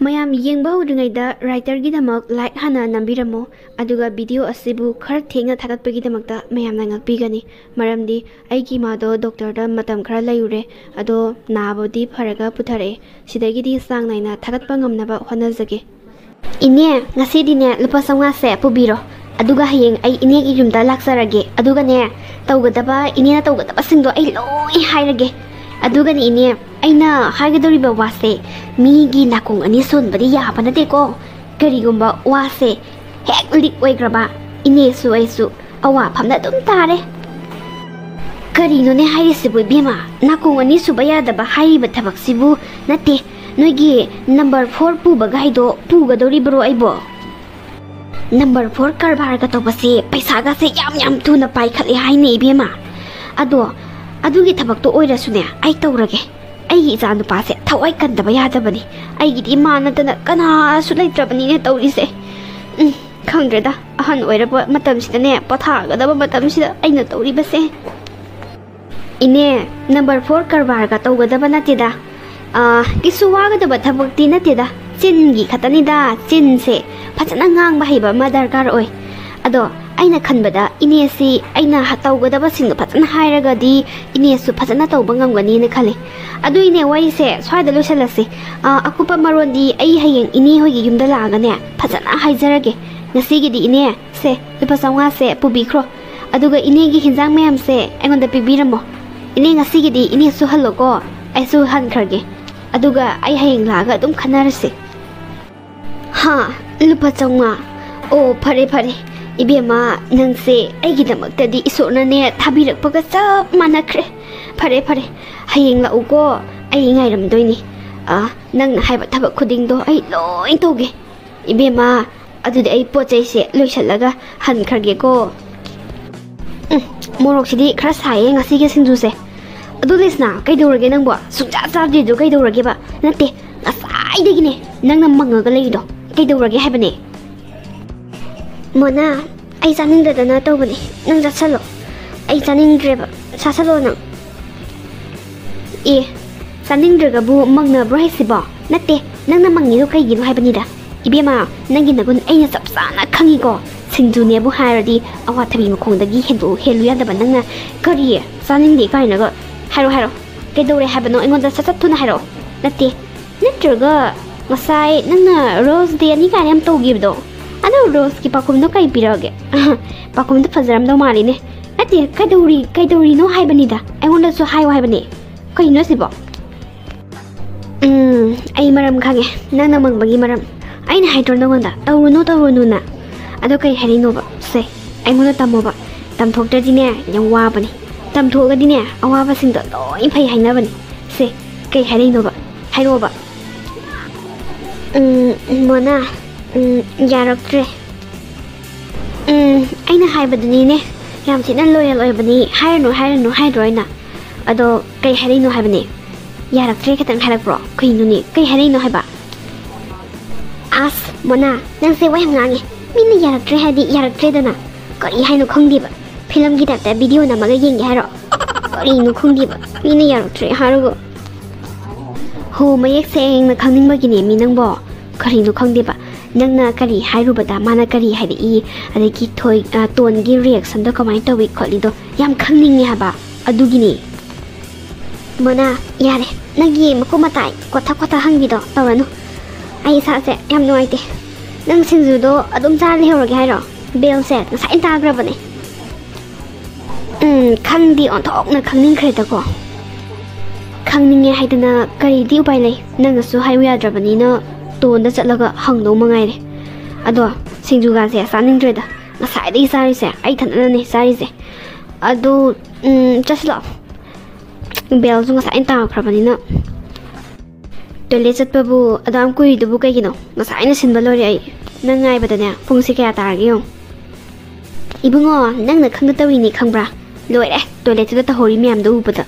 ꯃꯌꯥꯝ ꯌꯦꯡꯕ ꯍꯧꯗ꯭ꯔꯤꯉꯩꯗ ꯔꯥꯏꯇꯔꯒꯤꯗꯃꯛ ꯂꯥꯏꯛ ꯍꯥꯟꯅ ꯅꯝꯕꯤꯔꯝꯃꯣ ꯑꯗꯨꯒ ꯚꯤꯗꯤꯑꯣ ꯑꯁꯤꯕꯨ ꯈꯔ ꯊꯦꯡꯅ ꯊꯥꯒꯠꯄꯒꯤꯗꯃꯛꯇ ꯃꯌꯥꯝꯅ ꯉꯥꯛꯄꯤꯒꯅꯤ ꯃꯔꯝꯗꯤ ꯑꯩꯒꯤ ꯏꯃꯥꯗꯣ ꯗꯣꯛꯇꯔꯗ ꯃꯇꯝ ꯈꯔ ꯂꯩꯔꯨꯔꯦ ꯑꯗꯣ ꯅꯥꯕꯗꯤ ꯐꯔꯒ ꯄꯨꯊꯔꯛꯑꯦ ꯁꯤꯗꯒꯤꯗꯤ ꯆꯥꯡ ꯅꯥꯏꯅ ꯊꯥꯒꯠꯄ ꯉꯝꯅꯕ ꯍꯣꯠꯅꯖꯒꯦ ꯏꯅꯦ ꯉꯁꯤꯗꯤꯅꯦ ꯂꯨꯄꯥ 500ꯁꯦ ꯄꯨꯕꯤꯔꯣ ꯑꯗꯨꯒ ꯍꯌꯦꯡ ꯑꯩ ꯏꯅꯦꯒꯤ ꯌꯨꯝꯗ ꯂꯥꯛꯆꯔꯒꯦ ꯑꯗꯨꯒꯅꯦ ꯇꯧꯒꯗꯕ ꯏꯅꯦꯅ ꯇꯧꯒꯗꯕꯁꯤꯡꯗꯣ ꯑꯩ ꯂꯣꯏ ꯍꯥꯏꯔꯒꯦ ꯑꯗꯨꯒꯅꯦ ꯏꯅꯦ ꯑꯩꯅ ꯍꯥꯏꯒꯗꯧꯔꯤꯕ ꯋꯥꯁꯦ ꯃꯤꯒꯤ ꯅꯥꯀꯣꯡ ꯑꯅꯤ ꯁꯣꯟꯕꯗꯤ ꯌꯥꯕ ꯅꯠꯇꯦꯀꯣ ꯀꯔꯤꯒꯨꯝꯕ ꯋꯥꯁꯦ ꯍꯦꯛ ꯂꯤꯛ ꯑꯣꯏꯈ꯭ꯔꯕ ꯏꯅꯦꯁꯨ ꯑꯩꯁꯨ ꯑꯋꯥꯐꯝꯗ ꯑꯗꯨꯝ ꯇꯥꯔꯦ ꯀꯔꯤꯅꯣꯅꯦ ꯍꯥꯏꯔꯤꯁꯤꯕꯨ ꯏꯕꯦꯝꯃ ꯅꯥꯀꯣꯡ ꯑꯅꯤ ꯁꯨꯕ ꯌꯥꯗꯕ ꯍꯥꯏꯔꯤꯕ ꯊꯕꯛꯁꯤꯕꯨ ꯅꯠꯇꯦ ꯅꯣꯏꯒꯤ ꯅꯝꯕꯔ 4 ꯄꯨꯕ ꯒꯥꯏꯗꯣ ꯄꯨꯒꯗꯧꯔꯤꯕ꯭ꯔꯣ ꯑꯩꯕꯣ ꯅꯝꯕꯔ 4 ꯀꯔꯕꯥꯔꯒ ꯇꯧꯕꯁꯦ ꯄꯩꯁꯥꯒꯁꯦ ꯌꯥꯝ ꯊꯨꯅ ꯄꯥꯏꯈꯠꯂꯦ ꯍꯥꯏꯅꯦ ꯏꯕꯦꯝꯃ ꯑꯗꯣ ꯑꯗꯨꯒꯤ ꯊꯕꯛꯇꯣ ꯑꯣꯏꯔꯁꯨꯅꯦ ꯑꯩ ꯇꯧꯔꯒꯦ ꯑꯩꯒꯤ ꯏꯆꯥ ꯅꯨꯄꯥꯁꯦ ꯊꯋꯥꯏ ꯀꯟꯗꯕ ꯌꯥꯗꯕꯅꯤ ꯑꯩꯒꯤꯗꯤ ꯃꯥ ꯅꯠꯇꯅ ꯀꯅꯥꯁꯨ ꯂꯩꯇ꯭ꯔꯕꯅꯤꯅꯦ ꯇꯧꯔꯤꯁꯦ ꯈꯪꯗ꯭ꯔꯦꯗ ꯑꯍꯟ ꯑꯣꯏꯔꯕ ꯃꯇꯝꯁꯤꯗꯅꯦ ꯄꯣꯊꯥꯒꯗꯕ ꯃꯇꯝꯁꯤꯗ ꯑꯩꯅ ꯇꯧꯔꯤꯕꯁꯦ ꯏꯅꯦ ꯅꯝꯕꯔ 4 ꯀꯔꯕꯥꯔꯒ ꯇꯧꯒꯗꯕ ꯅꯠꯇꯦꯗ ꯀꯩꯁꯨ ꯋꯥꯒꯗꯕ ꯊꯕꯛꯇꯤ ꯅꯠꯇꯦꯗ ꯆꯤꯟꯒꯤ ꯈꯛꯇꯅꯤꯗ ꯆꯤꯟꯁꯦ ꯐꯖꯅ ꯉꯥꯡꯕ ꯍꯩꯕ ꯑꯃ ꯗꯔꯀꯥꯔ ꯑꯣꯏ ꯑꯗꯣ ꯑꯩꯅ ꯈꯟꯕꯗ ꯏꯅꯦꯁꯤ ꯑꯩꯅ ꯇꯧꯒꯗꯕꯁꯤꯡꯗꯣ ꯐꯖꯅ ꯍꯥꯏꯔꯒꯗꯤ ꯏꯅꯦꯁꯨ ꯐꯖꯅ ꯇꯧꯕ ꯉꯝꯒꯅꯤꯅ ꯈꯜꯂꯤ ꯑꯗꯨ ꯏꯅꯦ ꯋꯥꯔꯤꯁꯦ ꯁ꯭ꯋꯥꯏꯗ ꯂꯣꯏꯁꯤꯜꯂꯁꯤ ꯑꯀꯨꯞꯄ ꯃꯔꯣꯟꯗꯤ ꯑꯩ ꯍꯌꯦꯡ ꯏꯅꯦ ꯍꯣꯏꯒꯤ ꯌꯨꯝꯗ ꯂꯥꯛꯑꯒꯅꯦ ꯐꯖꯅ ꯍꯥꯏꯖꯔꯒꯦ ꯉꯁꯤꯒꯤꯗꯤ ꯏꯅꯦ ꯁꯦ ꯂꯨꯄꯥ 500ꯁꯦ ꯄꯨꯕꯤꯈ꯭ꯔꯣ ꯑꯗꯨꯒ ꯏꯅꯦꯒꯤ ꯍꯤꯟꯖꯥꯡ ꯃꯌꯥꯝꯁꯦ ꯑꯩꯉꯣꯟꯗ ꯄꯤꯕꯤꯔꯝꯃꯣ ꯏꯅꯦ ꯉꯁꯤꯒꯤꯗꯤ ꯏꯅꯦꯁꯨ ꯍꯜꯂꯣꯀꯣ ꯑꯩꯁꯨ ꯍꯟꯈ꯭ꯔꯒꯦ ꯑꯗꯨꯒ ꯑꯩ ꯍꯌꯦꯡ ꯂꯥꯛꯑꯒ ꯑꯗꯨꯝ ꯈꯟꯅꯔꯁꯤ ꯍꯥ ꯂꯨꯄꯥ 500 ꯑꯣ ꯐꯔꯦ ꯐꯔꯦ 이비엠아 ꯅꯪꯁꯦ ꯑꯩꯒꯤꯗꯃꯛꯇꯗꯤ ꯏꯁꯣꯔꯅꯅꯦ ꯊꯥꯕꯤꯔꯛꯄꯒ ꯆꯞ ꯃꯥꯟꯅꯈ꯭ꯔꯦ ꯐꯔꯦ ꯐꯔꯦ ꯍꯌꯦꯡ ꯂꯥꯛꯎꯀꯣ ꯑꯩ ꯉꯥꯏꯔꯝꯗꯣꯏꯅꯤ ꯅꯪꯅ ꯍꯥꯏꯕ ꯊꯕꯛ ꯈꯨꯗꯤꯡꯗꯣ ꯑꯩ ꯂꯣꯏ ꯇꯧꯒꯦ 이비엠아 ꯑꯗꯨꯗꯤ ꯑꯩ ꯄꯣꯠꯆꯩꯁꯦ ꯂꯣꯏꯁꯜꯂꯒ ꯍꯟꯈ꯭ꯔꯒꯦꯀꯣ ꯃꯣꯔꯣꯛꯁꯤꯗꯤ ꯈꯔ ꯁꯥꯏꯌꯦ ꯉꯁꯤꯒꯤ ꯁꯤꯡꯖꯨꯁꯦ ꯑꯗꯨ ꯂꯤꯁꯅꯥ ꯀꯩꯗꯧꯔꯒꯦ ꯅꯪꯕꯣ ꯁꯨꯡꯆꯥ ꯆꯥꯗ꯭ꯔꯤꯗꯣ ꯀꯩꯗꯧꯔꯒꯦꯕ ꯅꯠꯇꯦ ꯉꯁꯥꯏꯗꯒꯤꯅꯦ ꯅꯪꯅ ꯃꯪꯉꯒ ꯂꯩꯔꯤꯗꯣ ꯀꯩꯗꯧꯔꯒꯦ ꯍꯥꯏꯕꯅꯦ ꯃꯣꯅꯥ ꯑꯩ ꯆꯥꯅꯤꯡꯗꯗꯅ ꯇꯧꯕꯅꯤ ꯅꯪ ꯆꯠꯁꯜꯂꯣ ꯑꯩ ꯆꯥꯅꯤꯡꯗ꯭ꯔꯦꯕ ꯆꯥꯁꯜꯂꯣ ꯅꯪ ꯆꯥꯅꯤꯡꯗ꯭ꯔꯒꯕꯨ ꯃꯪꯅꯕ꯭ꯔꯣ ꯍꯥꯏꯁꯤꯕꯣ ꯅꯠꯇꯦ ꯅꯪꯅ ꯃꯪꯉꯤꯗꯣ ꯀꯩꯒꯤꯅꯣ ꯍꯥꯏꯕꯅꯤꯗ 이비엠아 ꯅꯪꯒꯤ ꯅꯒꯨꯟ ꯑꯩꯅ ꯆꯞ ꯆꯥꯅ ꯈꯪꯉꯤꯀꯣ ꯁꯤꯡꯖꯨꯅꯦꯕꯨ ꯍꯥꯏꯔꯗꯤ ꯑꯋꯥꯊꯕꯤ ꯃꯈꯣꯡꯗꯒꯤ ꯍꯦꯜꯂꯨ ꯌꯥꯗꯕ ꯅꯪꯅ ꯀꯔꯤ ꯆꯥꯅꯤꯡꯗꯦ ꯀꯥꯏꯅꯒ ꯍꯥꯏꯔꯣ ꯀꯩꯗꯧꯔꯦ ꯍꯥꯏꯕꯅꯣ ꯑꯩꯉꯣꯟꯗ ꯁꯠ ꯊꯨꯅ ꯍꯥꯏꯔꯛꯑꯣ ꯅꯠꯇꯦ ꯅꯠꯇ꯭ꯔꯒ ꯉꯁꯥꯏ ꯅꯪꯅ ꯔꯣꯁ ꯗꯦ ꯑꯅꯤ ꯀꯥꯏꯅ ꯌꯥꯝ ꯇꯧꯈꯤꯕꯗꯣ ꯑꯗꯣ ꯔꯣꯁꯀꯤ ꯄꯥꯈꯨꯝꯗꯣ ꯀꯩ ꯄꯤꯔꯛꯑꯒꯦ ꯄꯥꯈꯨꯝꯗꯣ ꯐꯖꯔꯝꯗꯧ ꯃꯥꯜꯂꯤꯅꯦ ꯅꯠꯇꯦ ꯀꯩꯗꯧꯔꯤꯅꯣ ꯍꯥꯏꯕꯅꯤꯗ ꯑꯩꯉꯣꯟꯗꯁꯨ ꯍꯥꯏꯌꯣ ꯍꯥꯏꯕꯅꯦ ꯀꯩꯅꯣ ꯁꯤꯕꯣ ꯑꯩ ꯃꯔꯝ ꯈꯪꯉꯦ ꯅꯪꯅ ꯃꯪꯕꯒꯤ ꯃꯔꯝ ꯑꯩꯅ ꯍꯥꯏꯗ꯭ꯔꯣ ꯅꯪꯉꯣꯟꯗ ꯇꯧꯔꯨꯅꯨꯅ ꯑꯗꯣ ꯀꯩ ꯍꯥꯏꯔꯤꯅꯣꯕ ꯁꯦ ꯑꯩꯉꯣꯟꯗ ꯇꯝꯃꯣꯕ ꯇꯝꯊꯣꯛꯇ꯭ꯔꯗꯤꯅꯦ ꯌꯥꯝ ꯋꯥꯕꯅꯤ ꯇꯝꯊꯣꯛꯑꯒꯗꯤꯅꯦ ꯑꯋꯥꯕꯁꯤꯡꯗꯣ ꯂꯣꯏ ꯐꯩ ꯍꯥꯏꯅꯕꯅꯤ ꯁꯦ ꯀꯩ ꯍꯥꯏꯔꯤꯅꯣꯕ ꯍꯥꯏꯔꯛꯑꯣꯕ ꯃꯣꯅꯥ ꯌꯥꯔꯛꯇ꯭ꯔꯦ ꯑꯩꯅ ꯍꯥꯏꯕꯗꯨꯅꯤꯅꯦ ꯌꯥꯝ ꯊꯤꯅ ꯂꯣꯌꯦꯜ ꯑꯣꯏꯕꯅꯤ ꯍꯥꯏꯔꯅꯨ ꯍꯥꯏꯗ꯭ꯔꯣ ꯑꯩꯅ ꯑꯗꯣ ꯀꯩ ꯍꯥꯏꯔꯤꯅꯣ ꯍꯥꯏꯕꯅꯦ ꯌꯥꯔꯛꯇ꯭ꯔꯦ ꯈꯤꯇꯪ ꯍꯥꯏꯔꯛꯄ꯭ꯔꯣ ꯀꯩꯅꯣꯅꯦ ꯀꯩ ꯍꯥꯏꯔꯤꯅꯣ ꯍꯥꯏꯕ ꯑꯁ ꯃꯣꯅꯥ ꯅꯪꯁꯦ ꯋꯥ ꯌꯥꯝ ꯉꯥꯡꯉꯦ ꯃꯤꯅ ꯌꯥꯔꯛꯇ꯭ꯔꯦ ꯍꯥꯏꯗꯤ ꯌꯥꯔꯛꯇ꯭ꯔꯦꯗꯅ ꯀꯔꯤ ꯍꯥꯏꯅꯣ ꯈꯪꯗꯦꯕ ꯐꯤꯂꯝꯒꯤ ꯇꯥꯏꯞꯇ ꯚꯤꯗꯤꯑꯣ ꯅꯝꯃꯒ ꯌꯦꯡꯒꯦ ꯍꯥꯏꯔꯣ ꯀꯔꯤꯅꯣ ꯈꯪꯗꯦꯕ ꯃꯤꯅ ꯌꯥꯔꯛꯇ꯭ꯔꯦ ꯍꯥꯏꯔꯒ ꯍꯣ ꯃꯌꯦꯛ ꯁꯦꯡꯅ ꯈꯪꯅꯤꯡꯕꯒꯤꯅꯦ ꯃꯤ ꯅꯪꯕꯣ ꯀꯔꯤꯅꯣ ꯈꯪꯗꯦꯕ ꯅꯪꯅ ꯀꯔꯤ ꯍꯥꯏꯔꯨꯕꯗ ꯃꯥꯅ ꯀꯔꯤ ꯍꯥꯏꯔꯛꯏ ꯑꯗꯒꯤ ꯇꯣꯟꯒꯤ ꯔꯤꯌꯦꯛꯁꯟꯗꯣ ꯀꯃꯥꯏꯅ ꯇꯧꯏ ꯈꯣꯠꯂꯤꯗꯣ ꯌꯥꯝ ꯈꯪꯅꯤꯡꯉꯦ ꯍꯥꯏꯕ ꯑꯗꯨꯒꯤꯅꯤ ꯃꯣꯅꯥ ꯌꯥꯔꯦ ꯅꯪꯒꯤ ꯃꯀꯨꯞ ꯃꯇꯥꯏ ꯀꯣꯊ ꯍꯪꯕꯤꯗꯣ ꯇꯧꯔꯅꯨ ꯑꯩ ꯏꯁꯥꯁꯦ ꯌꯥꯝ ꯅꯨꯡꯉꯥꯏꯇꯦ ꯅꯪ ꯁꯤꯡꯖꯨꯗꯣ ꯑꯗꯨꯝ ꯆꯥꯔ ꯂꯩꯍꯧꯔꯒꯦ ꯍꯥꯏꯔꯣ ꯕꯦꯜꯁꯦ ꯉꯁꯥꯏ ꯇꯥꯈ꯭ꯔꯕꯅꯦ ꯈꯪꯗꯤ ꯑꯣꯟꯊꯣꯛꯅ ꯈꯪꯅꯤꯡꯈ꯭ꯔꯦꯗꯀꯣ ꯈꯪꯅꯤꯡꯉꯦ ꯍꯥꯏꯗꯅ ꯀꯔꯤꯗꯤ ꯎꯄꯥꯏ ꯂꯩ ꯅꯪꯅꯁꯨ ꯍꯥꯏꯕ ꯌꯥꯗ꯭ꯔꯕꯅꯤꯅ ꯇꯣꯟꯗ ꯆꯠꯂꯒ ꯍꯪꯗꯧ ꯃꯉꯥꯏꯔꯦ ꯑꯗꯣ ꯁꯤꯡꯖꯨꯒꯥꯁꯦ ꯆꯥꯅꯤꯡꯗ꯭ꯔꯦꯗ ꯉꯁꯥꯏꯗꯒꯤ ꯆꯥꯔꯤꯁꯦ ꯑꯩ ꯊꯟꯗꯅꯅꯦ ꯆꯥꯔꯤꯁꯦ ꯑꯗꯨ ꯆꯠꯁꯤꯜꯂꯛꯑꯣ ꯕꯦꯜꯁꯨ ꯉꯁꯥꯏꯅ ꯇꯥꯈ꯭ꯔꯕꯅꯤꯅ ꯇꯣꯏꯂꯦꯠ ꯆꯠꯄꯕꯨ ꯑꯗꯥꯝ ꯀꯨꯏꯗꯨꯕꯨ ꯀꯩꯒꯤꯅꯣ ꯉꯁꯥꯏꯅ ꯁꯤꯟꯕ ꯂꯣꯏꯔꯦ ꯑꯩ ꯅꯪ ꯉꯥꯏꯕꯗꯅꯦ ꯄꯨꯡꯁꯦ ꯀꯌꯥ ꯇꯥꯔꯒꯦ ꯌꯦꯡꯉꯣ 이붕어 ꯅꯪꯅ ꯈꯪꯗ ꯇꯧꯔꯤꯅꯤ ꯈꯪꯕ꯭ꯔꯥ ꯂꯣꯏꯔꯦ ꯇꯣꯏꯂꯦꯠꯇꯨꯗ ꯇꯧꯍꯧꯔꯤ ꯃꯌꯥꯝꯗꯣ ꯎꯕꯗ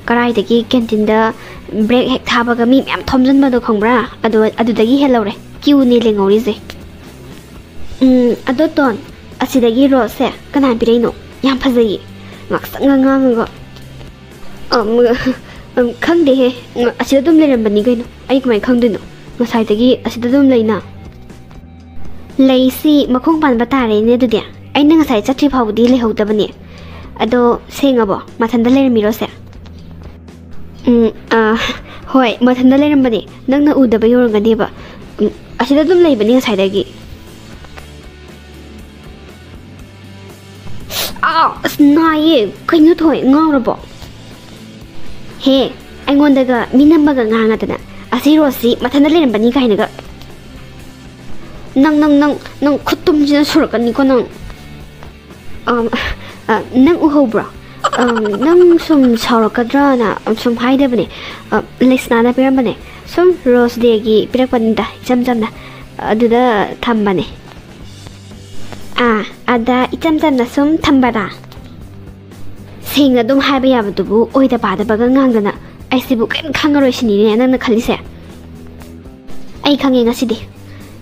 ꯀꯔꯥꯏꯗꯒꯤ ꯀꯦꯟꯇꯤꯟꯗ ꯕ꯭ꯔꯦꯛ ꯍꯦꯛ ꯊꯥꯕꯒ ꯃꯤ ꯃꯌꯥꯝ ꯊꯣꯝꯖꯤꯟꯕꯗꯣ ꯈꯪꯕ꯭ꯔꯥ ꯑꯗꯨꯗꯒꯤ ꯍꯦꯜꯂꯧꯔꯦ ꯀ꯭ꯌꯨꯅꯦ ꯂꯦꯡꯍꯧꯔꯤꯁꯦ ꯑꯗꯣ ꯇꯣꯟ ꯑꯁꯤꯗꯒꯤ ꯔꯣꯁꯁꯦ ꯀꯅꯥ ꯄꯤꯔꯛꯏꯅꯣ ꯌꯥꯝ ꯐꯖꯩꯌꯦ ꯉꯥꯛꯁꯪꯒ ꯉꯥꯡꯉꯒ ꯈꯪꯗꯦꯍꯦ ꯑꯁꯤꯗ ꯑꯗꯨꯝ ꯂꯩꯔꯝꯕꯅꯤ ꯀꯩꯅꯣ ꯑꯩ ꯀꯃꯥꯏꯅ ꯈꯪꯗꯣꯏꯅꯣ ꯉꯁꯥꯏꯗꯒꯤ ꯑꯁꯤꯗ ꯑꯗꯨꯝ ꯂꯩꯅ ꯂꯩꯁꯤ ꯃꯈꯣꯡ ꯄꯥꯟꯕ ꯇꯥꯔꯦꯅꯦ ꯑꯗꯨꯗꯤ ꯑꯩꯅ ꯉꯁꯥꯏ ꯆꯠꯇ꯭ꯔꯤ ꯐꯥꯎꯕꯗꯤ ꯂꯩꯍꯧꯗꯕꯅꯤ ꯑꯗꯣ ꯁꯦꯡꯉꯕꯣ ꯃꯊꯟꯗ ꯂꯩꯔꯝꯃꯤꯔꯣꯁꯦ ꯍꯣꯏ ꯃꯊꯟꯗ ꯂꯩꯔꯝꯕꯅꯦ ꯅꯪꯅ ꯎꯗꯕ ꯌꯧꯔꯝꯒꯅꯦꯕ ꯑꯁꯤꯗ ꯑꯗꯨꯝ ꯂꯩꯕꯅꯤ ꯉꯁꯥꯏꯗꯒꯤ ꯑꯁ ꯅꯥꯏꯌꯦ ꯀꯩꯅꯣ ꯊꯣꯏ ꯉꯥꯎꯔꯕꯣ ꯍꯦ ꯑꯩꯉꯣꯟꯗꯒ ꯃꯤꯅꯝꯕꯒ ꯉꯥꯡꯉꯗꯅ ꯑꯁꯤ ꯔꯣꯁꯁꯤ ꯃꯊꯟꯗ ꯂꯩꯔꯝꯕꯅꯤ ꯀꯥꯏꯅꯒ ꯅꯪ ꯈꯨꯠꯇꯨꯝꯁꯤꯅ ꯁꯨꯔꯛꯀꯅꯤꯀꯣ ꯅꯪ ꯎꯍꯧꯕ꯭ꯔꯣ ꯅꯪ ꯁꯨꯝ ꯁꯥꯎꯔꯛꯀꯗ꯭ꯔꯥꯅ ꯁꯨꯝ ꯍꯥꯏꯗꯕꯅꯦ ꯂꯩꯁꯅꯥꯅ ꯄꯤꯔꯝꯕꯅꯦ ꯁꯨꯝ ꯔꯣꯁ ꯗꯦꯒꯤ ꯄꯤꯔꯛꯄꯅꯤꯗ ꯏꯆꯝ ꯆꯝꯅ ꯑꯗꯨꯗ ꯊꯝꯕꯅꯦ ꯑꯗ ꯏꯆꯝ ꯆꯝꯅ ꯁꯨꯝ ꯊꯝꯕꯔꯥ ꯁꯦꯡꯅ ꯑꯗꯨꯝ ꯍꯥꯏꯕ ꯌꯥꯕꯗꯨꯕꯨ ꯑꯣꯏꯗ ꯄꯥꯗꯕꯒ ꯉꯥꯡꯗꯅ ꯑꯩꯁꯤꯕꯨ ꯀꯔꯤꯝ ꯈꯪꯉꯔꯣꯏ ꯁꯤꯅꯤꯅꯦ ꯅꯪꯅ ꯈꯜꯂꯤꯁꯦ ꯑꯩ ꯈꯪꯉꯦ ꯉꯁꯤꯗꯤ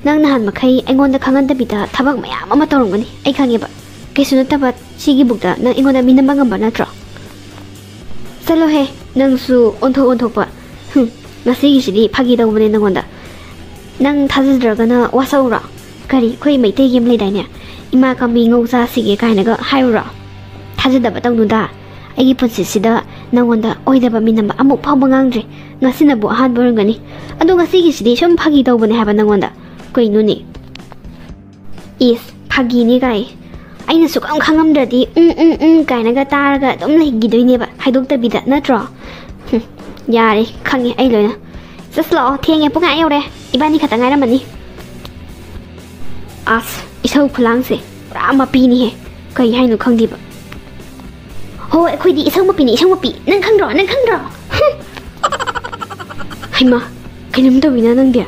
ꯅꯪ ꯅꯍꯥꯟ ꯃꯈꯩ ꯑꯩꯉꯣꯟꯗ ꯈꯪꯍꯟꯗꯕꯤꯗ ꯊꯕꯛ ꯃꯌꯥꯝ ꯑꯃ ꯇꯧꯔꯝꯒꯅꯤ ꯑꯩ ꯈꯪꯉꯦꯕ ꯀꯩꯁꯨ ꯅꯠꯇꯕ ꯁꯤꯒꯤ ꯕꯨꯛꯇ ꯅꯪ ꯑꯩꯉꯣꯟꯗ ꯃꯤꯅꯝꯕ ꯉꯝꯕ ꯅꯠꯇ꯭ꯔꯣ ꯆꯠꯂꯣꯍꯦ ꯅꯪꯁꯨ ꯑꯣꯟꯊꯣꯛꯄ ꯉꯁꯤꯒꯤꯁꯤꯗꯤ ꯐꯥꯒꯤ ꯇꯧꯕꯅꯦ ꯅꯪꯉꯣꯟꯗ ꯅꯪ ꯊꯥꯖꯗ꯭ꯔꯒꯅ ꯋꯥꯁꯛꯎꯔꯣ ꯀꯔꯤ ꯑꯩꯈꯣꯏ ꯃꯩꯇꯩꯒꯤ ꯑꯃ ꯂꯩꯗꯥꯏꯅꯦ ꯏꯃꯥ ꯀꯥꯡꯃꯤ ꯉꯧꯆꯥꯁꯤꯒꯦ ꯀꯥꯏꯅꯒ ꯍꯥꯏꯔꯨꯔꯣ ꯊꯥꯖꯗꯕ ꯇꯧꯅꯨꯗ ꯑꯩꯒꯤ ꯄꯨꯟꯁꯤꯁꯤꯗ ꯅꯪꯉꯣꯟꯗ ꯑꯣꯏꯗꯕ ꯃꯤꯅꯝꯕ ꯑꯃꯨꯛ ꯐꯥꯎꯕ ꯉꯥꯡꯗ꯭ꯔꯤ ꯉꯁꯤꯅꯕꯨ ꯑꯍꯥꯟꯕ ꯑꯣꯏꯔꯝꯒꯅꯤ ꯑꯗꯣ ꯉꯁꯤꯒꯤꯁꯤꯗꯤ ꯁꯨꯝ ꯐꯥꯒꯤ ꯇꯧꯕꯅꯦ ꯍꯥꯏꯕ ꯅꯪꯉꯣꯟꯗ ꯀꯩꯅꯣꯅꯦ ꯏꯁ ꯐꯥꯒꯤꯅꯤ ꯀꯥꯏ ꯑꯩꯅ ꯁꯨꯛꯈꯪ ꯈꯪꯉꯝꯗ꯭ꯔꯗꯤ ꯀꯥꯏꯅꯒ ꯇꯥꯔꯒ ꯑꯗꯨꯝ ꯂꯩꯈꯤꯗꯣꯏꯅꯦꯕ ꯍꯥꯏꯗꯣꯛꯇꯕꯤꯗ ꯅꯠꯇ꯭ꯔꯣ ꯌꯥꯔꯦ ꯈꯪꯉꯦ ꯑꯩ ꯂꯣꯏꯅ ꯆꯠꯁ ꯂꯥꯛꯑꯣ ꯊꯦꯡꯉꯦ ꯄꯨꯡ ꯌꯧꯔꯦ ꯏꯕꯥꯅꯤ ꯈꯛꯇ ꯉꯥꯏꯔꯝꯃꯅꯤ ꯑꯁ ꯏꯁꯧ ꯈꯨꯂꯥꯡꯁꯦ ꯄꯨꯔꯥ ꯃꯄꯤꯅꯤꯍꯦ ꯀꯩ ꯍꯥꯏꯅꯣ ꯈꯪꯗꯦꯕ ꯍꯣꯏ ꯑꯩꯈꯣꯏꯗꯤ ꯏꯁꯧ ꯃꯄꯤꯅꯤ ꯏꯁꯧ ꯃꯄꯤ ꯅꯪ ꯈꯪꯗ꯭ꯔꯣ ꯍꯩꯃꯥ ꯀꯩꯅꯣꯝ ꯇꯧꯋꯤꯅ ꯅꯪꯗꯤ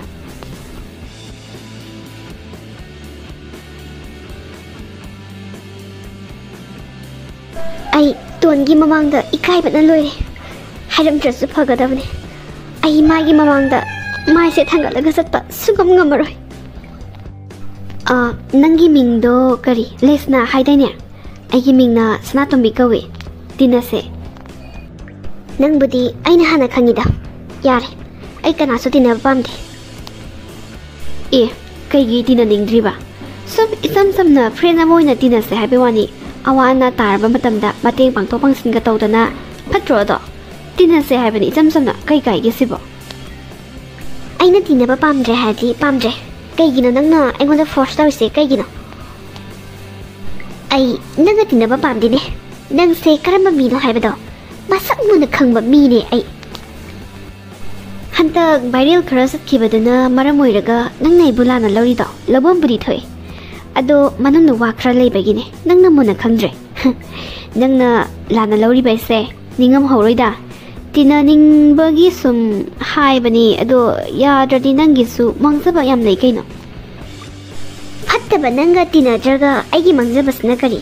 ꯑꯩ ꯇꯣꯟꯒꯤ ꯃꯃꯥꯡꯗ ꯏꯀꯥꯏꯕꯅ ꯂꯣꯏꯔꯦ ꯍꯥꯏꯔꯝꯗ꯭ꯔꯁꯨ ꯐꯒꯗꯕꯅꯤ ꯑꯩ ꯃꯥꯒꯤ ꯃꯃꯥꯡꯗ ꯃꯥꯏꯁꯦ ꯊꯥꯡꯒꯠꯂꯒ ꯆꯠꯄ ꯁꯨꯡꯉꯝ ꯉꯝꯃꯔꯣꯏ ꯅꯪꯒꯤ ꯃꯤꯡꯗꯣ ꯀꯔꯤ ꯂꯦꯁꯅꯥ ꯍꯥꯏꯗꯥꯏꯅꯦ ꯑꯩꯒꯤ ꯃꯤꯡꯅ ꯁꯅꯥꯇꯣꯝꯕꯤ ꯀꯧꯏ ꯇꯤꯟꯅꯁꯦ ꯅꯪꯕꯨꯗꯤ ꯑꯩꯅ ꯍꯥꯟꯅ ꯈꯪꯉꯤꯗ ꯌꯥꯔꯦ ꯑꯩ ꯀꯅꯥꯁꯨ ꯇꯤꯟꯅꯕ ꯄꯥꯝꯗꯦ ꯑꯦ ꯀꯩꯒꯤ ꯇꯤꯟꯅꯅꯤꯡꯗ꯭ꯔꯤꯕ ꯁꯨꯝ ꯏꯆꯝ ꯆꯝꯅ ꯐ꯭ꯔꯦꯟ ꯑꯃ ꯑꯣꯏꯅ ꯇꯤꯟꯅꯁꯦ ꯍꯥꯏꯕꯩ ꯋꯥꯅꯤ ꯑꯋꯥ ꯑꯅꯥ ꯇꯥꯔꯕ ꯃꯇꯝꯗ ꯃꯇꯦꯡ ꯄꯥꯡꯊꯣꯛ ꯄꯥꯡꯁꯤꯟꯒ ꯇꯧꯗꯅ ꯐꯠꯇ꯭ꯔꯣ ꯑꯗꯣ ꯇꯤꯟꯅꯁꯦ ꯍꯥꯏꯕꯅꯤ ꯏꯆꯝ ꯆꯝꯅ ꯀꯩ ꯀꯥꯏꯒꯦ ꯁꯤꯕꯣ ꯑꯩꯅ ꯇꯤꯟꯅꯕ ꯄꯥꯝꯗ꯭ꯔꯦ ꯍꯥꯏꯔꯗꯤ ꯄꯥꯝꯗ꯭ꯔꯦ ꯀꯩꯒꯤꯅꯣ ꯅꯪꯅ ꯑꯩꯉꯣꯟꯗ ꯐꯣꯔꯁ ꯇꯧꯔꯤꯁꯦ ꯀꯩꯒꯤꯅꯣ ꯑꯩ ꯅꯪꯒ ꯇꯤꯟꯅꯕ ꯄꯥꯝꯗꯦꯅꯦ ꯅꯪꯁꯦ ꯀꯔꯝꯕ ꯃꯤꯅꯣ ꯍꯥꯏꯕꯗꯣ ꯃꯁꯛ ꯃꯨꯟꯅ ꯈꯪꯕ ꯃꯤꯅꯦ ꯑꯩ ꯍꯟꯇꯛ ꯚꯥꯏꯔꯦꯜ ꯈꯔ ꯆꯠꯈꯤꯕꯗꯨꯅ ꯃꯔꯝ ꯑꯣꯏꯔꯒ ꯅꯪꯅ ꯑꯩꯕꯨ ꯂꯥꯟꯅ ꯂꯧꯔꯤꯗꯣ ꯂꯧꯕꯝꯕꯨꯗꯤ ꯊꯣꯛꯑꯦ ꯑꯗꯣ ꯃꯅꯨꯡꯗ ꯋꯥ ꯈꯔ ꯂꯩꯕꯒꯤꯅꯦ ꯅꯪꯅ ꯃꯨꯟꯅ ꯈꯪꯗ꯭ꯔꯦ ꯅꯪꯅ ꯂꯥꯟꯅ ꯂꯧꯔꯤꯕꯁꯦ ꯅꯤꯡꯉꯝꯍꯧꯔꯣꯏꯗ ꯇꯤꯟꯅꯅꯤꯡꯕꯒꯤ ꯁꯨꯝ ꯍꯥꯏꯕꯅꯤ ꯑꯗꯣ ꯌꯥꯗ꯭ꯔꯗꯤ ꯅꯪꯒꯤꯁꯨ ꯃꯥꯡꯖꯕ ꯌꯥꯝ ꯂꯩ ꯀꯩꯅꯣ ꯐꯠꯇꯕ ꯅꯪꯒ ꯇꯤꯟꯅꯗ꯭ꯔꯒ ꯑꯩꯒꯤ ꯃꯥꯡꯖꯕꯁꯤꯅ ꯀꯔꯤ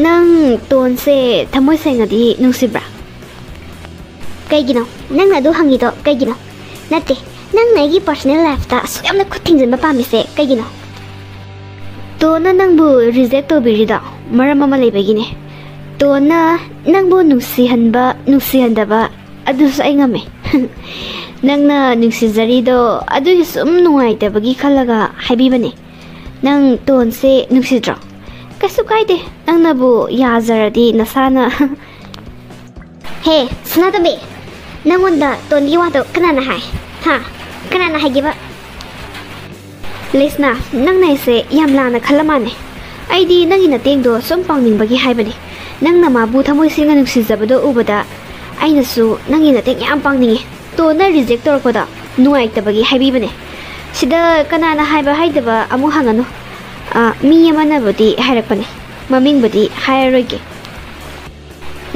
ꯅꯪ ꯇꯣꯟꯁꯦ ꯊꯃꯣꯏ ꯁꯦꯡꯅꯗꯤ ꯅꯨꯡꯁꯤꯕ꯭ꯔꯥ ꯀꯩꯒꯤꯅꯣ ꯅꯪꯅ ꯑꯗꯨ ꯍꯪꯉꯤꯗꯣ ꯀꯩꯒꯤꯅꯣ ꯅꯠꯇꯦ ꯅꯪꯅ ꯑꯩꯒꯤ ꯄꯔꯁꯣꯅꯦꯜ ꯂꯥꯏꯐꯇ ꯑꯁꯨꯛ ꯌꯥꯝꯅ ꯈꯨꯠ ꯊꯤꯡꯖꯤꯟꯕ ꯄꯥꯝꯃꯤꯁꯦ ꯀꯩꯒꯤꯅꯣ ꯇꯣꯟꯅ ꯅꯪꯕꯨ ꯔꯤꯖꯦꯛ ꯇꯧꯕꯤꯔꯤꯗꯣ ꯃꯔꯝ ꯑꯃ ꯂꯩꯕꯒꯤꯅꯦ ꯇꯣꯟꯅ ꯅꯪꯕꯨ ꯅꯨꯡꯁꯤꯍꯟꯕ ꯅꯨꯡꯁꯤꯍꯟꯗꯕ ꯑꯗꯨꯁꯨ ꯑꯩ ꯉꯝꯃꯦ ꯅꯪꯅ ꯅꯨꯡꯁꯤꯖꯔꯤꯗꯣ ꯑꯗꯨꯒꯤ ꯁꯨꯝ ꯅꯨꯡꯉꯥꯏꯇꯕꯒꯤ ꯈꯜꯂꯒ ꯍꯥꯏꯕꯤꯕꯅꯦ ꯅꯪ ꯇꯣꯟꯁꯦ ꯅꯨꯡꯁꯤꯗ꯭ꯔꯣ ꯀꯩꯁꯨ ꯀꯥꯏꯗꯦ ꯅꯪꯅꯕꯨ ꯌꯥꯖꯔꯗꯤ ꯅꯁꯥꯅ ꯍꯦ ꯁꯅꯥꯇꯣꯝꯕꯤ ꯅꯪꯉꯣꯟꯗ ꯇꯣꯟꯒꯤ ꯋꯥꯗꯣ ꯀꯅꯥꯅ ꯍꯥꯏ ꯀꯅꯥꯅ ꯍꯥꯏꯒꯦꯕ ꯂꯦꯁꯅꯥ ꯅꯪꯅ ꯑꯩꯁꯦ ꯌꯥꯝ ꯂꯥꯟꯅ ꯈꯜꯂ ꯃꯥꯟꯅꯦ ꯑꯩꯗꯤ ꯅꯪꯒꯤ ꯅꯇꯦꯡꯗꯣ ꯁꯨꯝ ꯄꯥꯡꯅꯤꯡꯕꯒꯤ ꯍꯥꯏꯕꯅꯦ ꯅꯪꯅ ꯃꯥꯕꯨ ꯊꯃꯣꯏ ꯁꯦꯡꯅ ꯅꯨꯡꯁꯤꯖꯕꯗꯣ ꯎꯕꯗ ꯑꯩꯅꯁꯨ ꯅꯪꯒꯤ ꯃꯇꯦꯡ ꯌꯥꯝ ꯄꯥꯡꯅꯤꯡꯉꯦ ꯇꯣꯟꯅ ꯔꯤꯖꯦꯛ ꯇꯧꯔꯛꯄꯗꯣ ꯅꯨꯡꯉꯥꯏꯇꯕꯒꯤ ꯍꯥꯏꯕꯤꯕꯅꯦ ꯁꯤꯗ ꯀꯅꯥꯅ ꯍꯥꯏꯕ ꯍꯥꯏꯗꯕ ꯑꯃꯨꯛ ꯍꯪꯉꯅꯨ ꯃꯤ ꯑꯃꯅꯕꯨꯗꯤ ꯍꯥꯏꯔꯛꯄꯅꯦ ꯃꯃꯤꯡꯕꯨꯗꯤ ꯍꯥꯏꯔꯔꯣꯏꯒꯦ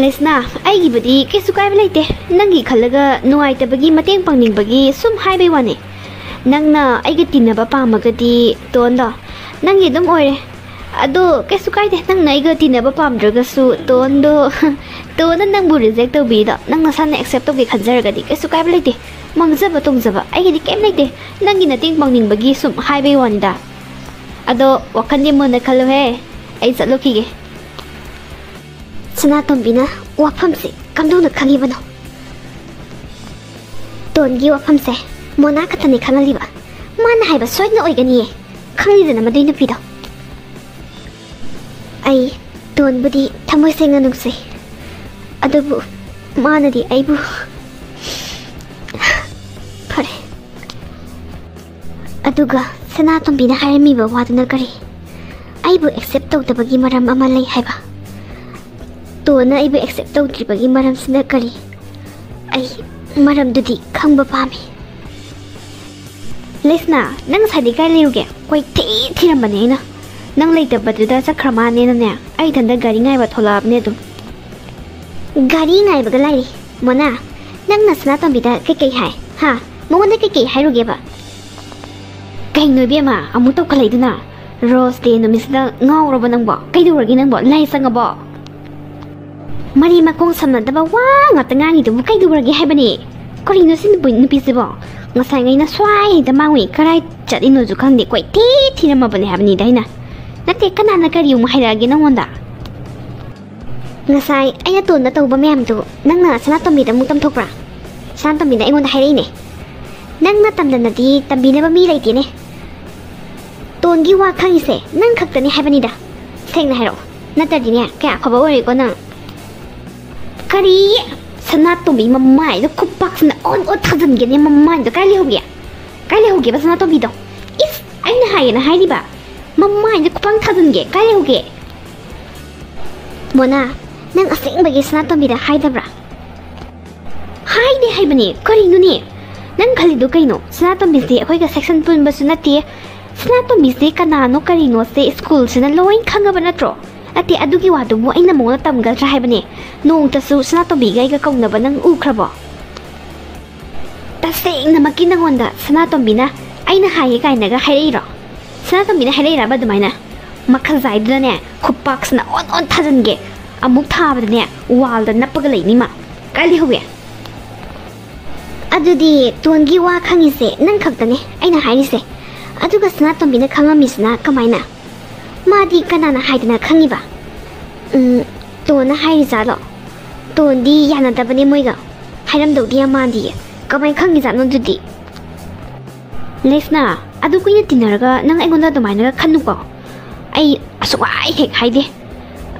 ꯂꯦꯁꯅꯥ ꯑꯩꯒꯤꯕꯨꯗꯤ ꯀꯩꯁꯨ ꯀꯥꯏꯕ ꯂꯩꯇꯦ ꯅꯪꯒꯤ ꯈꯜꯂꯒ ꯅꯨꯡꯉꯥꯏꯇꯕꯒꯤ ꯃꯇꯦꯡ ꯄꯥꯡꯅꯤꯡꯕꯒꯤ ꯁꯨꯝ ꯍꯥꯏꯕꯩ ꯋꯥꯅꯦ ꯅꯪꯅ ꯑꯩꯒ ꯇꯤꯟꯅꯕ ꯄꯥꯝꯃꯒꯗꯤ ꯇꯣꯟꯗꯣ ꯅꯪꯒꯤ ꯑꯗꯨꯝ ꯑꯣꯏꯔꯦ ꯑꯗꯣ ꯀꯩꯁꯨ ꯀꯥꯏꯗꯦ ꯅꯪꯅ ꯑꯩꯒ ꯇꯤꯟꯅꯕ ꯄꯥꯝꯗ꯭ꯔꯒꯁꯨ ꯇꯣꯟꯅ ꯅꯪꯕꯨ ꯔꯤꯖꯦꯛ ꯇꯧꯕꯤꯗꯣ ꯅꯪ ꯅꯁꯥꯅ ꯑꯦꯛꯁꯦꯞ ꯇꯧꯒꯦ ꯈꯟꯖꯔꯒꯗꯤ ꯀꯩꯁꯨ ꯀꯥꯏꯕ ꯂꯩꯇꯦ ꯃꯥꯡꯖꯕ ꯇꯣꯡꯖꯕ ꯑꯩꯒꯤꯗꯤ ꯀꯩꯝ ꯂꯩꯇꯦ ꯅꯪꯒꯤ ꯃꯇꯦꯡ ꯄꯥꯡꯅꯤꯡꯕꯒꯤ ꯁꯨꯝ ꯍꯥꯏꯕꯩ ꯋꯥꯅꯤꯗ ꯑꯗꯣ ꯋꯥꯈꯜꯗꯤ ꯃꯨꯟꯅ ꯈꯜꯂꯨꯍꯦ ꯑꯩ ꯆꯠꯂꯨꯈꯤꯒꯦ ꯁꯅꯥꯇꯣꯝꯕꯤꯅ ꯋꯥꯐꯝꯁꯦ ꯀꯝꯗꯧꯅ ꯈꯪꯉꯤꯕꯅꯣ ꯇꯣꯟꯒꯤ ꯋꯥꯐꯝꯁꯦ ꯃꯣꯅꯥ ꯈꯛꯇꯅꯤ ꯈꯪꯍꯜꯂꯤꯕ ꯃꯥꯅ ꯍꯥꯏꯕ ꯁꯣꯏꯗꯅ ꯑꯣꯏꯒꯅꯤꯌꯦ ꯈꯪꯂꯤꯗꯅ ꯃꯗꯨꯏ ꯅꯨꯄꯤꯗꯣ ꯑꯩ ꯇꯣꯟꯕꯨꯗꯤ ꯊꯃꯣꯏ ꯁꯦꯡꯅ ꯅꯨꯡꯁꯤ ꯑꯗꯨꯕꯨ ꯃꯥꯅꯗꯤ ꯑꯩꯕꯨ ꯐꯔꯦ ꯑꯗꯨꯒ ꯁꯅꯥꯇꯣꯝꯕꯤꯅ ꯍꯥꯏꯔꯝꯃꯤꯕ ꯋꯥꯗꯨꯅ ꯀꯔꯤ ꯑꯩꯕꯨ ꯑꯦꯛꯁꯦꯞ ꯇꯧꯗꯕꯒꯤ ꯃꯔꯝ ꯑꯃ ꯂꯩ ꯍꯥꯏꯕ ꯇꯣꯟꯅ ꯑꯩꯕꯨ ꯑꯦꯛꯁꯦꯞ ꯇꯧꯗ꯭ꯔꯤꯕꯒꯤ ꯃꯔꯝꯁꯤꯅ ꯀꯔꯤ ꯑꯩ ꯃꯔꯝꯗꯨꯗꯤ ꯈꯪꯕ ꯄꯥꯝꯃꯤ ꯂꯤꯁꯅꯥ ꯅꯪ ꯉꯁꯥꯏꯗꯤ ꯀꯥꯏ ꯂꯩꯔꯨꯒꯦ ꯀꯣꯏ ꯊꯤꯔꯝꯕꯅꯦ ꯑꯩꯅ ꯅꯪ ꯂꯩꯇꯕꯗꯨꯗ ꯆꯠꯈ꯭ꯔ ꯃꯥꯅꯦꯅꯅꯦ ꯑꯩ ꯏꯊꯟꯇ ꯒꯥꯔꯤ ꯉꯥꯏꯕ ꯊꯣꯛꯂꯛꯑꯕꯅꯦ ꯑꯗꯨꯝ ꯒꯥꯔꯤ ꯉꯥꯏꯕꯒ ꯂꯩꯔꯤ ꯃꯣꯅꯥ ꯅꯪꯅ ꯁꯅꯥꯇꯣꯝꯕꯤꯗ ꯀꯩꯀꯩ ꯍꯥꯏ ꯍꯥ ꯃꯉꯣꯟꯗ ꯀꯩꯀꯩ ꯍꯥꯏꯔꯨꯒꯦꯕ ꯀꯩꯅꯣ ꯏꯕꯦꯝꯃ ꯑꯃꯨꯛ ꯇꯧꯈꯠꯂꯛꯏꯗꯨꯅ ꯔꯣꯁ ꯗꯦ ꯅꯨꯃꯤꯠꯁꯤꯗ ꯉꯥꯎꯔꯕ ꯅꯪꯕꯣ ꯀꯩꯗꯧꯔꯒꯦ ꯅꯪꯕꯣ ꯂꯥꯏ ꯆꯪꯉꯕꯣ ꯃꯔꯤ ꯃꯈꯣꯡ ꯁꯝꯅꯗꯕ ꯋꯥ ꯉꯥꯛꯇ ꯉꯥꯡꯉꯤꯗꯨꯕꯨ ꯀꯩꯗꯧꯔꯒꯦ ꯍꯥꯏꯕꯅꯤ ꯀꯔꯤꯅꯣ ꯁꯤ ꯅꯨꯄꯤꯁꯤꯕꯣ ꯉꯁꯥꯏꯉꯩꯅ ꯁ꯭ꯋꯥꯏ ꯍꯦꯛꯇ ꯃꯥꯡꯉꯨꯏ ꯀꯔꯥꯏ ꯆꯠꯂꯤꯅꯣꯁꯨ ꯈꯪꯗꯦ ꯀꯣꯏ ꯊꯤꯔꯝꯃꯕꯅꯦ ꯍꯥꯏꯕꯅꯤꯗ ꯑꯩꯅ ꯅꯠꯇꯦ ꯀꯅꯥꯅ ꯀꯔꯤ ꯑꯃꯨꯛ ꯍꯥꯏꯔꯛꯑꯒꯦ ꯅꯪꯉꯣꯟꯗ ꯉꯁꯥꯏ ꯑꯩꯅ ꯇꯣꯟꯅ ꯇꯧꯕ ꯃꯌꯥꯝꯗꯨ ꯅꯪꯅ ꯁꯅꯥꯇꯣꯝꯕꯤꯗ ꯑꯃꯨꯛ ꯇꯝꯊꯣꯛꯄ꯭ꯔꯥ ꯁꯅꯥꯇꯣꯝꯕꯤꯅ ꯑꯩꯉꯣꯟꯗ ꯍꯥꯏꯔꯛꯏꯅꯦ ꯅꯪꯅ ꯇꯝꯗꯅꯗꯤ ꯇꯝꯕꯤꯅꯕ ꯃꯤ ꯂꯩꯇꯦꯅꯦ ꯇꯣꯟꯒꯤ ꯋꯥ ꯈꯪꯉꯤꯁꯦ ꯅꯪ ꯈꯛꯇꯅꯤ ꯍꯥꯏꯕꯅꯤꯗ ꯁꯦꯡꯅ ꯍꯥꯏꯔꯛꯑꯣ ꯅꯠꯇ꯭ꯔꯗꯤꯅꯦ ꯀꯌꯥ ꯑꯐꯕ ꯑꯣꯏꯔꯦꯀꯣ ꯅꯪ ꯀꯔꯤ ꯁꯅꯥꯇꯣꯝꯕꯤ ꯃꯃꯥꯏꯗꯣ ꯈꯨꯄꯥꯛꯁꯤꯅ ꯑꯣꯟ ꯊꯥꯖꯤꯟꯒꯦꯅꯦ ꯃꯃꯥꯏꯗꯣ ꯀꯥꯏ ꯂꯩꯍꯧꯒꯦꯕ ꯁꯅꯥꯇꯣꯝꯕꯤꯗꯣ ꯏꯁ ꯑꯩꯅ ꯍꯥꯏꯌꯦꯅ ꯍꯥꯏꯔꯤꯕ ꯃꯃꯥꯏꯗꯣ ꯈꯨꯄꯥꯛ ꯊꯥꯖꯤꯟꯒꯦ ꯀꯥꯏ ꯂꯩꯍꯧꯒꯦ ꯃꯣꯅꯥ ꯅꯪ ꯑꯁꯦꯡꯕꯒꯤ ꯁꯅꯥꯇꯣꯝꯕꯤꯗ ꯍꯥꯏꯗꯕ꯭ꯔꯥ ꯍꯥꯏꯗꯦ ꯍꯥꯏꯕꯅꯦ ꯀꯔꯤꯅꯣꯅꯦ ꯅꯪ ꯈꯜꯂꯤꯗꯣ ꯀꯩꯅꯣ ꯁꯅꯥꯇꯣꯝꯕꯤꯁꯦ ꯑꯩꯈꯣꯏꯒ ꯁꯦꯛꯁꯟ ꯄꯨꯟꯕꯁꯨ ꯅꯠꯇꯦ ꯁꯅꯥꯇꯣꯝꯕꯤꯁꯦ ꯀꯅꯥꯅꯣ ꯀꯔꯤꯅꯣꯁꯦ ꯁ꯭ꯀꯨꯜꯁꯤꯅ ꯂꯣꯏ ꯈꯪꯉꯕ ꯅꯠꯇ꯭ꯔꯣ ꯅꯠꯇꯦ ꯑꯗꯨꯒꯤ ꯋꯥꯗꯨꯕꯨ ꯑꯩꯅ ꯃꯉꯣꯟꯗ ꯇꯝꯒꯗ꯭ꯔꯥ ꯍꯥꯏꯕꯅꯦ ꯅꯣꯡꯇꯁꯨ ꯁꯅꯥꯇꯣꯝꯕꯤꯒ ꯑꯩꯒ ꯀꯧꯅꯕ ꯅꯪ ꯎꯈ꯭ꯔꯕꯣ ꯇꯁꯦꯡꯅꯃꯛꯀꯤ ꯅꯪꯉꯣꯟꯗ ꯁꯅꯥꯇꯣꯝꯕꯤꯅ ꯑꯩꯅ ꯍꯥꯏꯌꯦ ꯀꯥꯏꯅꯒ ꯍꯥꯏꯔꯛꯏꯔꯣ ꯁꯅꯥꯇꯣꯝꯕꯤꯅ ꯍꯥꯏꯔꯛꯏꯔꯕ ꯑꯗꯨꯃꯥꯏꯅ ꯃꯈꯜꯖꯥꯏꯗꯨꯗꯅꯦ ꯈꯨꯄꯥꯛꯁꯤꯅ ꯑꯣꯟ ꯊꯥꯖꯤꯟꯒꯦ ꯑꯃꯨꯛ ꯊꯥꯕꯗꯅꯦ ꯋꯥꯜꯗ ꯅꯞꯄꯒ ꯂꯩꯅꯤꯃ ꯀꯥꯏ ꯂꯩꯍꯧꯒꯦ ꯑꯗꯨꯗꯤ ꯇꯣꯟꯒꯤ ꯋꯥ ꯈꯪꯉꯤꯁꯦ ꯅꯪ ꯈꯛꯇꯅꯦ ꯑꯩꯅ ꯍꯥꯏꯔꯤꯁꯦ ꯑꯗꯨꯒ ꯁꯅꯥꯇꯣꯝꯕꯤꯅ ꯈꯪꯉꯝꯃꯤꯁꯤꯅ ꯀꯃꯥꯏꯅ 마디 까나나 하이드나 캉이바 또나 하이자로 또니 야나다바니 모이가 하이람도디야 마디 까마이 캉이자노 두디 레스나 아두 꾸이나 디나라가 낭 아이곤다 도마이나가 칸누고 아이 아수와이 헥 하이데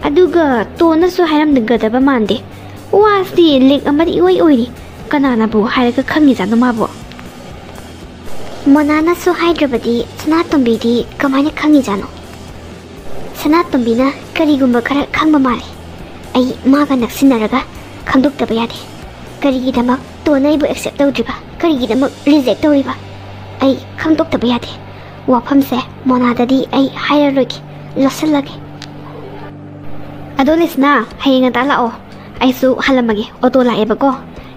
아두가 또나수 하이람드가다바 만데 와스디 렉 아마디 오이 오이리 까나나부 하이라가 캉이자노 마부 모나나수 하이드라바디 스나톰비디 까마이나 캉이자노 सनातोंबीना करीगुंबा खरा खंगबा माले आई मागा नक्सिनरगा खंदोक्तबा यादे करीगिदमक तोनाइबु एक्सेप्ट तौद्रिबा करीगिदमक रिजेक्ट तौरिबा आई खंदोक्तबा यादे वाफमसे मोनाददी आई हायरलोगे लसलगे अदोलिसना हयेंगा तालाओ आइसु हलमगे ऑटो लाएबको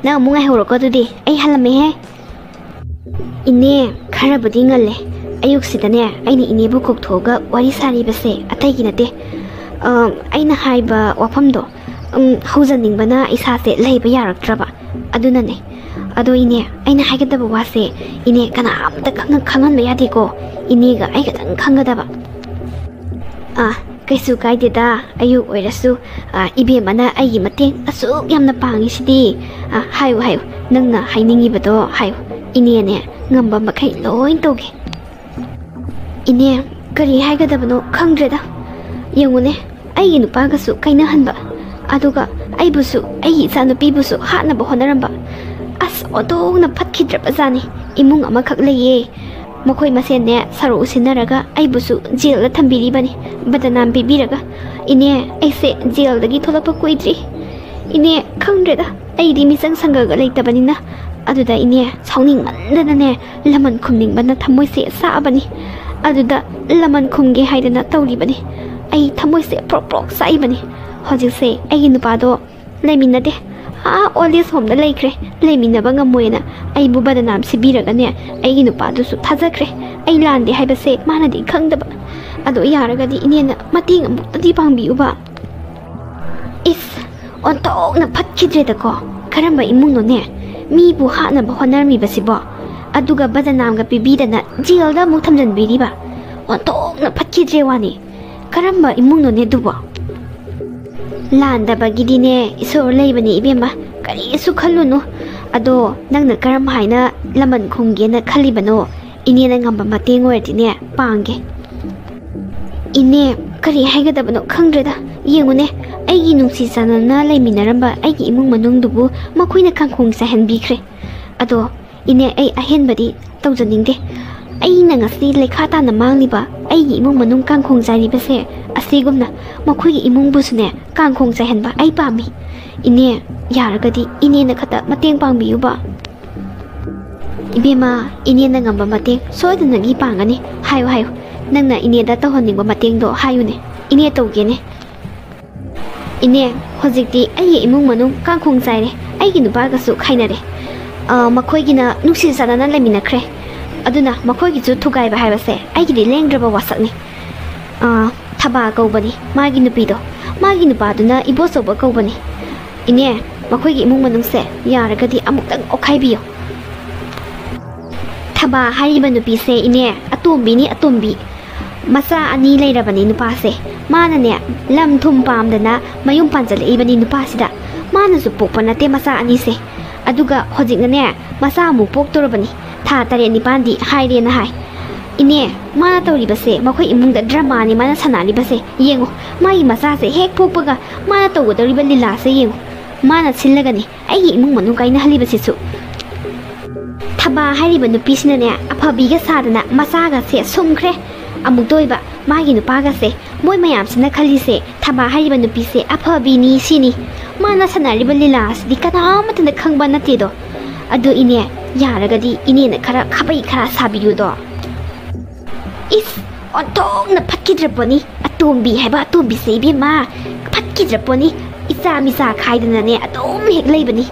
ना मुंगाइ होरको दुदी आई हलमे हे इने खराबुदी ngale ayuksitane aina inebu kokthoga wari sari base atai ginate aina haiba wafamdo haujaning bana isa se leiba yaraktraba aduna ne ado ine aina haigadaba wase ine kana amta khangan ba yadi ko ine ga ai gadang khangadaba kaisu kaideda ayu oirasu ibe mana ai mateng asuk yamna pangi sidi hayu hayu nangna hainingi bado hayu ine ne ngamba makai loin toge इने करी हाइगदबनो खंग्रेदा यंगुने आई नुपागसु काइना हनबा अदुगा आइबुसु आई इचानुपीबुसु हानबो होनरंबा अस ओदोंना फटखिद्रबा जानी इमुंग अमा खक लेये मखोय मसेने सरो उसिनरगा आइबुसु jail थंबिरिबनी बदनाम बिबिरगा इने ऐसे jail दगी थोलपा कोइद्री इने खंग्रेदा आइदि मिसंग संगगा लेतबनिना अदुदा इने साउनिंग मनदनने लमन खुमनिंग थमोइसे साबनी अदुदा लमन खुंगे हाइदना तौरीबनी आई थमोइसे प्रोक प्रोक साइबनी हजिसे आई नुपादो लेमिनदे ओल्ड एज होम दा लेख्रे लेमिनबा ngमोयना आई बु बदनाम सिबिरगने आई नुपादुसु थाजख्रे आई लांदे हाइबसे मानदी खंगदबा अदो यारगदी इनेना मतिंग अमुक्तदी पांबियुबा इस ओंतोंगना फटखिद्रेदको करंबा इमुंगनोने मीबु हानबा होनरमिबसिबो अदुगा बदनामगा पिबीदना जेलदा मु थमजनबिरिबा ओंतोंगना फटखिद्रे वानी करंबा इमुंगनोने दुबो लांदबगिदिने इसोर लेबनी इबेमा करिसु खल्लुनु ꯑꯗꯣ ꯅꯪꯅ ꯀꯔꯝ ꯍꯥꯏꯅ ꯂꯃꯟ ꯈꯨꯝꯒꯦꯅ ꯈꯜꯂꯤꯕꯅꯣ? ꯏꯅꯦꯅ ꯉꯝꯕ ꯃꯇꯦꯡ ꯑꯣꯏꯔꯗꯤꯅꯦ ꯄꯥꯡꯒꯦ꯫ ꯏꯅꯦ ꯀꯔꯤ ꯍꯥꯏꯒꯗꯕꯅꯣ ꯈꯪꯗ꯭ꯔꯦꯗ꯫ ꯌꯦꯡꯉꯨꯅꯦ, ꯑꯩꯒꯤ ꯅꯨꯡꯁꯤ ꯆꯥꯟꯅꯅ ꯂꯩꯃꯤꯟꯅꯔꯝꯕ ꯑꯩꯒꯤ ꯏꯃꯨꯡ ꯃꯅꯨꯡꯗꯨꯕꯨ ꯃꯈꯣꯏꯅ ꯀꯥꯡꯈꯣꯡ ꯆꯥꯏꯍꯟꯕꯤꯈ꯭ꯔꯦ꯫ ꯑꯗꯣ ꯏꯅꯦ, ꯑꯩ ꯑꯍꯦꯟꯕꯗꯤ ꯇꯧꯖꯅꯤꯡꯗꯦ꯫ ꯑꯩꯅ ꯉꯁꯤ ꯂꯩꯈꯥ ꯇꯥꯅ ꯃꯥꯡꯂꯤꯕ ꯑꯩꯒꯤ ꯏꯃꯨꯡ ꯃꯅꯨꯡ ꯀꯥꯡꯈꯣꯡ ꯆꯥꯏꯔꯤꯕꯁꯦ ꯑꯁꯤꯒꯨꯝꯅ ꯃꯈꯣꯏꯒꯤ ꯏꯃꯨꯡꯕꯨꯁꯨꯅꯦ ꯀꯥꯡꯈꯣꯡ ꯆꯥꯏꯍꯟꯕ ꯑꯩ ꯄꯥꯝꯃꯤ꯫ ꯏꯅꯦ ꯌꯥꯔꯒꯗꯤ ꯏꯅꯦꯅ ꯈꯛꯇ ꯃꯇꯦꯡ ꯄꯥꯡꯕꯤꯌꯨꯕ꯫ ꯏꯕꯦꯝꯃ, ꯏꯅꯦꯅ ꯉꯝꯕ ꯃꯇꯦꯡ ꯁꯣꯏꯗꯅꯒꯤ ꯄꯥꯡꯒꯅꯤ꯫ ꯍꯥꯏꯌꯨ ꯍꯥꯏꯌꯨ, ꯅꯪꯅ ꯏꯅꯦꯗ ꯇꯧꯍꯟꯅꯤꯡꯕ ꯃꯇꯦꯡꯗꯣ ꯍꯥꯏꯌꯨꯅꯦ, ꯏꯅꯦ ꯇꯧꯒꯦꯅꯦ꯫ ꯏꯅꯦ, ꯍꯧꯖꯤꯛꯇꯤ ꯑꯩꯒꯤ ꯏꯃꯨꯡ ꯃꯅꯨꯡ ꯀꯥꯡꯈꯣꯡ ꯆꯥꯏꯔꯦ, ꯑꯩꯒꯤ ꯅꯨꯄꯥꯒꯁꯨ ꯈꯥꯏꯅꯔꯦ꯫ ꯃꯈꯣꯏꯒꯤꯅ ꯅꯨꯡꯁꯤ ꯆꯥꯟꯅꯅ ꯂꯩꯃꯤꯟꯅꯈ꯭ꯔꯦ꯫ ꯑꯗꯨꯅ ꯃꯈꯣꯏꯒꯤꯁꯨ ꯊꯨꯒꯥꯏꯕ ꯍꯥꯏꯕꯁꯦ ꯑꯩꯒꯤꯗꯤ ꯂꯦꯡꯗ꯭ꯔꯕ ꯋꯥꯁꯛꯅꯤ꯫ ꯊꯕꯥ ꯀꯧꯕꯅꯤ ꯃꯥꯒꯤ ꯅꯨꯄꯤꯗꯣ, ꯃꯥꯒꯤ ꯅꯨꯄꯥꯗꯨꯅ ꯏꯕꯣꯆꯧꯕ ꯀꯧꯕꯅꯤ꯫ ꯏꯅꯦ, ꯃꯈꯣꯏꯒꯤ ꯏꯃꯨꯡ ꯃꯅꯨꯡꯁꯦ ꯌꯥꯔꯒꯗꯤ ꯑꯃꯨꯛꯇꯪ ꯑꯣꯠꯈꯥꯏꯕꯤꯌꯨ꯫ ꯊꯕꯥ ꯍꯥꯏꯔꯤꯕ ꯅꯨꯄꯤꯁꯦ ꯏꯅꯦ ꯑꯇꯣꯝꯕꯤꯅꯤ, ꯑꯇꯣꯝꯕꯤ꯫ ꯃꯆꯥ 2 ꯂꯩꯔꯕꯅꯤ ꯅꯨꯄꯥꯁꯦ꯫ ꯃꯥꯅꯅꯦ ꯂꯝ ꯊꯨꯝ ꯄꯥꯝꯗꯅ ꯃꯌꯨꯝ ꯄꯥꯟꯖꯜꯂꯛꯏꯕꯅꯤ ꯅꯨꯄꯥꯁꯤꯗ꯫ ꯃꯥꯅꯁꯨ ꯄꯣꯛꯄ ꯅꯠꯇꯦ ꯃꯆꯥ 2ꯁꯦ꯫ ꯑꯗꯨꯒ ꯍꯧꯖꯤꯛꯅꯅꯦ ꯃꯆꯥ ꯑꯃꯨꯛ ꯄꯣꯛꯇꯣꯔꯕꯅꯤ, ꯊꯥ 8-9ꯗꯤ ꯍꯥꯏꯔꯦꯅ ꯍꯥꯏ꯫ ꯏꯅꯦ, ꯃꯥꯅ ꯇꯧꯔꯤꯕꯁꯦ ꯃꯈꯣꯏ ꯏꯃꯨꯡꯗ ꯗ꯭ꯔꯃꯥꯅꯤ ꯃꯥꯅ ꯁꯥꯟꯅꯔꯤꯕꯁꯦ꯫ ꯌꯦꯡꯉꯨ, ꯃꯥꯒꯤ ꯃꯆꯥꯁꯦ ꯍꯦꯛ ꯄꯣꯛꯄꯒ ꯃꯥꯅ ꯇꯧꯒꯗꯧꯔꯤꯕ ꯂꯤꯂꯥꯁꯦ ꯌꯦꯡꯉꯨ꯫ ꯃꯥꯅ ꯁꯤꯜꯂꯒꯅꯤ ꯑꯩꯒꯤ ꯏꯃꯨꯡ ꯃꯅꯨꯡ ꯀꯥꯏꯅꯍꯜꯂꯤꯕꯁꯤꯁꯨ꯫ ꯊꯕꯥ ꯍꯥꯏꯔꯤꯕ ꯅꯨꯄꯤꯁꯤꯅꯅꯦ ꯑꯐꯕꯤꯒ ꯁꯥꯗꯅ ꯃꯆꯥꯒꯁꯦ ꯁꯨꯝꯈ꯭ꯔꯦ꯫ ꯑꯃꯨꯛꯇ ꯑꯣꯏꯕ ꯃꯥꯒꯤ ꯅꯨꯄꯥꯒꯁꯦ ꯃꯣꯏ ꯃꯌꯥꯝꯁꯤꯅ ꯈꯜꯂꯤꯁꯦ ꯊꯕꯥ ꯍꯥꯏꯔꯤꯕ ꯅꯨꯄꯤꯁꯦ ꯑꯐꯕꯤꯅꯤ ꯁꯤꯅꯤ꯫ ꯃꯥꯅ ꯁꯥꯟꯅꯔꯤꯕ ꯂꯤꯂꯥꯁꯤꯗꯤ ꯀꯅꯥꯃꯠꯇꯅ ꯈꯪꯕ ꯅꯠꯇꯦꯗꯣ꯫ ꯑꯗꯨ ꯏꯅꯦ ꯌꯥꯔꯒꯗꯤ ꯏꯅꯦꯅ ꯈꯔ ꯈꯥꯕꯩ ꯈꯔ ꯁꯥꯕꯤꯌꯨꯗꯣ꯫ ꯏꯁ, ꯑꯣꯟꯊꯣꯛꯅ ꯐꯠꯈꯤꯗ꯭ꯔꯄꯣꯠꯅꯤ ꯑꯇꯣꯝꯕꯤ ꯍꯥꯏꯕ ꯑꯇꯣꯝꯕꯤꯁꯦ ꯏꯕꯦꯝꯃ, ꯐꯠꯈꯤꯗ꯭ꯔꯄꯣꯠꯅꯤ꯫ ꯏꯆꯥ ꯃꯤꯆꯥ ꯈꯥꯏꯗꯅꯅꯦ ꯑꯗꯨꯝ ꯍꯦꯛ ꯂꯩꯕꯅꯤ꯫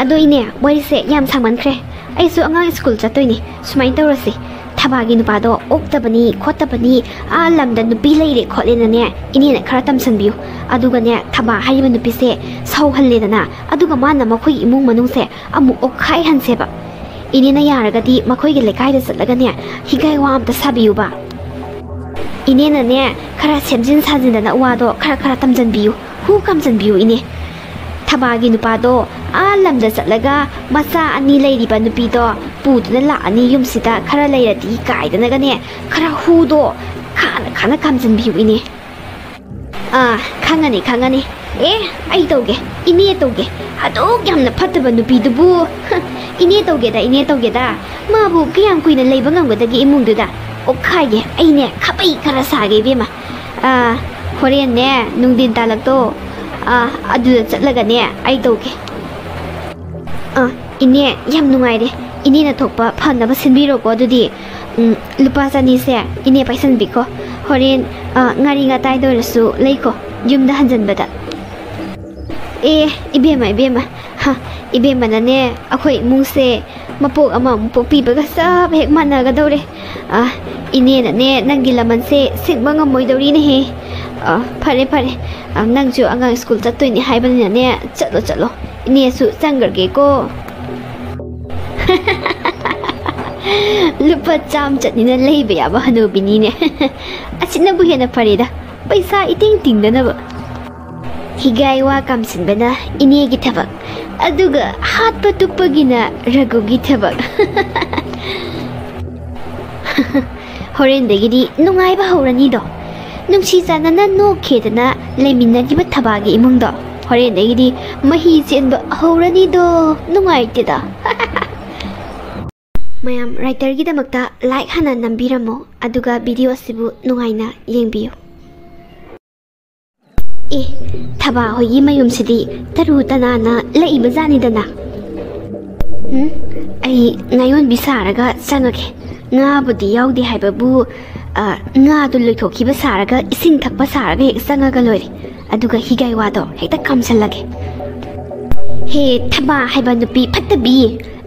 ꯑꯗꯣ ꯏꯅꯦ, ꯋꯥꯔꯤꯁꯦ ꯌꯥꯝ ꯁꯥꯡꯃꯟꯈ꯭ꯔꯦ, ꯑꯩꯁꯨ ꯑꯉꯥꯡ ꯁ꯭ꯀꯨꯜ ꯆꯠꯇꯣꯏꯅꯤ꯫ ꯁꯨꯃꯥꯏꯅ ꯇꯧꯔꯁꯤ, ꯊꯕꯥꯒꯤ ꯅꯨꯄꯥꯗꯣ ꯑꯣꯛꯇꯕꯅꯤ ꯈꯣꯠꯇꯕꯅꯤ, ꯂꯝꯗ ꯅꯨꯄꯤ ꯂꯩꯔꯦ ꯈꯣꯠꯂꯦꯅꯅꯦ ꯏꯅꯦꯅ ꯈꯔ ꯇꯝꯁꯟꯕꯤꯌꯨ꯫ ꯑꯗꯨꯒꯅꯦ ꯊꯕꯥ ꯍꯥꯏꯔꯤꯕ ꯅꯨꯄꯤꯁꯦ ꯁꯧꯍꯜꯂꯦꯗꯅ, ꯑꯗꯨꯒ ꯃꯥꯅ ꯃꯈꯣꯏꯒꯤ ꯏꯃꯨꯡ ꯃꯅꯨꯡꯁꯦ ꯑꯃꯨꯛ ꯑꯣꯛꯈꯥꯏꯍꯟꯁꯦꯕ꯫ ꯏꯅꯦꯅ ꯌꯥꯔꯒꯗꯤ ꯃꯈꯣꯏꯒꯤ ꯂꯩꯀꯥꯏꯗ ꯆꯠꯂꯒꯅꯦ ꯍꯤꯒꯥꯏ ꯋꯥ ꯑꯝꯇ ꯁꯥꯕꯤꯌꯨꯕ꯫ ꯏꯅꯦꯅꯅꯦ ꯈꯔ ꯁꯦꯝꯖꯤꯟ ꯁꯥꯖꯤꯟꯗꯅ ꯋꯥꯗꯣ ꯈꯔ ꯇꯝꯖꯟꯕꯤꯌꯨ, ꯍꯨ ꯀꯥꯝꯖꯟꯕꯤꯌꯨ ꯏꯅꯦ꯫ ꯊꯕꯥꯒꯤ ꯅꯨꯄꯥꯗꯣ ꯂꯝꯗ ꯆꯠꯂꯒ ꯃꯆꯥ 2 ꯂꯩꯔꯤꯕ ꯅꯨꯄꯤꯗꯣ ꯄꯨꯗꯨꯅ ꯂꯥꯛꯑꯅꯤ ꯌꯨꯝꯁꯤꯗ ꯈꯔ ꯂꯩꯔꯗꯤ ꯀꯥꯏꯗꯅꯒꯅꯦ ꯈꯔ ꯍꯨꯗꯣ ꯈꯥꯅ ꯀꯥꯝꯖꯟꯕꯤꯌꯨ ꯏꯅꯦ꯫ ꯈꯪꯉꯅꯤ ꯈꯪꯉꯅꯤ꯫ ꯑꯩ ꯇꯧꯒꯦ, ꯏꯅꯦ ꯇꯧꯒꯦ꯫ ꯑꯗꯨꯛ ꯌꯥꯝꯅ ꯐꯠꯇꯕ ꯅꯨꯄꯤꯗꯨꯕꯨ ꯏꯅꯦ ꯇꯧꯒꯦꯗ, ꯏꯅꯦ ꯇꯧꯒꯦꯗ꯫ ꯃꯥꯕꯨ ꯀꯌꯥꯝ ꯀꯨꯏꯅ ꯂꯩꯕ ꯉꯝꯒꯗꯒꯦ ꯏꯃꯨꯡꯗꯨꯗ? ꯑꯣꯛꯈꯥꯏꯒꯦ ꯑꯩꯅꯦ, ꯈꯥꯕꯩ ꯈꯔ ꯁꯥꯒꯦ ꯏꯕꯦꯝꯃ꯫ ꯍꯣꯔꯦꯟꯅꯦ ꯅꯨꯡꯊꯤꯟ ꯇꯥꯜꯂꯛꯇꯣ ꯑꯗꯨꯗ ꯆꯠꯂꯒꯅꯦ ꯑꯩ ꯇꯧꯒꯦ꯫ ꯏꯅꯦ ꯌꯥꯝ नुꯉꯥꯏꯔꯦ, इने थोप फनब सिनबिरोको अदुदी लुपा चनीसे इने पाइसनबिको होरेन ngari ngatai दोरसु लेको युमदा हंजनबदा इबेमा हा इबेमा नने अखोय मुंगसे मपोक अमा पोकपीबगा सब हेक मानगदौरे इने नने नंगी लमनसे सिंगबा ngमोइदौरीने हे फरे फरे नंगजु अंगांग स्कूल चतोइने हाइबनिने चलो चलो इनेसु चंगरगेको लुपा चाम चटनीना लेबे याबा हनुबिनीने असिनबु हेना फरेदा पैसा इटिंग टिंगदनब हिगाई वा कामसिनबना इनेगी थबक अदुगा हातपा तुप्पगिना रघुगी थबक होरेंदगिदी नुंगाइबा हौरनीदो नुंसी चानना नोखेदना लेमिन्नगिबा थबागी इमुंगदो होरेंदगिदी मही चेनबा हौरनीदो नुंगाइतेदा मयाम राइटर की दमकता लाइक हना नंबिरमो अदुगा वीडियो सिबु नुंगाइना येंबियो थबा होई मयुम सिदी तरू तनाना लइबा जानिदना आई नायोन बिसारगा चंगके ngaबुदी याउदी हाइबाबु nga दु लइथोखिबा सारगा इसिंग थकपा सारगा एक चंगगा लोइरे अदुगा हिगाई वादो हेक्ता कामसलगे हे थबा हाइबा नुपी फत्तबी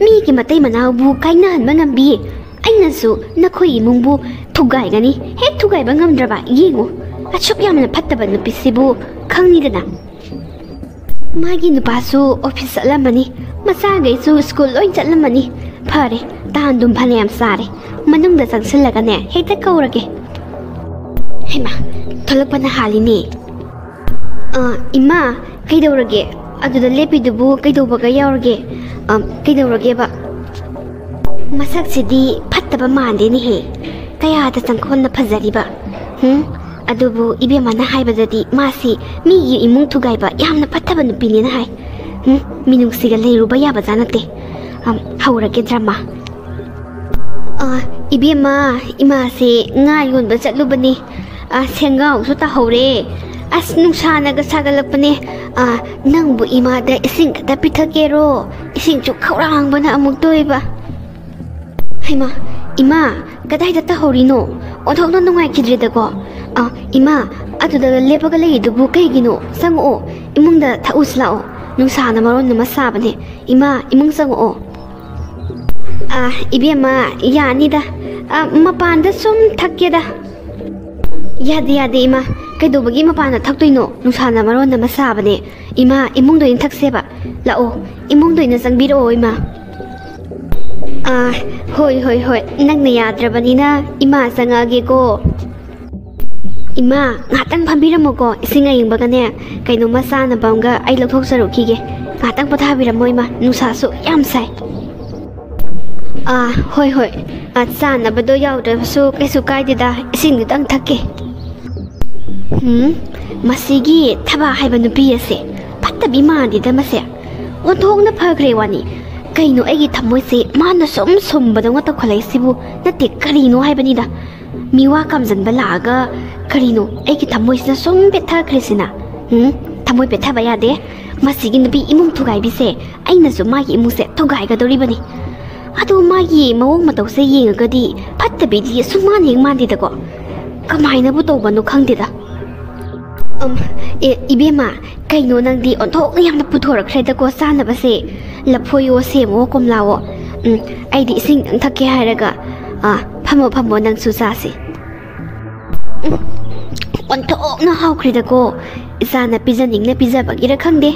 मी की मतई मनाबु काइना हनबा ngambी आइनासु नखोई इमुंगबु थुगाइगनी हे थुगाइबा ngamद्रबा येगो अचुक यामना फत्तबा नुपीसिबु खंगनिदना मागी नुपासु ऑफिस चलमनी मसागैसु स्कूल लोइन चलमनी फरे तांदुम फनेम सारे मनुंगदा चंगसलगने हेक्ता कौरगे हेमा थलपना हालिनी इमा कइदौरगे ꯑꯗꯨꯗ ꯂꯦꯞꯄꯤꯗꯨꯕꯨ ꯀꯩꯗꯧꯕꯒ ꯌꯥꯎꯔꯒꯦ ꯀꯩꯗꯧꯔꯒꯦꯕ ꯃꯁꯛꯁꯤꯗꯤ ꯐꯠꯇꯕ ꯃꯥꯟꯗꯦꯅꯦꯍꯦ ꯀꯌꯥꯗ ꯆꯪꯈꯣꯟꯅ ꯐꯖꯔꯤꯕ ꯑꯗꯨꯕꯨ ꯏꯕꯦꯝꯃꯅ ꯍꯥꯏꯕꯗꯗꯤ ꯃꯥꯁꯤ ꯃꯤꯒꯤ ꯏꯃꯨꯡ ꯊꯨꯒꯥꯏꯕ ꯌꯥꯝꯅ ꯐꯠꯇꯕ ꯅꯨꯄꯤꯅꯦꯅ ꯍꯥꯏ ꯃꯤꯅꯨꯡꯁꯤꯒ ꯂꯩꯔꯨꯕ ꯌꯥꯕꯖꯥ ꯅꯠꯇꯦ ꯍꯧꯔꯒꯦ drama 이비엠마 이마세 nga yonba chatlubani sengaw tahore as nungsanaga sagalapane nangbu imada ising kada pithakero ising chu khawrangbana amuk toiba haima ima kadai da tahorino onthokna nungai kidredago ima aduda lepaga leidubu kaigino sango imungda thauslao nungsana maron na masabane ima imung sango 이비엠마 야니다 마판다 좀 탁게다 야데 이마 그래도버기 마판다 탁도이노 누사나 마론나 마사바네 이마 이몽도인 탁세바 라오 이몽도인 상비로 이마 호이 낭나 야드라바니나 이마 상아게고 이마 나땅 판비라모고 이싱아 잉바가네 그이노 마사나 밤가 아이 럭톡서로키게 나땅 포타비라모 이마 누사수 얌사이 hoi चानबदो याउद्रबसु कैसु कायदेदा इसिंग दंग थके मसिगी थबा हाइबा नुपी असे फत्तबी मादिदा मसे ओंथोंगना फग्रे वानी कइनो एगी थमोइसे माना सोम सोमबदंग तखलाइसिबु नते करिनो हाइबनिदा मिवा कामजनबा लागा करिनो एगी थमोइसना सोम बेथाख्रेसिना थमोइ बेथाबा यादे मसिगी नुपी इमुंग थुगाइबिसे आइनासु मागी इमुंसे थुगाइगदोरिबनी अदो मागी मवोंग मतौसे येंगगदी फत्तबीदी सुमान हेंग मानदिदको कमाइनबु तौबनो खंगदिदा इबेमा कइनो नंगदी ओंथोक यामना पुथोरख्रेदको सानबसे लफोयो सेमो कोमलावो आइदी इसिंग थके हायरगा फमो नंगसु सासे ओंथोकना हाउख्रेदको इसाना पिजनिंगना पिजाबगिरा खंगदे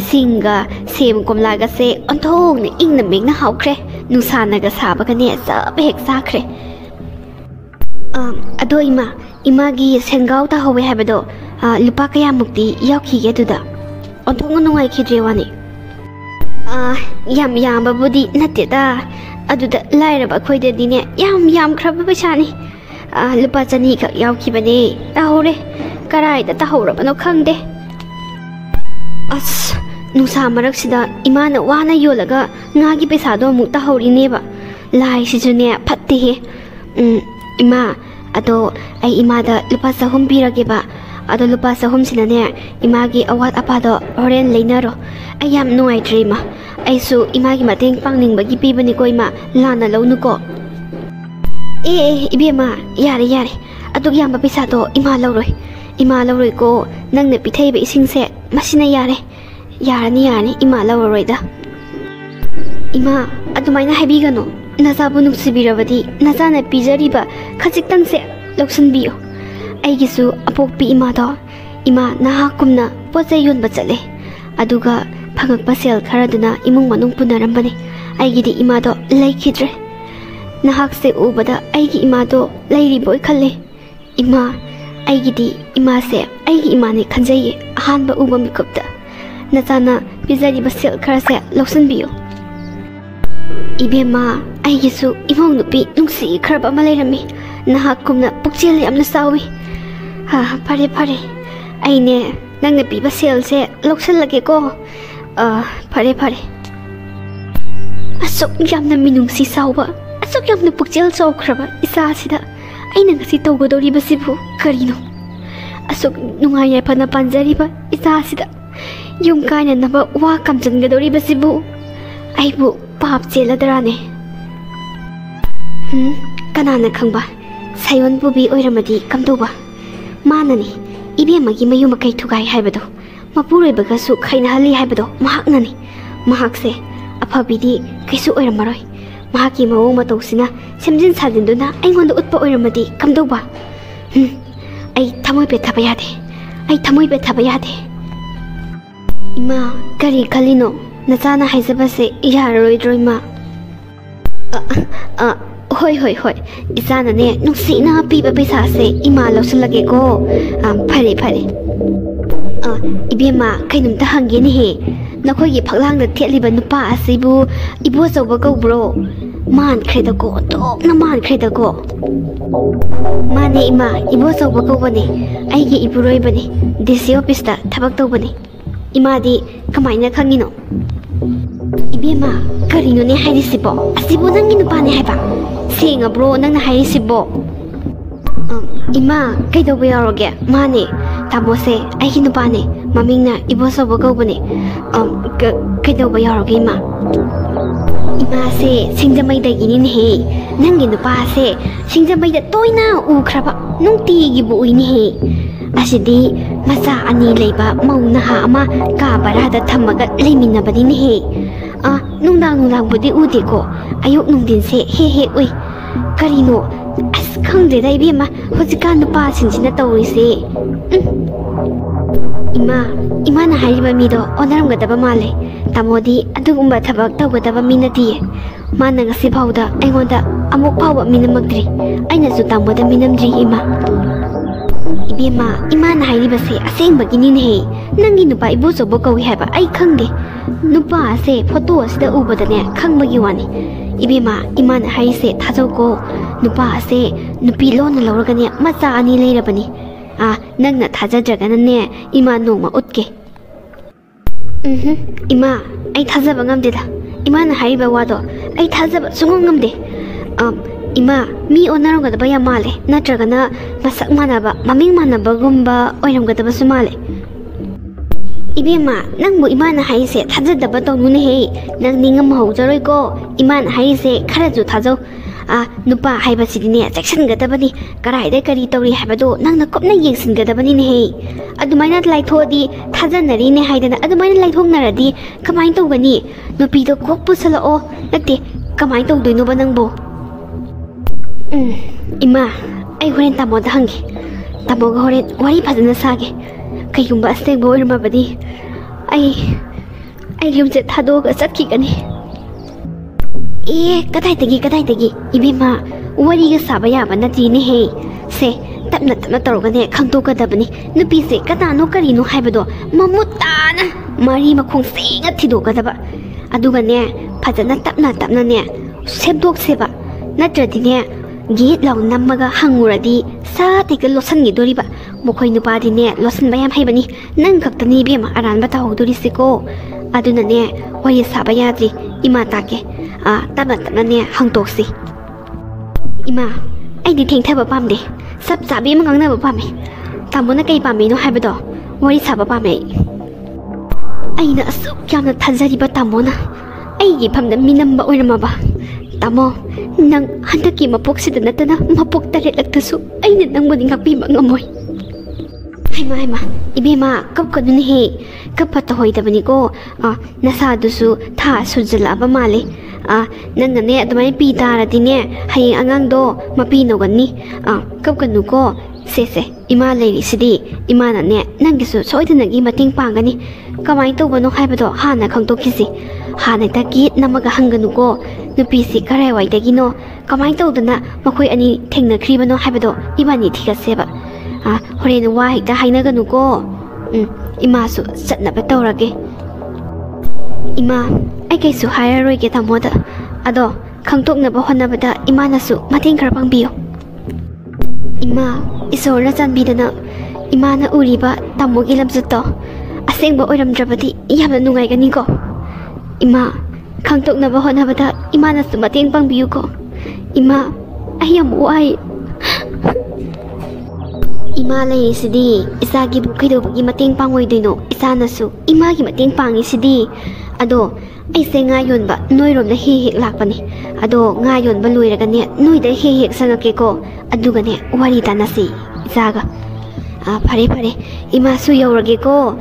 इसिंगा सेम कोमलागा से ओंथोंगना इंगना मेंगना हाउख्रे नुसानागा साबगने सब हेक साख्रे अदो इमागी सेंगाव ता होवे हाबदो लुपा कया मुक्ति याखिगे दुदा ओंथोंगना नुंगाइ खिद्रे वानी याम बाबुदी नतेदा अदुदा लाइरबा खोइददिने याम खरब पैसानी लुपा चनी खक याखिबने ताहोरे कराइदा ताहोरबनो खंगदे अस नुसा मरक्सिदा इमाना वाना योलगा ngaगी पैसादो मुक ताहोरिनेबा लाइसिजुने फत्ते हे इमा अदो आई इमादा लुपा सहम पिरगेबा अदो लुपा सहम सिनाने इमागी अवात अपादो होरेन लेनारो आई याम नुआइद्रेमा आइसु इमागी मतेंग पांगनिंगबगी पीबनी को इमा लाना लौनुको इबेमा यारे अदो याम पैसादो इमा लौरोय को नंगने पिथैबे इसिंगसे मसिना यारनी इमा लौरोयदा इमा अदुमाइना हाइबिगनो नजाबु नुक्सिबिरबदी नजाना पिजरिबा खजिक्तंगसे लौसनबियो आइगिसु अपोक्पी इमादो इमा नाहाकुमना पोचे योनबा चले अदुगा फंगकपा सेल खरदुना इमुंग मनुंग पुनरंबने आइगिदी इमादो लैखिद्रे नाहाकसे उबदा आइगी इमादो लैरिबोय खल्ले इमा आइगिदी इमासे आइगी इमाने खंजैये अहानबा उबा मिकुप्ता नजाना पिजरिबा सेल खरसे लौसनबियो इबेमा आइगिसु इमोंग नुपी नुंसी खरबा मा लैरमी नाहाकुमना पुक्चेल यामना सावी फरे आइने नंगने पीबा सेलसे लौसनलगेको फरे असुक यामना मिनुंसी सावबा असुक यामना पुक्चेल सावख्रबा इसासिदा आइना ngasi tawgodoribasibu karino asuk nungai yaifana panjariba isaasida yum kaina naba wa kamjangadoribasibu aibu pap cheladarane kanana khangba sayon bubi oiramadi kamdoba manani ibemagi mayuma kai thugai haibado mapuroibaga su khaina hali haibado mahaknani mahakse afabidi kaisu oiramaroi mahaki mawong matawsina semjin sadinduna aingonda utpa oiramadi kamdoba ai thamoi pe thaba yade ima kari khalino nachana haizabase yaroidroima hoi isana ne nuksina piba paisa se ima lausulage ko phare Ibema kainumta hangeni he nakhoi gi phaklang da theliba nupa asibu ibo soba ko bro man khreda ko tok na man khreda ko mane ima ibo soba ko bane ai gi iburoi bane DC office da thabak to bane ima di kamaina khangino Ibema karino ne hairisibo asibu nangi nupa ne haiba senga bro nang na hairisibo Ima kaido ba yaroge mane tamose ai gi nupa ne mamingna ibo soba ko bane kaido ba yaroge ima Ima se singjamai da gini ne he nangi nupa se singjamai da toina u khraba nungti gi bu uini he asidi masa ani leiba mauna ha ama ka barada thamaga leimina bani ne he nungdang budi ude ko ayuk nungdin se he ui karino as khangde da ibema hojika nupa sinjina tawri se Ima na hariba mido onaram gadaba male tamodi adugumba thabak tawgadaba minati mana ngasi phawda aingonda amuk phawba minamakdri aina su tamoda minamdri Ima na hariba se asengba gini ne nangi nupa ibu sobo kawi haba ai khangde nupa se photo asida ubada ne khangba gi wani Ima na hari se thajo ko nupa se nupi lona lawraga ne macha ani leirabani nang na thajadraga ne ima noma utke Ima ai thajaba ngamde da Ima na hariba wado ai thajaba sungong ngamde Ima mi onaram gadaba ya male natraga na masak manaba maming manaba gumba oiram gadaba su male Ibema nangbu ima na hai se thajadaba tonu ne he nang ningam haujaroi ko ima na hai se khara ju thajo nupa haiba sidine section gadabani karai de kari tawri habado nang na kopna yengsin gadabani ne he adumaina laithodi thajanari ne haidana adumaina laithongnaradi kamai tawgani nupi do kok pusala o nakte kamai tawdoino ba nangbo Ima ai horen tamo da hangi tamo ga horen wari phajana sage kaigumba asengbo oirmabadi ai yumje thadoga satkigani kadai tagi ibima wari ga saba yaba nati ne he se tapna tarogane khangtokadabani nupi se katano karino haibado mamutana mari makhong senga thidogadaba aduga ne phajana tapna ne sebdok seba natradi ne git law namaga hanguradi sa tiga losan gi doriba mokhoi nupadi ne losan bayam haibani nang khaktani bema aranba tahodori siko aduna ne wari saba yadri ima take tapna ne hangtoksi Ima ai di thengthaba pamde sab sabi ma ngangnaba pame tamona kai pame no haibado wari saba pame aina asuk yamna thajariba tamona ai gi phamda minamba oiramaba tamo nang handaki mapok sida natana mapok tare laktasu aina nangbo ningakpi mangamoi haima ibema kap kadun he kap pata hoidabani ko nasa dusu tha sujala ba male nang ne admai pi taradi ne hayeng angang do mapi nogani kap kanu ko se ima leiri sidi ima na ne nangisu soidanagi mating pangani kamai tawbano haibado hana khangtokisi hana taki namaga hanganu ko nupisi karai waidagino kamai tawdana makhoi ani thengnakribano haibado ibani thigaseba horen wa hekta hainaganu ko ima su satnaba tawrage Ima ai kaisu hairaroige tamoda ado khangtoknaba honabada imanasu mating khara pangbiyo Ima isorna chanbidana imana uriba tamogi lamjutto asengba oiramdrabadi yamna nungaigani ko Ima khangtoknaba honabada imanasu mating pangbiyo ko Ima ai yam wai Ima lai sidi isagi bu kaidogi mating pangoidoino isanasu imagi mating pangi sidi ado aise nga yonba noirom na he lakpani ado nga yonba loiraga ne noida he sangake ko aduga ne wari tanasi isaga phare ima su yaurage ko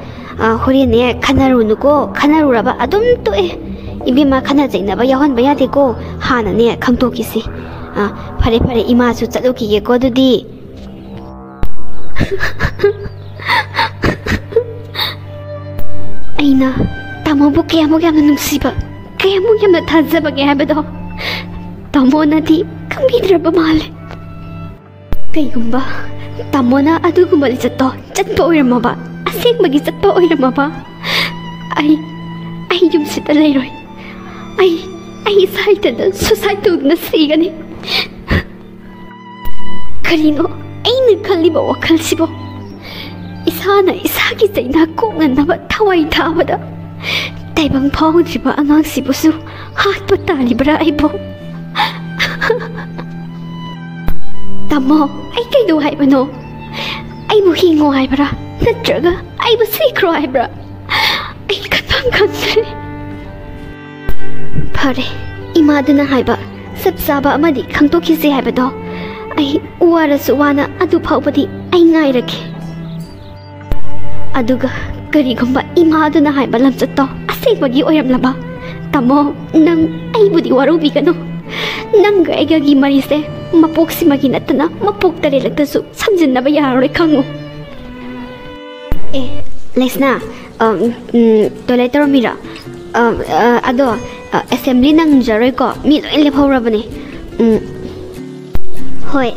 hore ne khanarunu ko khanaruraba adum to ibima khana jainaba yahon bayade ko hana ne khangtokisi phare ima su chaloki ge ko dudi aina tamobu kayamuk yamna nungsiba kayamuk yamna thajabage habado tamonadi khambidraba male kaigumba tamona adugumba lichatto chatpa oiramaba ꯑꯁꯦꯡꯕꯒꯤ ꯆꯠꯄ ꯑꯣꯏꯔꯝꯃꯕ ꯑꯩ ꯌꯨꯝꯁꯤꯗ ꯂꯩꯔꯣꯏ ꯑꯩ ꯏꯁꯥꯏꯇꯗ suicide ꯇꯧꯗꯨꯅ ꯁꯤꯒꯅꯤ ꯀꯔꯤꯅꯣ ꯑꯩꯅ ꯈꯜꯂꯤꯕ ꯋꯥꯈꯜꯁꯤꯕꯣ 이사나 이사기 자이나 꽁은 나와 타와이 타와다 대방 파우지바 안왕시 부수 하트 딸리브라 아이보 담모 아이 그이도 하이바노 아이보 힝오 하이바라 나트라가 아이보 시크로 하이바라 아이 간방 간드레 파레 이마드나 하이바 습사바 아마디 강토키시 하이바도 아이 우와라수 와나 아두 파우바디 아이 nga이라케 aduga karigumba imaduna haiba lamchatto asebagi oyramlaba tamo nang aibudi warubigano nangga egagi marise mapoksimagi natana mapok tarelaktasu samjinnaba yaroi khangu lesna toilet mira ado assembly nang jaroi ko mi loi lephorabane hoi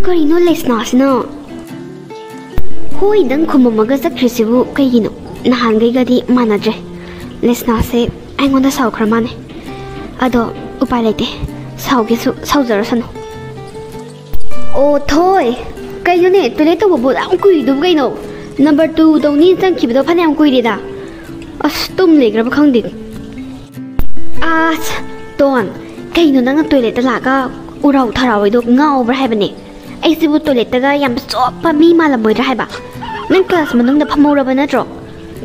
karino lesna sino Hoi dang kumamaga sa krisibu kayino nahan gadi manadre lesna se aingonda saukramane ado upalete saugesu sauzarasano o thoi kayo ne toilet bobo ang kuidu gaino number 2 dongni jang kibdo phane ang kuirida as tum legraba khangdi ton kayo nang toilet laga urau tharawaido ngaobra haibane aisibu toilet ga yam sopa mi malamoira haiba nang class manung da phamora bana tro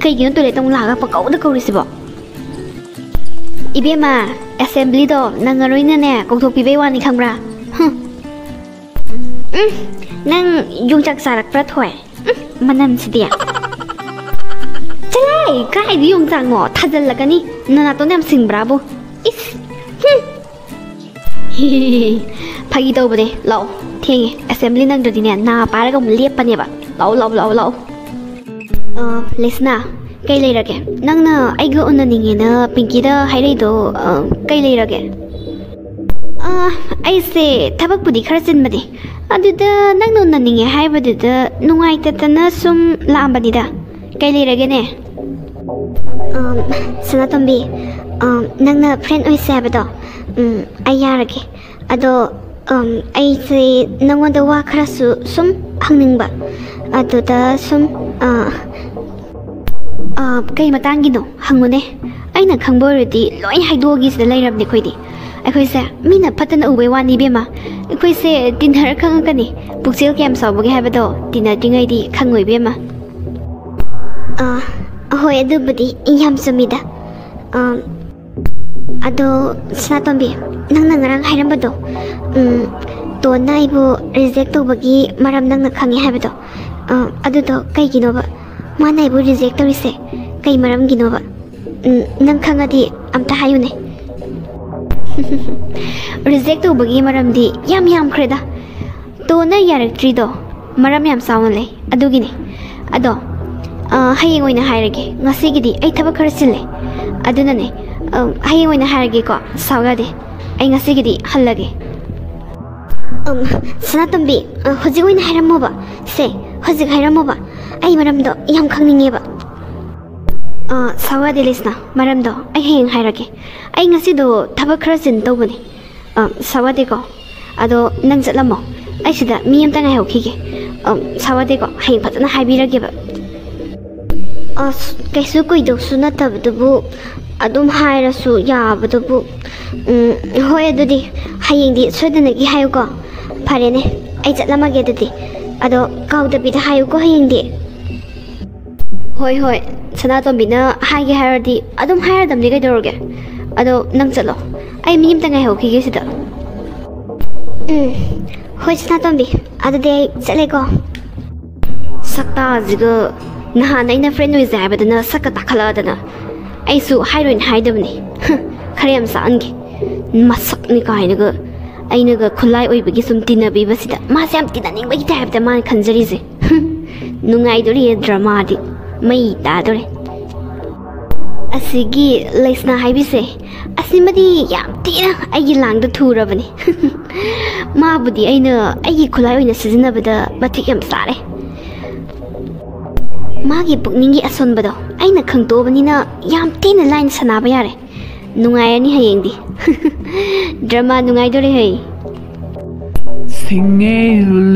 kai gi toilet tong laga pakau da kaurisibo ibema assembly do nangaroina ne kongthok pi bewani khangbra nang yungchak sarak pra thoi manam sidia chalai kai di yungchak ngo thajal lagani nana to nam sing bravo is phagi do bade law thenge assembly nang dodi ne na paraga mum lepane ba law lesna kai leirage nangna aiga unaninge na pinky da hairaido kai leirage aise thabak pudi khara sinmade aduda nangna unaninge haibaduda nungaitatana sum laambanida kai leirage ne sanatombi nangna friend oise habado ayarage ado aise nangonda wa kharasu sum hangningba aduda sum kai matangino hangune aina khangboridi loi haidogi sida lairabni khoidi aikoise mina phatana ubai wani bema aikoise dinhar khangakani puksil kem sawboge habado dinadingai di khangoi bema hoi adubudi yam sumida ado sanatombi nangna ngarang hairambado to naibu reject tobagi maram nangna khangi habado adudo kaiginoba manaibu reject torise kai maram ginoba nang khangadi amta hayune reject tobagi maram di yam khreda to na yaraktri do maram yam sawnle adugine ado hayeng oina hairage ngasigidi ai thaba khara sille aduna ne hayeng oina hairage ko sawgade ai ngasigidi hallage sanatombi hojig oina hairamoba se hojig hairamoba ai maramdo yam khangninge ba sawade lesna maramdo ai heng hairage ai ngasi do thaba khara sin tobani sawade ko ado nang jatlamo ai sida mi am tangai hokige sawade ko heng phatana haibirage ba kaisu koido sunatabdubu adum hairasu yabadubu hoi adudi hayengdi sodanagi hayuko farene ai jatlamage adudi ado kaudabida hayuko hayengdi hoi sanatombi na haige hairadi adum hairadamni gaidoroge ado nang jatlo ai minim tangai hokige sida hoi sanatombi adudi ai jatlego sakta jiga nahan aina friend oise habadana sakka takhaladana aisu hairoin haidabni kharem saangi masakni kainaga ainaga khulai oibagi sum tinabi basida ma sam tinaning bagi type da man khanjari je nungai dori drama di mai ta dore asigi lesna haibise asimadi yam tina ai lang da thurabani ma budi aina ai khulai oina sizinabada mathik yam sare ꯃꯥꯒꯤ ꯄꯨꯛꯅꯤꯡꯒꯤ ꯑꯁꯣꯟꯕꯗꯣ ꯑꯩꯅ ꯈꯪꯇꯣꯛꯑꯕꯅꯤꯅ ꯌꯥꯝ ꯊꯤꯅ ꯂꯥꯏꯅ ꯁꯥꯟꯅꯕ ꯌꯥꯔꯦ ꯅꯨꯡꯉꯥꯏꯔꯅꯤ ꯍꯌꯦꯡꯗꯤ drama ꯅꯨꯡꯉꯥꯏꯗꯣꯔꯦ ꯍꯩ ꯁꯤꯡꯉꯦ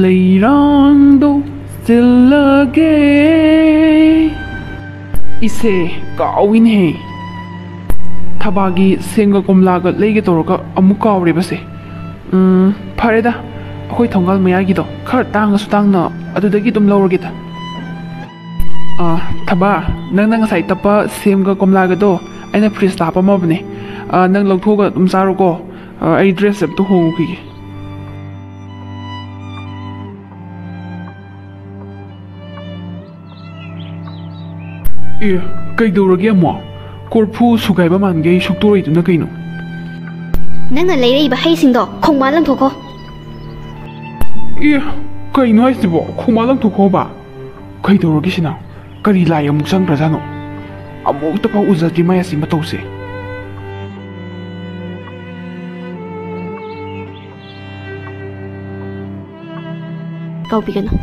ꯂꯩꯔꯥꯡꯗꯣ ꯆꯤꯜꯂꯒꯦ 이세 까윈해 타박이 생각 곰라가 레게 도로가 아무 까우리버세 파레다 ꯑꯩꯈꯣꯏ ꯊꯣꯡꯒꯥꯜ ꯃꯌꯥꯏꯒꯤꯗꯣ ꯈꯔ ꯇꯥꯡꯉꯁꯨ ꯇꯥꯡꯅ ꯑꯗꯨꯗꯒꯤ ꯑꯗꯨꯝ ꯂꯧꯔꯒꯦꯗ ꯊꯕꯥ ꯅꯪꯅ ꯉꯁꯥꯏ ꯇꯞꯄ ꯁꯦꯝꯒ ꯀꯣꯝꯂꯥꯒꯗꯣ ꯑꯩꯅ ꯐ꯭ꯔꯤꯖꯇ ꯍꯥꯞꯄꯝꯃꯕꯅꯦ ꯅꯪ ꯂꯧꯊꯣꯛꯑꯒ ꯑꯗꯨꯝ ꯆꯥꯔꯣꯀꯣ ꯑꯩ ꯗ꯭ꯔꯦꯁ ꯑꯝꯇ ꯍꯣꯡꯉꯨꯈꯤꯒꯦ ꯀꯩꯗꯧꯔꯒꯦ ꯑꯃꯨꯛ ꯀꯣꯔꯐꯨ ꯁꯨꯒꯥꯏꯕ ꯃꯥꯟꯒꯩ ꯁꯨꯛꯇꯣꯔꯛꯏꯗꯨꯅ ꯀꯩꯅꯣ ꯅꯪꯅ ꯂꯩꯔꯛꯏꯕ ꯍꯩꯁꯤꯡꯗꯣ ꯈꯣꯡꯃꯥ ꯂꯪꯊꯣꯛꯈꯣ ꯀꯩꯅꯣ ꯍꯥꯏꯁꯤꯕꯣ ꯈꯣꯡꯃꯥ ꯂꯪꯊꯣꯛꯈꯣꯕ ꯀꯩꯗꯧꯔꯒꯦ ꯁꯤꯅ ꯀꯔꯤ ꯂꯥꯏ ꯑꯃꯨꯛ ꯆꯪꯈ꯭ꯔꯖꯥꯠꯅꯣ ꯑꯃꯨꯛꯇ ꯐꯥꯎ ꯎꯖꯗ꯭ꯔꯤ ꯃꯥꯏ ꯑꯁꯤ ꯃꯇꯧꯁꯦ ꯀꯥꯎꯕꯤꯒꯅꯨ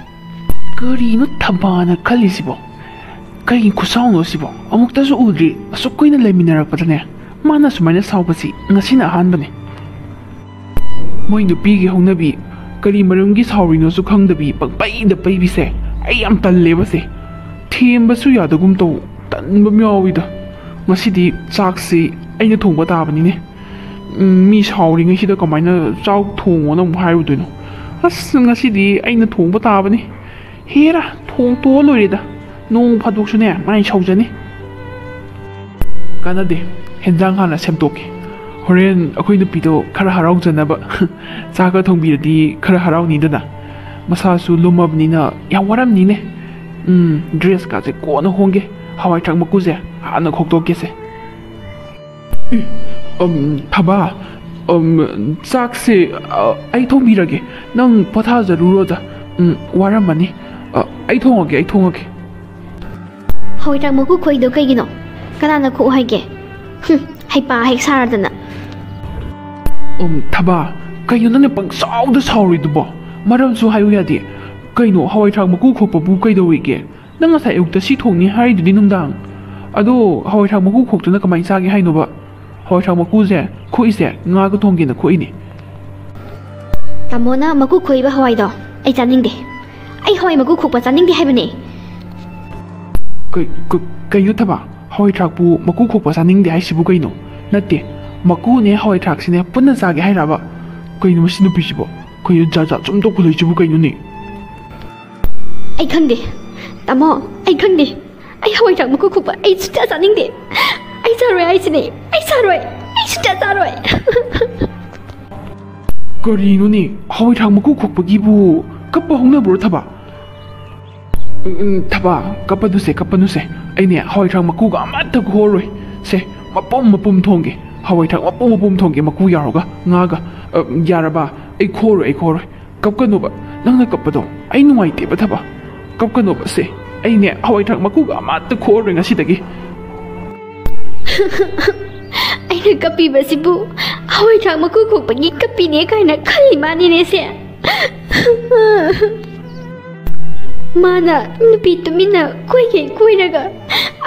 ꯀꯔꯤꯅꯣ ꯊꯝꯕꯥꯅ ꯈꯜꯂꯤꯁꯤꯕꯣ ꯀꯩꯒꯤ ꯈꯨꯁꯥꯎꯅꯣ ꯁꯤꯕꯣ ꯑꯃꯨꯛꯇꯁꯨ ꯎꯗ꯭ꯔꯤ ꯑꯁꯨꯛ ꯀꯨꯏꯅ ꯂꯩꯃꯤꯟꯅꯔꯛꯄꯗꯅꯦ ꯃꯥꯅ ꯁꯨꯃꯥꯏꯅ ꯁꯥꯎꯕꯁꯤ ꯉꯁꯤꯅ ꯑꯍꯥꯟꯕꯅꯦ ꯃꯣꯏ ꯅꯨꯄꯤꯒꯤ ꯍꯧꯅꯕꯤ ꯀꯔꯤ ꯃꯔꯝꯒꯤ ꯁꯥꯎꯔꯤꯅꯣꯁꯨ ꯈꯪꯗꯕꯤ ꯄꯪꯄꯩꯗ ꯄꯩꯕꯤꯁꯦ ꯑꯩ ꯌꯥꯝ ꯇꯜꯂꯦꯕꯁꯦ ꯊꯦꯝꯕꯁꯨ ꯌꯥꯗꯒꯨꯝ ꯇꯧ ꯇꯟꯕ ꯌꯥꯎꯋꯤꯗ ꯉꯁꯤꯗꯤ ꯆꯥꯛꯁꯤ ꯑꯩꯅ ꯊꯣꯡꯕ ꯇꯥꯕꯅꯤꯅꯦ ꯃꯤ ꯁꯥꯎꯔꯤꯉꯩꯁꯤꯗ ꯀꯃꯥꯏꯅ ꯆꯥꯛ ꯊꯣꯡꯉꯣꯅ ꯑꯃꯨꯛ ꯍꯥꯏꯔꯨꯗꯣꯏꯅꯣ ꯑꯁ ꯉꯁꯤꯗꯤ ꯑꯩꯅ ꯊꯣꯡꯕ ꯇꯥꯕꯅꯤ ꯍꯦꯔꯥ ꯊꯣꯡꯇꯣꯛꯑ ꯂꯣꯏꯔꯦꯗ ꯅꯣꯡ ꯐꯥꯗꯣꯛꯁꯨꯅꯦ ꯃꯥꯏ ꯁꯥꯎꯖꯅꯤ ꯀꯥꯟꯅꯗꯦ ꯍꯦꯟꯖꯥꯡ ꯍꯥꯟꯅ ꯁꯦꯝꯗꯣꯛꯀꯦ ꯍꯣꯔꯦꯟ ꯑꯩꯈꯣই ꯅꯨꯄꯤꯗꯣ ꯈꯔ ꯍꯔꯥꯎꯖꯅꯕ ꯆꯥꯛꯀ ꯊꯣꯡꯕꯤꯔꯗꯤ ꯈꯔ ꯍꯔꯥꯎꯅꯤꯗꯅ ꯃꯁꯥꯁꯨ ꯂꯨꯝꯃꯕꯅꯤꯅ ꯌꯥꯝ ꯋꯥꯔꯝꯅꯤꯅꯦ ꯗ꯭ꯔꯦꯁꯀꯥꯁꯦ ꯀꯣꯟꯅ ꯍꯣꯡꯒꯦ ꯍꯋꯥꯏꯊ꯭ꯔꯥꯛ ꯃꯀꯨꯁꯦ ꯍꯥꯟꯅ ꯈꯣꯛꯇꯣꯛꯀꯦꯁꯦ ꯊꯕꯥ ꯆꯥꯛꯁꯦ ꯑꯩ ꯊꯣꯡꯕꯤꯔꯒꯦ ꯅꯪ ꯄꯣꯊꯥꯖꯔꯨꯔꯣꯗ ꯋꯥꯔꯝꯃꯅꯤ ꯑꯩ ꯊꯣꯡꯉꯒꯦ ꯍꯋꯥꯏꯊ꯭ꯔꯥꯛ ꯃꯀꯨ ꯈꯣꯏꯗꯣ ꯀꯩꯒꯤꯅꯣ ꯀꯅꯥꯅ ꯈꯣꯛꯎ ꯍꯥꯏꯒꯦ ꯍꯩꯄꯥ ꯍꯦꯛ ꯁꯥꯔꯗꯅ ꯊꯕꯥ ꯀꯩꯅꯣ ꯅꯪꯅ ꯄꯪꯁꯥꯎꯗ ꯁꯥꯎꯔꯤꯗꯨꯕꯣ ꯃꯔꯝꯁꯨ ꯍꯥꯏꯌꯨ ꯌꯥꯗꯦ ꯀꯩꯅꯣ ꯍꯋꯥꯏꯊ꯭ꯔꯥꯛ ꯃꯀꯨ ꯈꯣꯛꯄꯕꯨ ꯀꯩꯗꯧꯔꯤꯒꯦ ꯅꯪ ꯉꯁꯥꯏ ꯑꯌꯨꯛꯇ ꯁꯤ ꯊꯣꯡꯅꯤ ꯍꯥꯏꯔꯤꯗꯨꯗꯤ ꯅꯨꯡꯗꯥꯡ ꯑꯗꯣ ꯍꯋꯥꯏꯊ꯭ꯔꯥꯛ ꯃꯀꯨ ꯈꯣꯛꯇꯨꯅ ꯀꯃꯥꯏꯅ ꯆꯥꯒꯦ ꯍꯥꯏꯅꯣꯕ ꯍꯋꯥꯏꯊ꯭ꯔꯥꯛ ꯃꯀꯨꯁꯦ ꯈꯣꯛꯏꯁꯦ ꯉꯥꯒ ꯊꯣꯡꯒꯦꯅ ꯈꯣꯛꯏꯅꯦ ꯇꯥꯃꯣꯅ ꯃꯀꯨ ꯈꯣꯏꯕ ꯍꯋꯥꯏꯗꯣ ꯑꯩ ꯆꯥꯅꯤꯡꯗꯦ ꯑꯩ ꯍꯋꯥꯏ ꯃꯀꯨ ꯈꯣꯛꯄ ꯆꯥꯅꯤꯡꯗꯦ ꯍꯥꯏꯕꯅꯦ ꯀꯩꯅꯣ ꯊꯕꯥ ꯍꯋꯥꯏꯊ꯭ꯔꯥꯛꯄꯨ ꯃꯀꯨ ꯈꯣꯛꯄ ꯆꯥꯅꯤꯡꯗꯦ ꯍꯥꯏꯁꯤꯕꯨ ꯀꯩꯅꯣ ꯅꯠꯇꯦ ꯃꯀꯨꯅꯦ ꯍꯋꯥꯏꯊ꯭ꯔꯥꯛꯁꯤꯅꯦ ꯄꯨꯟꯅ ꯆꯥꯒꯦ ꯍꯥꯏꯔꯕ ꯀꯩꯅꯣ ꯃꯁꯤ ꯅꯨꯄꯤꯁꯤꯕꯣ ꯀꯩꯅꯣ ꯖꯥꯠ ꯖꯥꯠ ꯁꯨꯝ ꯇꯧꯈꯠꯂꯛꯏꯁꯤꯕꯨ ꯀꯩꯅꯣꯅꯦ ꯑꯩ ꯈꯪꯗꯦ ꯇꯥꯃꯣ ꯑꯩ ꯈꯪꯗꯦ ꯑꯩ ꯍꯋꯥꯏꯊ꯭ꯔꯥꯛ ꯃꯀꯨ ꯈꯣꯛꯄ ꯑꯩ ꯁꯨꯡꯆꯥ ꯆꯥꯅꯤꯡꯗꯦ ꯑꯩ ꯆꯥꯔꯣꯏ ꯍꯥꯏꯁꯤꯅꯦ ꯑꯩ ꯆꯥꯔꯣꯏ ꯑꯩ ꯁꯨꯡꯆꯥ ꯆꯥꯔꯣꯏ ꯀꯔꯤꯅꯣꯅꯦ ꯍꯋꯥꯏꯊ꯭ꯔꯥꯛ ꯃꯀꯨ ꯈꯣꯛꯄꯒꯤꯕꯨ ꯀꯞꯄ ꯍꯧꯅꯕ꯭ꯔꯣ ꯊꯕꯥ ꯊꯕꯥ ꯀꯞꯄꯅꯨꯁꯦ ꯑꯩꯅꯦ ꯍꯋꯥꯏꯊ꯭ꯔꯥꯛ ꯃꯀꯨꯒ ꯑꯃꯠꯇ ꯈꯣꯛꯑꯔꯣꯏ ꯁꯦ ꯃꯄꯨꯝ ꯊꯣꯡꯒꯦ ꯍꯋꯥꯏꯊ꯭ꯔꯥꯛ ꯃꯄꯨꯝ ꯊꯣꯡꯒꯦ ꯃꯀꯨ ꯌꯥꯎꯔꯒ ꯉꯥꯒ ꯌꯥꯔꯕ ꯑꯩ ꯈꯣꯛꯑꯔꯣꯏ ꯀꯞꯀꯅꯣꯕ ꯅꯪꯅ ꯀꯞꯄꯗꯣ ꯑꯩ ꯅꯨꯡꯉꯥꯏꯇꯦꯕ ꯊꯕꯥ ꯀꯞꯀꯅꯣꯕ ꯁꯦ ꯑꯩꯅꯦ ꯍꯋꯥꯏꯊ꯭ꯔꯥꯛ ꯃꯀꯨꯒ ꯑꯃꯠꯇ ꯈꯣꯛꯑꯔꯣꯏ ꯉꯁꯤꯗꯒꯤ ꯑꯩꯅ ꯀꯞꯄꯤꯕꯁꯤꯕꯨ ꯍꯋꯥꯏꯊ꯭ꯔꯥꯛ ꯃꯀꯨ ꯈꯣꯛꯄꯒꯤ ꯀꯞꯄꯤꯅꯦ ꯀꯥꯏꯅ ꯈꯜꯂꯤ ꯃꯥꯅꯤꯅꯦ ꯁꯦ ꯃꯥꯅ ꯅꯨꯄꯤ ꯇꯨꯃꯤꯟꯅ ꯀꯣꯏꯔꯒ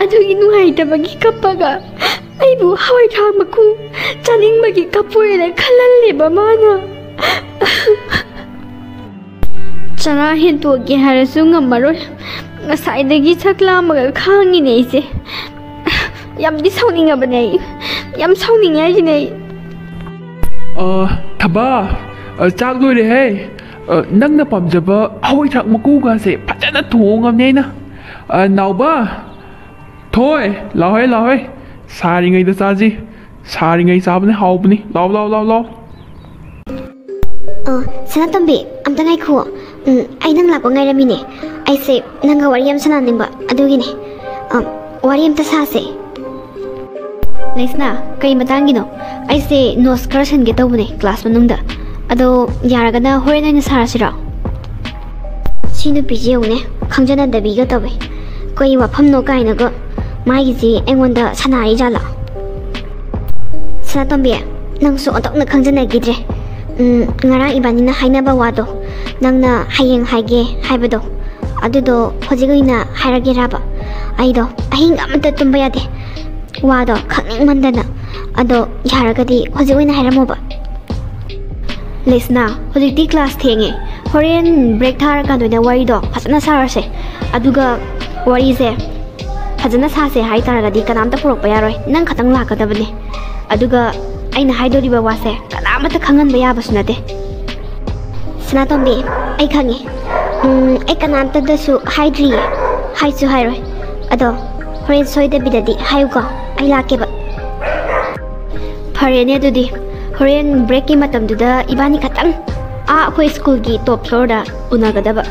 ꯑꯗꯨꯒꯤ ꯅꯨꯡꯉꯥꯏꯇꯕꯒꯤ ꯀꯞꯄꯒ ꯑꯩꯕꯨ ꯍꯋꯥꯏꯊ꯭ꯔꯥꯛ ꯃꯀꯨ ꯆꯥꯅꯤꯡꯕꯒꯤ ꯀꯞꯄꯣꯏꯅ ꯈꯜꯍꯜꯂꯦꯕ ꯃꯥꯅ ꯆꯔꯥ ꯍꯦꯟꯇꯣꯛꯀꯦ ꯍꯥꯏꯔꯁꯨ ꯉꯝꯃꯔꯣꯏ ꯉꯁꯥꯏꯗꯒꯤ ꯆꯥꯛ ꯂꯥꯝꯃꯒ ꯈꯥꯡꯉꯤꯅꯦ ꯑꯩꯁꯦ ꯌꯥꯝꯗꯤ ꯁꯥꯎꯅꯤꯡꯉꯕꯅꯦ ꯑꯩ ꯌꯥꯝ ꯁꯥꯎꯅꯤꯡꯉꯦ ꯍꯥꯏꯁꯤꯅꯦ ꯑꯩ ꯊꯕꯥ ꯆꯥꯛ ꯂꯣꯏꯔꯦꯍꯦ ꯅꯪꯅ ꯄꯥꯝꯖꯕ ꯍꯋꯥꯏꯊ꯭ꯔꯥꯛ ꯃꯀꯨꯒꯁꯦ ꯐꯖꯅ ꯊꯣꯡꯉꯕꯅꯦ ꯑꯩꯅ ꯅꯥꯎꯕ ꯊꯣꯏ ꯂꯥꯎꯍꯦ ꯁꯥꯔꯤꯉꯩꯗ ꯆꯥꯁꯤ ꯁꯥꯔꯤꯉꯩ ꯆꯥꯕꯅꯤ ꯍꯥꯎꯕꯅꯤ ꯂꯥꯎ ꯁꯅꯥꯇꯣꯝꯕꯤ ꯑꯝꯇ ꯉꯥꯏꯈꯨꯑꯣ ꯑꯩ ꯅꯪ ꯂꯥꯛꯄ ꯉꯥꯏꯔꯝꯃꯤꯅꯦ ꯑꯩꯁꯦ ꯅꯪꯒ ꯋꯥꯔꯤ ꯌꯥꯝ ꯁꯥꯟꯅꯅꯤꯡꯕ ꯑꯗꯨꯒꯤꯅꯦ ꯋꯥꯔꯤ ꯑꯝꯇ ꯁꯥꯁꯦ ꯂꯩꯁꯅꯥ ꯀꯩ ꯃꯇꯥꯡꯒꯤꯅꯣ ꯑꯩꯁꯦ ꯅꯣꯠꯁ ꯈꯔ ꯁꯤꯟꯒꯦ ꯇꯧꯕꯅꯦ ꯀ꯭ꯂꯥꯁ ꯃꯅꯨꯡꯗ ꯑꯗꯣ ꯌꯥꯔꯒꯅ ꯍꯣꯔꯦꯟ ꯑꯣꯏꯅ ꯁꯥꯔꯁꯤꯔꯣ ꯁꯤ ꯅꯨꯄꯤꯁꯤ ꯌꯦꯡꯉꯨꯅꯦ ꯈꯪꯖꯅꯗꯕꯤꯒ ꯇꯧꯋꯦ ꯀꯩ ꯋꯥꯐꯝꯅꯣ ꯀꯥꯏꯅꯒ ꯃꯥꯒꯤꯁꯤ ꯑꯩꯉꯣꯟꯗ ꯁꯥꯟꯅꯔꯤꯖꯥꯠꯂꯣ ꯁꯅꯥꯇꯣꯝꯕꯤ ꯅꯪꯁꯨ ꯑꯣꯟꯊꯣꯛꯅ ꯈꯪꯖꯅꯈꯤꯗ꯭ꯔꯦ ꯉꯔꯥꯡ ꯏꯕꯥꯅꯤꯅ ꯍꯥꯏꯅꯕ ꯋꯥꯗꯣ ꯅꯪꯅ ꯍꯌꯦꯡ ꯍꯥꯏꯒꯦ ꯍꯥꯏꯕꯗꯣ ꯑꯗꯨꯗꯣ ꯍꯧꯖꯤꯛ ꯑꯣꯏꯅ ꯍꯥꯏꯔꯒꯦꯔꯕ ꯑꯩꯗꯣ ꯑꯍꯤꯡ ꯑꯃꯇ ꯇꯨꯝꯕ ꯌꯥꯗꯦ ꯋꯥꯗꯣ ꯈꯪꯅꯤꯡꯃꯟꯗꯅ ꯑꯗꯣ ꯌꯥꯔꯒꯗꯤ ꯍꯧꯖꯤꯛ ꯑꯣꯏꯅ ꯍꯥꯏꯔꯝꯃꯣꯕ ꯂꯤꯁꯅꯥ ꯍꯧꯖꯤꯛꯇꯤ ꯀ꯭ꯂꯥꯁ ꯊꯦꯡꯉꯦ ꯍꯣꯔꯦꯟ ꯕ꯭ꯔꯦꯛ ꯊꯥꯔꯀꯥꯟꯗ ꯑꯣꯏꯅ ꯋꯥꯔꯤꯗꯣ ꯐꯖꯅ ꯁꯥꯔꯁꯦ ꯑꯗꯨꯒ ꯋꯥꯔꯤꯁꯦ ꯐꯖꯅ ꯁꯥꯁꯦ ꯍꯥꯏꯇꯥꯔꯒꯗꯤ ꯀꯅꯥꯝꯇ ꯄꯨꯔꯛꯄ ꯌꯥꯔꯣꯏ ꯅꯪ ꯈꯛꯇꯪ ꯂꯥꯛꯀꯗꯕꯅꯦ ꯑꯗꯨꯒ ꯑꯩꯅ ꯍꯥꯏꯗꯣꯔꯤꯕ ꯋꯥꯁꯦ ꯀꯅꯥꯃꯠꯇ ꯈꯪꯍꯟꯕ ꯌꯥꯕꯁꯨ ꯅꯠꯇꯦ ꯁꯅꯥꯇꯣꯝꯕꯤ ꯑꯩ ꯈꯪꯉꯦ ꯑꯩ ꯀꯅꯥꯝꯇꯗꯁꯨ ꯍꯥꯏꯗ꯭ꯔꯤꯌꯦ ꯍꯥꯏꯁꯨ ꯍꯥꯏꯔꯣꯏ ꯑꯗꯣ ꯍꯣꯔꯦꯟ ꯁꯣꯏꯗꯕꯤꯗꯗꯤ ꯍꯥꯏꯌꯨꯀꯣ ꯑꯩ ꯂꯥꯛꯀꯦꯕ ꯐꯔꯦꯅꯦ ꯑꯗꯨꯗꯤ ꯍꯣꯔꯦꯟ ꯕ꯭ꯔꯦꯛꯀꯤ ꯃꯇꯝꯗꯨꯗ ꯏꯕꯥꯅꯤ ꯈꯛꯇꯪ ꯑꯩꯈꯣꯏ ꯁ꯭ꯀꯨꯜꯒꯤ ꯇꯣꯞ ꯐ꯭ꯂꯣꯔꯗ ꯎꯅꯒꯗꯕ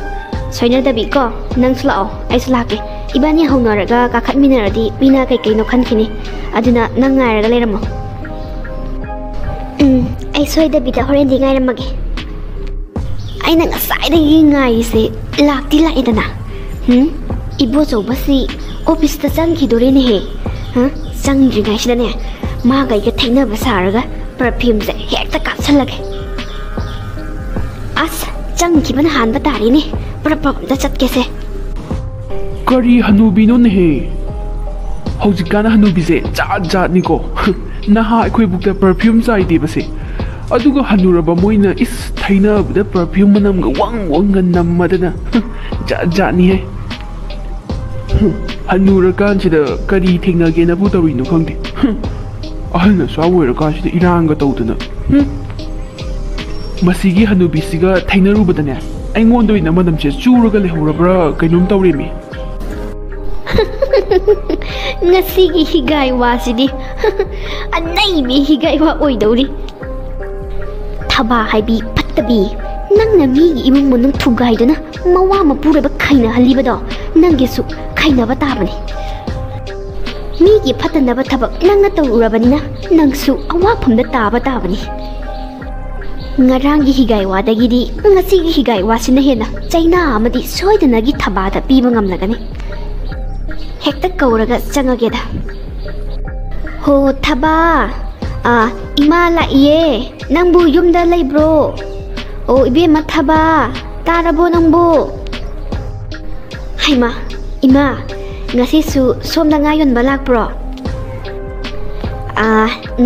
ꯁꯣꯏꯅꯗꯕꯤ ꯀꯣ ꯅꯪꯁꯨ ꯂꯥꯛꯑꯣ ꯑꯩꯁꯨ ꯂꯥꯛꯀꯦ ꯏꯕꯥꯅꯤ ꯍꯧꯅꯔꯒ ꯀꯥꯈꯠꯃꯤꯟꯅꯔꯗꯤ ꯃꯤꯅ ꯀꯩꯀꯩꯅꯣ ꯈꯟꯈꯤꯅꯤ ꯑꯗꯨꯅ ꯅꯪ ꯉꯥꯏꯔꯒ ꯂꯩꯔꯝꯃꯣ ꯑꯩ ꯁꯣꯏꯗꯕꯤꯗ ꯍꯣꯔꯦꯟꯗꯤ ꯉꯥꯏꯔꯝꯃꯒꯦ ꯑꯩꯅ ꯉꯁꯥꯏꯗꯒꯤ ꯉꯥꯏꯔꯤꯁꯦ ꯂꯥꯛꯇꯤ ꯂꯥꯛꯏꯗꯅ ꯏꯕꯣꯆꯧꯕꯁꯤ ꯑꯣꯐꯤꯁꯇ ꯆꯪꯈꯤꯗꯣꯔꯦꯅꯦꯍꯦ ꯆꯪꯗ꯭ꯔꯤꯉꯩꯁꯤꯗꯅꯦ ꯃꯥꯒ ꯑꯩꯒ ꯊꯩꯅꯕ ꯁꯥꯔꯒ ꯄꯔꯐ꯭ꯌꯨꯝꯁꯦ ꯍꯦꯛꯇ ꯀꯥꯞꯁꯜꯂꯒꯦ ꯑꯁ ꯆꯪꯈꯤꯕꯅ ꯍꯥꯟꯕ ꯇꯥꯔꯦꯅꯦ ꯑꯝꯇ ꯆꯠꯀꯦꯁꯦ ꯀꯔꯤ ꯍꯅꯨꯕꯤꯅꯣꯅꯦꯍꯦ ꯍꯧꯖꯤꯛꯀꯥꯟ ꯍꯅꯨꯕꯤꯁꯦ ꯖꯥꯠ ꯖꯥꯠꯅꯤꯀꯣ ꯅꯍꯥ ꯑꯩꯈꯣꯏꯕꯨꯛꯇ ꯄꯔꯐ꯭ꯌꯨꯝ ꯆꯥꯏꯗꯦꯕꯁꯦ ꯑꯗꯨꯒ ꯍꯟꯅꯨꯔꯕ ꯃꯣꯏꯅ ꯏꯁ ꯊꯩꯅꯕꯗ ꯄꯔꯐ꯭ꯌꯨꯝ ꯃꯅꯝꯒ ꯋꯪꯒ ꯅꯝꯃꯗꯅ ꯖꯥꯠ ꯖꯥꯠꯅꯤꯍꯦ ꯍꯟꯅꯨꯔꯀꯥꯟꯁꯤꯗ ꯀꯔꯤ ꯊꯦꯡꯅꯒꯦꯅꯕꯨ ꯇꯧꯔꯤꯅꯣ ꯈꯪꯗꯦ ꯑꯍꯜ ꯑꯁ꯭ꯋꯥ ꯑꯣꯏꯔꯀꯥꯟꯁꯤꯗ ꯏꯔꯥꯡꯒ ꯇꯧꯗꯅ ꯃꯁꯤꯒꯤ ꯍꯅꯨꯕꯤꯁꯤꯒ ꯊꯩꯅꯔꯨꯕꯗꯅꯦ ꯑꯩꯉꯣꯟꯗ ꯑꯣꯏꯅ ꯃꯅꯝꯁꯦ ꯆꯨꯔꯒ ꯂꯩꯍꯧꯔꯕ꯭ꯔꯥ ꯀꯩꯅꯣꯝ ꯇꯧꯔꯦꯃꯤ ngasi higai wa sidi anai mi higai wa oidori thaba haibi pattabi nangna mi imung munung thugai dana mawa mapure ba khaina haliba do nangi su khaina ba tabani mi gi phatana ba thabak nangna tawurabani na nangsu awa phumda taba tabani ngarangi higai wa dagidi ngasi gi higai wa sina hena chaina amadi soidana gi thaba da piba ngamlagani hekta kauraga changageda ho thaba ima la iye nangbu yumda leibro o ibe mathaba tarabo nangbu haima ima ngasi su somda nga yon balak pro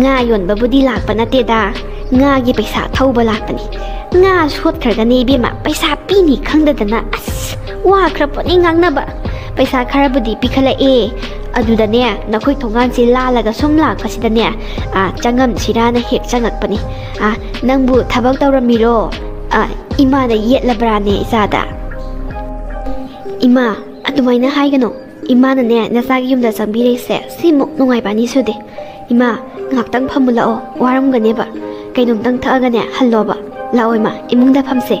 nga yon babudi lak panate da nga gi paisa thauba lak pani nga shot khargani ibe ma paisa pini khangdadana as wa khraponi ngangna ba paisa kharabudi pikhala e adudane nakhoi thongan si lalaga som lakpasidane changam sirana hek changakpani nangbu thabak tawramiro ima na yetlabrane isada ima adumaina haigano ima na ne nasagi yumda sangbirese simuk nungai bani sude ima ngaktang phamulao waramgane ba kainum tang thagane halloba laoima imungda phamse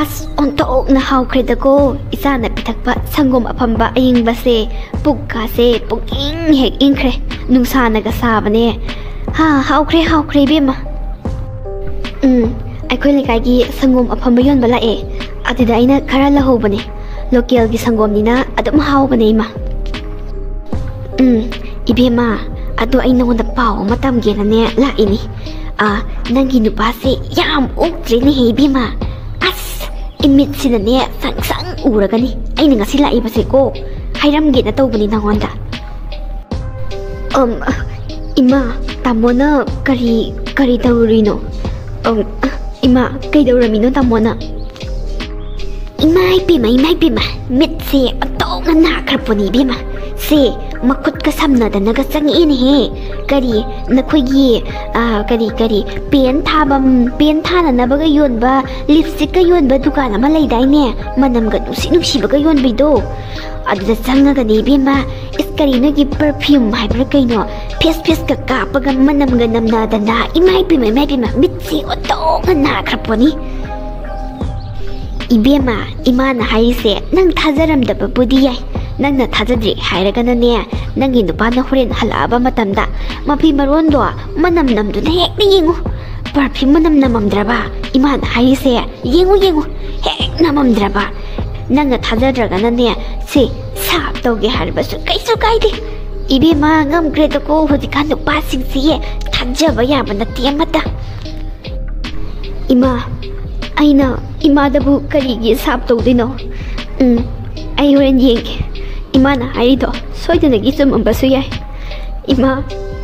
as onto na hawkhredako isana pithakpa sangom aphamba ayingbase pukkase puking hek ingkhre nungsana ga sabane hawkhre bema akhoi lekai gi sangom aphamba yon bala e adida aina khara lahobane local gi sangom nina adum hawbane ima ibema adu aina ngonda paw matam ge na ne la ini nangi nupase yam oktre ne he ibema imit sina ne sang uragani aina ngasi lai base ko hairam ge na tawbani nangonda ima tamona kari tawrino ima kai dawramino tamona imai pima mit se atong na kharponi bima se makut ka samna da naga changi ne he kari nakhoi kari pen thana na baga yon ba lipstick ka yon ba dukan ama lai dai ne manam ga nusi baga yon bido aduda changa ga ne bima iskari na gi perfume hai bra kaino face ka kapaga manam ga namna da na imai pima mit se atong na kharponi ibema imana haise nang thajaram da babudi yai nangna thajadri hairagana ne nangi nupana horen halaba matamda mafi maron do manam namdu na hek ni yengu perfume manam namamdraba imana haise yengu hek namamdraba nangna thajadra ne se sap toge harbasu kaisu kaide ibema ngam grade ko hodikan no passing se thajaba ya bana tiamata ima ꯑꯩꯅ ꯏꯃꯥꯗꯕꯨ ꯀꯔꯤꯒꯤ ꯁꯥꯞ ꯇꯧꯗꯣꯏꯅꯣ? ꯑꯩ ꯍꯣꯔꯦꯟ ꯌꯦꯡꯒꯦ. ꯏꯃꯥꯅ ꯍꯥꯏꯔꯤꯗꯣ ꯁꯣꯏꯗꯅꯒꯤ ꯆꯨꯝꯃꯝꯕꯁꯨ ꯌꯥꯏ. ꯏꯃꯥ,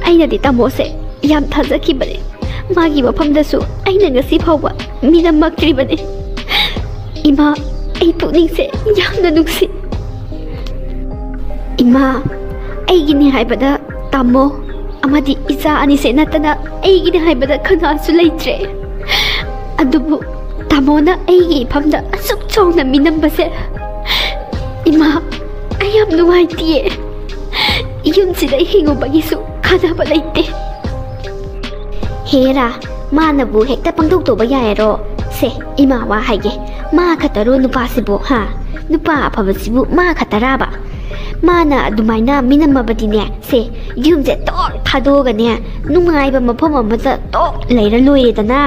ꯑꯩꯅꯗꯤ ꯇꯥꯃꯣꯁꯦ ꯌꯥꯝ ꯊꯥꯖꯈꯤꯕꯅꯦ. ꯃꯥꯒꯤ ꯃꯐꯝꯗꯁꯨ ꯑꯩꯅ ꯉꯁꯤ ꯐꯥꯎꯕ ꯃꯤꯅꯝꯃꯛꯇ꯭ꯔꯤꯕꯅꯦ. ꯏꯃꯥ, ꯑꯩ ꯄꯨꯛꯅꯤꯡꯁꯦ ꯌꯥꯝꯅ ꯅꯨꯡꯁꯤ. ꯏꯃꯥ, ꯑꯩꯒꯤꯅꯤ ꯍꯥꯏꯕꯗ ꯇꯥꯃꯣ ꯑꯃꯗꯤ ꯏꯆꯥ ꯑꯅꯤꯁꯦ ꯅꯠꯇꯅ ꯑꯩꯒꯤꯅꯤ ꯍꯥꯏꯕꯗ ꯀꯅꯥꯁꯨ ꯂꯩꯇ꯭ꯔꯦ. ꯑꯗꯨꯕꯨ ꯇꯥꯃꯣꯅ ꯑꯩꯒꯤ ꯏꯐꯝꯗ ꯑꯁꯨꯛ ꯆꯥꯎꯅ ꯃꯤꯅꯝꯕꯁꯦ, ꯏꯃꯥ, ꯑꯩ ꯌꯥꯝ ꯅꯨꯡꯉꯥꯏꯇꯤꯌꯦ. ꯌꯨꯝꯁꯤꯗ ꯍꯤꯡꯉꯨꯕꯒꯤꯁꯨ ꯀꯥꯟꯅꯕ ꯂꯩꯇꯦ. ꯍꯦꯔꯥ, ꯃꯥꯅꯕꯨ ꯍꯦꯛꯇ ꯄꯪꯇꯧ ꯇꯧꯕ ꯌꯥꯏꯔꯣ? ꯁꯦ, ꯏꯃꯥ ꯋꯥ ꯍꯥꯏꯒꯦ. ꯃꯥ ꯈꯛꯇꯔꯣ ꯅꯨꯄꯥꯁꯤꯕꯨ? ꯅꯨꯄꯥ ꯑꯐꯕꯁꯤꯕꯨ ꯃꯥ ꯈꯛꯇꯔꯥꯕ? ꯃꯥꯅ ꯑꯗꯨꯃꯥꯏꯅ ꯃꯤꯅꯝꯃꯕꯗꯤꯅꯦ, ꯁꯦ, ꯌꯨꯝꯁꯦ ꯇꯣꯛ ꯊꯥꯗꯣꯛꯑꯒꯅꯦ ꯅꯨꯡꯉꯥꯏꯕ ꯃꯐꯝ ꯑꯃꯗ ꯇꯣꯛ ꯂꯩꯔ ꯂꯣꯏꯔꯦꯗꯅ.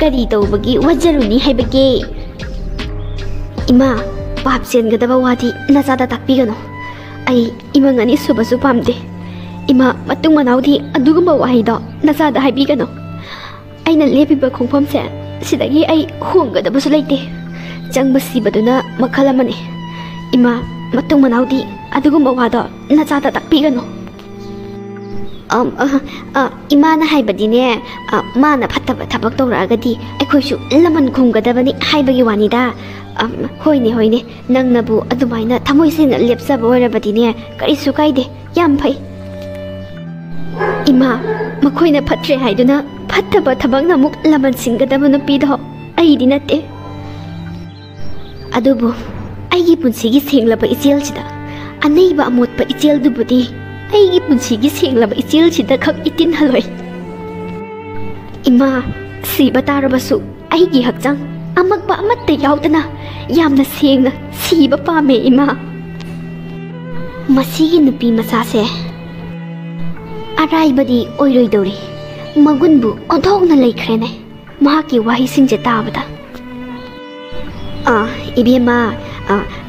ꯀꯔꯤ ꯇꯧꯕꯒꯤ ꯋꯥꯖꯔꯨꯅꯤ ꯍꯥꯏꯕꯒꯦ? ꯏꯃꯥ, ꯄꯥꯞ ꯆꯦꯟꯒꯗꯕ ꯋꯥꯗꯤ ꯅꯆꯥꯗ ꯇꯥꯛꯄꯤꯒꯅꯨ. ꯑꯩ ꯏꯃꯪ ꯑꯅꯤ ꯁꯨꯕꯁꯨ ꯄꯥꯝꯗꯦ. ꯏꯃꯥ, ꯃꯇꯨꯡ ꯃꯅꯥꯎꯗꯤ ꯑꯗꯨꯒꯨꯝꯕ ꯋꯥꯍꯩꯗꯣ ꯅꯆꯥꯗ ꯍꯥꯏꯕꯤꯒꯅꯨ. ꯑꯩꯅ ꯂꯦꯞꯄꯤꯕ ꯈꯣꯡꯐꯝꯁꯦ ꯁꯤꯗꯒꯤ ꯑꯩ ꯍꯣꯡꯒꯗꯕꯁꯨ ꯂꯩꯇꯦ. ꯆꯪꯕ ꯁꯤꯕꯗꯨꯅ ꯃꯈꯜ ꯑꯃꯅꯤ. ꯏꯃꯥ, ꯃꯇꯨꯡ ꯃꯅꯥꯎꯗꯤ ꯑꯗꯨꯒꯨꯝꯕ ꯋꯥꯗꯣ ꯅꯆꯥꯗ ꯇꯥꯛꯄꯤꯒꯅꯨ. ꯏꯃꯥꯅ ꯍꯥꯏꯕꯗꯤꯅꯦ, ꯃꯥꯅ ꯐꯠꯇꯕ ꯊꯕꯛ ꯇꯧꯔꯛꯑꯒꯗꯤ ꯑꯩꯈꯣꯏꯁꯨ ꯂꯃꯟ ꯈꯨꯝꯒꯗꯕꯅꯤ ꯍꯥꯏꯕꯒꯤ ꯋꯥꯅꯤꯗ. ꯍꯣꯏꯅꯦ ꯍꯣꯏꯅꯦ, ꯅꯪꯅꯕꯨ ꯑꯗꯨꯃꯥꯏꯅ ꯊꯃꯣꯏ ꯁꯦꯡꯅ ꯂꯦꯞꯆꯕ ꯑꯣꯏꯔꯕꯗꯤꯅꯦ ꯀꯔꯤꯁꯨ ꯀꯥꯏꯗꯦ, ꯌꯥꯝ ꯐꯩ. ꯏꯃꯥ, ꯃꯈꯣꯏꯅ ꯐꯠꯇ꯭ꯔꯦ ꯍꯥꯏꯗꯨꯅ ꯐꯠꯇꯕ ꯊꯕꯛꯅ ꯑꯃꯨꯛ ꯂꯃꯟ ꯁꯤꯡꯒꯗꯕ ꯅꯨꯄꯤꯗꯣ ꯑꯩꯗꯤ ꯅꯠꯇꯦ. ꯑꯗꯨꯕꯨ ꯑꯩꯒꯤ ꯄꯨꯟꯁꯤꯒꯤ ꯁꯦꯡꯂꯕ ꯏꯆꯦꯜꯁꯤꯗ ꯑꯅꯩꯕ ꯑꯃꯣꯠꯄ ꯏꯆꯦꯜꯗꯨꯕꯨꯗꯤ ꯑꯩꯒꯤ ꯄꯨꯟꯁꯤꯒꯤ ꯁꯦꯡꯂꯕ ꯏꯆꯦꯜꯁꯤꯗ ꯈꯛ ꯏꯇꯤꯟꯍꯜꯂꯣꯏ. ꯏꯃꯥ, ꯁꯤꯕ ꯇꯥꯔꯕꯁꯨ ꯑꯩꯒꯤ ꯍꯛꯆꯥꯡ ꯑꯃꯛꯄ ꯑꯃꯠꯇ ꯌꯥꯎꯗꯅ ꯌꯥꯝꯅ ꯁꯦꯡꯅ ꯁꯤꯕ ꯄꯥꯝꯃꯦ. ꯏꯃꯥ, ꯃꯁꯤꯒꯤ ꯅꯨꯄꯤ ꯃꯆꯥꯁꯦ ꯑꯔꯥꯏꯕꯗꯤ ꯑꯣꯏꯔꯣꯏꯗꯧꯔꯤ. ꯃꯒꯨꯟꯕꯨ ꯑꯣꯟꯊꯣꯛꯅ ꯂꯩꯈ꯭ꯔꯦꯅꯦ ꯃꯍꯥꯛꯀꯤ ꯋꯥꯍꯩꯁꯤꯡꯁꯦ ꯇꯥꯕꯗ. ꯏꯕꯦꯝꯃ,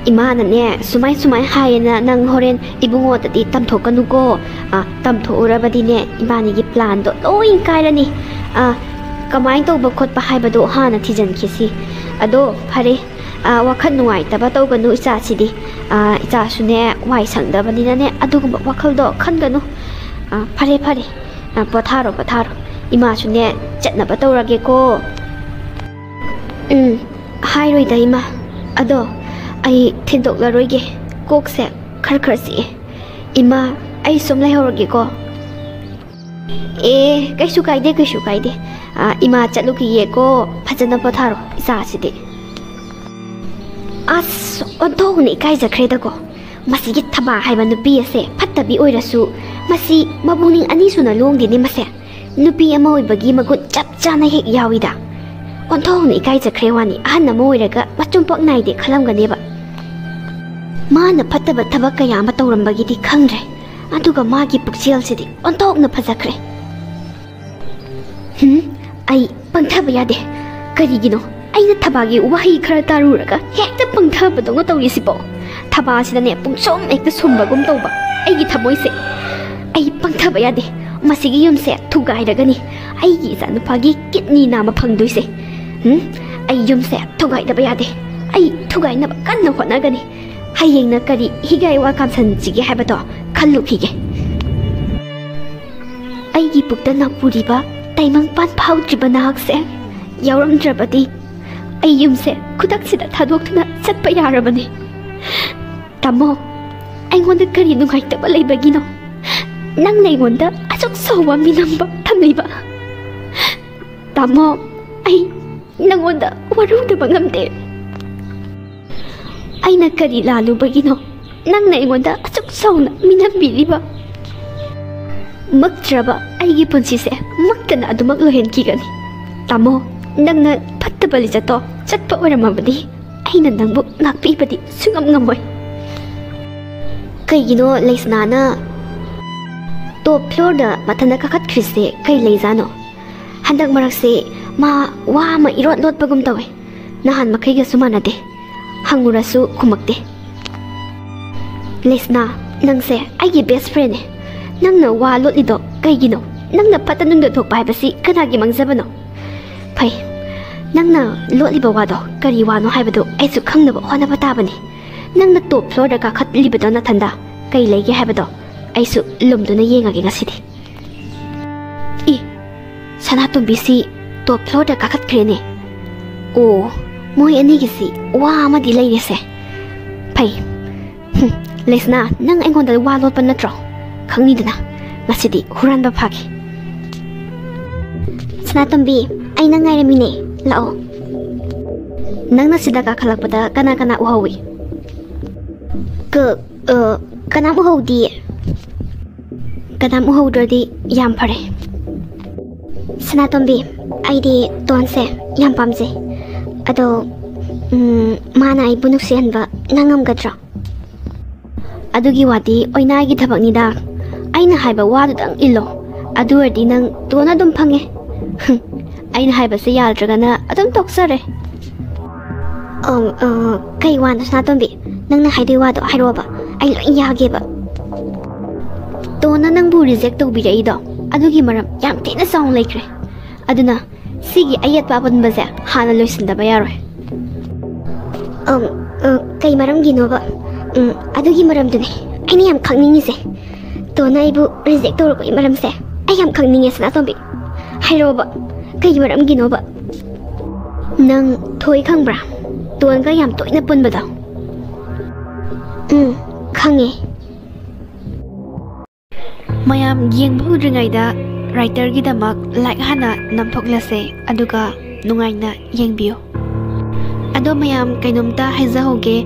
ꯏꯃꯥꯅꯅꯦ ꯁꯨꯃꯥꯏ ꯍꯥꯏꯌꯦꯅ ꯅꯪ ꯍꯣꯔꯦꯟ ꯏꯕꯨꯡꯉꯣꯗꯗꯤ ꯇꯝꯊꯣꯛꯀꯅꯨꯀꯣ. ꯇꯝꯊꯣꯛꯎꯔꯕꯗꯤꯅꯦ ꯏꯕꯥꯅꯤꯒꯤ ꯄ꯭ꯂꯥꯟꯗꯣ ꯂꯣꯏ ꯀꯥꯏꯔꯅꯤ. ꯀꯃꯥꯏꯅ ꯇꯧꯕ ꯈꯣꯠꯄ ꯍꯥꯏꯕꯗꯣ ꯍꯥꯟꯅ ꯊꯤꯖꯤꯟꯈꯤꯁꯤ. ꯑꯗꯣ ꯐꯔꯦ, ꯋꯥꯈꯜ ꯅꯨꯡꯉꯥꯏꯇꯕ ꯇꯧꯒꯅꯨ ꯏꯆꯥꯁꯤꯗꯤ. ꯏꯆꯥꯁꯨꯅꯦ ꯋꯥꯏ ꯁꯪꯗꯕꯅꯤꯅꯅꯦ ꯑꯗꯨꯒꯨꯝꯕ ꯋꯥꯈꯜꯗꯣ ꯈꯟꯒꯅꯨ. ꯐꯔꯦ, ꯄꯣꯊꯥꯔꯣ. ꯏꯃꯥꯁꯨꯅꯦ ꯆꯠꯅꯕ ꯇꯧꯔꯒꯦꯀꯣ. ꯍꯥꯏꯔꯣꯏꯗ ꯏꯃꯥ. ꯑꯗꯣ ꯑꯩ ꯊꯤꯟꯗꯣꯛꯂꯔꯣꯏꯒꯦ. ꯀꯣꯛꯁꯦ ꯈꯔ ꯆꯤꯛꯑꯦ. ꯏꯃꯥ, ꯑꯩ ꯁꯨꯝ ꯂꯩꯍꯧꯔꯒꯦꯀꯣ. ꯀꯩꯁꯨ ꯀꯥꯏꯗꯦ. ꯏꯃꯥ ꯆꯠꯂꯨꯈꯤꯒꯦꯀꯣ. ꯐꯖꯅ ꯄꯣꯊꯥꯔꯣ ꯏꯆꯥꯁꯤꯗꯤ. ꯑꯁ, ꯑꯣꯟꯊꯣꯛꯅ ꯏꯀꯥꯏꯖꯈ꯭ꯔꯦꯗꯀꯣ. ꯃꯁꯤꯒꯤ ꯊꯕꯥ ꯍꯥꯏꯕ ꯅꯨꯄꯤ ꯑꯁꯦ ꯐꯠꯇꯕꯤ ꯑꯣꯏꯔꯁꯨ ꯃꯁꯤ ꯃꯕꯨꯛꯅꯤꯡ ꯑꯅꯤ ꯁꯨꯅ ꯂꯣꯡꯗꯦꯅꯦ ꯃꯁꯦ. ꯅꯨꯄꯤ ꯑꯃ ꯑꯣꯏꯕꯒꯤ ꯃꯒꯨꯟ ꯆꯞ ꯆꯥꯅ ꯍꯦꯛ ꯌꯥꯎꯏꯗ. ꯑꯣꯟꯊꯣꯛꯅ ꯏꯀꯥꯏꯖꯈ꯭ꯔꯦ ꯋꯥꯅꯤ. ꯑꯍꯟ ꯑꯃ ꯑꯣꯏꯔꯒ ꯃꯆꯨꯝꯄꯛ ꯅꯥꯏꯗꯦ ꯈꯜꯂꯝꯒꯅꯦꯕ. ꯃꯥꯅ ꯐꯠꯇꯕ ꯊꯕꯛ ꯀꯌా ꯑꯃ ꯇꯧꯔꯝꯕꯒꯤꯗꯤ ꯈꯪꯗ꯭ꯔꯦ, ꯑꯗꯨꯒ ꯃꯥꯒꯤ ꯄꯨꯛꯆꯦꯜꯁꯤꯗꯤ ꯑꯣꯟꯊꯣꯛꯅ ꯐꯖꯈ꯭ꯔꯦ. ꯑꯩ ꯄꯪꯊꯕ ꯌꯥꯗꯦ. ꯀꯔꯤꯒꯤꯅꯣ ꯑꯩꯅ ꯊꯕꯥꯒꯤ ꯋꯥꯍꯩ ꯈꯔ ꯇꯥꯔꯨꯔꯒ ꯍꯦꯛꯇ ꯄꯪꯊꯕꯗꯧꯅ ꯇꯧꯔꯤꯁꯤꯕꯣ? ꯊꯕꯥꯁꯤꯗꯅꯦ ꯄꯨꯡꯁꯨꯝ ꯍꯦꯛꯇ ꯁꯨꯝꯕꯒꯨꯝ ꯇꯧꯕ ꯑꯩꯒꯤ ꯊꯃꯣꯏꯁꯦ. ꯑꯩ ꯄꯪꯊꯕ ꯌꯥꯗꯦ. ꯃꯁꯤꯒꯤ ꯌꯨꯝꯁꯦ ꯊꯨꯒꯥꯏꯔꯒꯅꯤ ꯑꯩꯒꯤ ꯏꯆꯥꯅꯨꯄꯥꯒꯤ ꯀꯤꯠꯅꯤ ꯅꯥꯝꯃ ꯐꯪꯗꯣꯏꯁꯦ. ꯑꯩ ꯌꯨꯝꯁꯦ ꯊꯨꯒꯥꯏꯗꯕ ꯌꯥꯗꯦ. ꯑꯩ ꯊꯨꯒꯥꯏꯅꯕ ꯀꯟꯅ ꯍꯣꯠꯅꯒꯅꯤ. ꯍꯌꯦꯡꯅ ꯀꯔꯤ ꯍꯤꯒꯥꯏ ꯋꯥ ꯀꯥꯝꯁꯟꯁꯤꯒꯦ ꯍꯥꯏꯕꯗꯣ ꯈꯜꯂꯨꯈꯤꯒꯦ. ꯑꯩꯒꯤ ꯄꯨꯛꯇ ꯅꯥꯄꯨꯔꯤꯕ ꯇꯥꯏꯃꯪꯄꯥꯟ ꯐꯥꯎꯗ꯭ꯔꯤꯕ ꯅꯍꯥꯛꯁꯦ ꯌꯥꯎꯔꯝꯗ꯭ꯔꯕꯗꯤ ꯑꯩ ꯌꯨꯝꯁꯦ ꯈꯨꯗꯛꯁꯤꯗ ꯊꯥꯗꯣꯛꯇꯨꯅ ꯆꯠꯄ ꯌꯥꯔꯕꯅꯤ. ꯇꯥꯃꯣ, ꯑꯩꯉꯣꯟꯗ ꯀꯔꯤ ꯅꯨꯡꯉꯥꯏꯇꯕ ꯂꯩꯕꯒꯤꯅꯣ ꯅꯪꯅ ꯑꯩꯉꯣꯟꯗ ꯑꯁꯨꯛ ꯁꯧꯕ ꯃꯤꯅꯝꯕ ꯊꯝꯂꯤꯕ? ꯇꯥꯃꯣ, ꯑꯩ ꯅꯪꯉꯣꯟꯗ ꯋꯥꯔꯧꯗꯕ ꯉꯝꯗꯦ. ꯑꯩꯅ ꯀꯔꯤ ꯂꯥꯜꯂꯨꯕꯒꯤꯅꯣ ꯅꯪꯅ ꯑꯩꯉꯣꯟꯗ ꯑꯁꯨꯛ ꯆꯥꯎꯅ ꯃꯤꯅꯝꯕꯤꯔꯤꯕ? ꯃꯛꯇ꯭ꯔꯕ ꯑꯩꯒꯤ ꯄꯨꯟꯁꯤꯁꯦ ꯃꯛꯇꯅ ꯑꯗꯨꯃꯛ ꯂꯣꯏꯍꯟꯈꯤꯒꯅꯤ. ꯇꯥꯃꯣ, ꯅꯪꯅ ꯐꯠꯇꯕ ꯂꯤꯆꯠꯇꯣ ꯆꯠꯄ ꯑꯣꯏꯔꯝꯃꯕꯗꯤ ꯑꯩꯅ ꯅꯪꯕꯨ ꯉꯥꯛꯄꯤꯕꯗꯤ ꯁꯨꯡꯉꯝ ꯉꯝꯃꯣꯏ. ꯀꯩꯒꯤꯅꯣ ꯂꯩꯁꯅꯥꯅ ꯇꯣꯞ ꯐ꯭ꯂꯣꯔꯗ ꯃꯊꯟꯇ ꯀꯥꯈꯠꯈ꯭ꯔꯤꯁꯦ? ꯀꯩ ꯂꯩꯖꯥꯅꯣ? ꯍꯟꯗꯛ ꯃꯔꯛꯁꯦ ꯃꯥ ꯋꯥ ꯑꯃ ꯏꯔꯣꯠ ꯂꯣꯠꯄꯒꯨꯝ ꯇꯧꯋꯦ. ꯅꯍꯥꯟ ꯃꯈꯩꯒꯁꯨ ꯃꯥꯟꯅꯗꯦ. ꯍꯪꯉꯨꯔꯁꯨ ꯈꯨꯝꯃꯛꯇꯦ. ꯂꯩꯁꯅꯥ, ꯅꯪꯁꯦ ꯑꯩꯒꯤ ꯕꯦꯁ ꯐ꯭ꯔꯦꯟꯅꯦ. ꯅꯪꯅ ꯋꯥ ꯂꯣꯠꯂꯤꯗꯣ ꯀꯩꯒꯤꯅꯣ? ꯅꯪꯅ ꯐꯠꯇ ꯅꯨꯡꯗ ꯊꯣꯛꯄ ꯍꯥꯏꯕꯁꯤ ꯀꯅꯥꯒꯤ ꯃꯥꯡꯖꯕꯅꯣ? ꯐꯩ, ꯅꯪꯅ ꯂꯣꯠꯂꯤꯕ ꯋꯥꯗꯣ ꯀꯔꯤ ꯋꯥꯅꯣ ꯍꯥꯏꯕꯗꯨ ꯑꯩꯁꯨ ꯈꯪꯅꯕ ꯍꯣꯠꯅꯕ ꯇꯥꯕꯅꯤ ꯅꯪꯅ ꯇꯣꯞ ꯐ꯭ꯂꯣꯔꯗ ꯀꯥꯈꯠꯂꯤꯕꯗꯣ ꯅꯊꯟꯗ ꯀꯩ ꯂꯩꯒꯦ ꯍꯥꯏꯕꯗꯣ ꯑꯩꯁꯨ ꯂꯨꯝꯗꯨꯅ ꯌꯦꯡꯉꯒꯦ ꯉꯁꯤꯗꯤ ꯏ ꯁꯅꯥꯇꯣꯝꯕꯤꯁꯤ ꯇꯣꯞ ꯐ꯭ꯂꯣꯔꯗ ꯀꯥꯈꯠꯈ꯭ꯔꯦꯅꯦ ꯑꯣ ꯃꯣꯏ ꯑꯅꯤꯒꯤꯁꯤ ꯋꯥ ꯑꯃꯗꯤ ꯂꯩꯔꯦꯁꯦ ꯐꯩ ꯂꯩꯁꯅꯥ ꯅꯪ ꯑꯩꯉꯣꯟꯗ ꯋꯥ ꯂꯣꯠꯄ ꯅꯠꯇ꯭ꯔꯣ ꯈꯪꯅꯤꯗꯅ ꯉꯁꯤꯗꯤ ꯍꯨꯔꯥꯟꯕ ꯐꯥꯒꯦ ꯁꯅꯥꯇꯣꯝꯕꯤ ꯑꯩꯅ ꯉꯥꯏꯔꯝꯃꯤꯅꯦ ꯂꯥꯛꯑꯣ ꯅꯪꯅ ꯁꯤꯗ ꯀꯥꯈꯠꯂꯛꯄꯗ ꯀꯅꯥ ꯀꯅꯥ ꯎꯍꯧꯏ ꯀꯅꯥꯝ ꯎꯍꯧꯗꯤꯌꯦ ꯀꯅꯥꯝ ꯎꯍꯧꯗ꯭ꯔꯗꯤ ꯌꯥꯝ ꯐꯔꯦ ꯁꯅꯥꯇꯣꯝꯕꯤ ꯑꯩꯗꯤ ꯇꯣꯟꯁꯦ ꯌꯥꯝ ꯄꯥꯝꯖꯩ ꯑꯗꯣ ꯃꯥꯅ ꯑꯩꯕꯨ ꯅꯨꯡꯁꯤꯍꯟꯕ ꯅꯪ ꯉꯝꯒꯗ꯭ꯔꯣ ꯑꯗꯨꯒꯤ ꯋꯥꯗꯤ ꯑꯣꯏꯅꯥꯒꯤ ꯊꯕꯛꯅꯤꯗ ꯑꯩꯅ ꯍꯥꯏꯕ ꯋꯥꯗꯨꯗꯪ ꯏꯜꯂꯣ ꯑꯗꯨ ꯑꯣꯏꯔꯗꯤ ꯅꯪ ꯇꯣꯟ ꯑꯗꯨꯝ ꯐꯪꯉꯦ ꯑꯩꯅ ꯍꯥꯏꯕꯁꯦ ꯌꯥꯗ꯭ꯔꯒꯅ ꯑꯗꯨꯝ ꯇꯣꯛꯆꯔꯦ ꯀꯩ ꯋꯥꯅꯣ ꯁꯅꯥꯇꯣꯝꯕꯤ ꯅꯪꯅ ꯍꯥꯏꯗꯣꯏ ꯋꯥꯗꯣ ꯍꯥꯏꯔꯛꯑꯣꯕ ꯑꯩ ꯂꯣꯏ ꯌꯥꯒꯦꯕ ꯇꯣꯟꯅ ꯅꯪꯕꯨ ꯔꯤꯖꯦꯛ ꯇꯧꯕꯤꯔꯛꯏꯗꯣ ꯑꯗꯨꯒꯤ ꯃꯔꯝ ꯌꯥꯝ ꯊꯤꯅ ꯆꯥꯎꯅ ꯂꯩꯈ꯭ꯔꯦ ꯑꯗꯨꯅ ꯁꯤꯒꯤ ꯑꯌꯦꯠꯄ ꯑꯄꯟꯕꯁꯦ ꯍꯥꯟꯅ ꯂꯣꯏꯁꯤꯟꯗꯕ ꯌꯥꯔꯣꯏ ꯀꯩ ꯃꯔꯝꯒꯤꯅꯣꯕ ꯑꯗꯨꯒꯤ ꯃꯔꯝꯗꯨꯅꯦ ꯑꯩꯅ ꯌꯥꯝ ꯈꯪꯅꯤꯡꯉꯤꯁꯦ ꯇꯣꯟꯅ ꯑꯩꯕꯨ ꯔꯤꯖꯦꯛ ꯇꯧꯔꯛꯄꯒꯤ ꯃꯔꯝꯁꯦ ꯑꯩ ꯌꯥꯝ ꯈꯪꯅꯤꯡꯉꯦ ꯁꯅꯥꯇꯣꯝꯕꯤ ꯍꯥꯏꯔꯛꯑꯣꯕ ꯀꯩ ꯃꯔꯝꯒꯤꯅꯣꯕ ꯅꯪ ꯊꯣꯏ ꯈꯪꯕ꯭ꯔꯥ ꯇꯣꯟꯒ ꯌꯥꯝ ꯇꯣꯏꯅ ꯄꯨꯟꯕꯗꯣ ꯈꯪꯉꯦ ꯃꯌꯥꯝ ꯌꯦꯡꯕ ꯍꯧꯗ꯭ꯔꯤꯉꯩꯗ ꯔꯥꯏꯇꯔꯒꯤꯗꯃꯛ ꯂꯥꯏꯛ ꯍꯥꯟꯅ ꯅꯝꯊꯣꯛꯂꯁꯦ ꯑꯗꯨꯒ ꯅꯨꯡꯉꯥꯏꯅ ꯌꯦꯡꯕꯤꯌꯨ ꯑꯗꯣ ꯃꯌꯥꯝ ꯀꯩꯅꯣꯝꯇ ꯍꯥꯏꯖꯍꯧꯒꯦ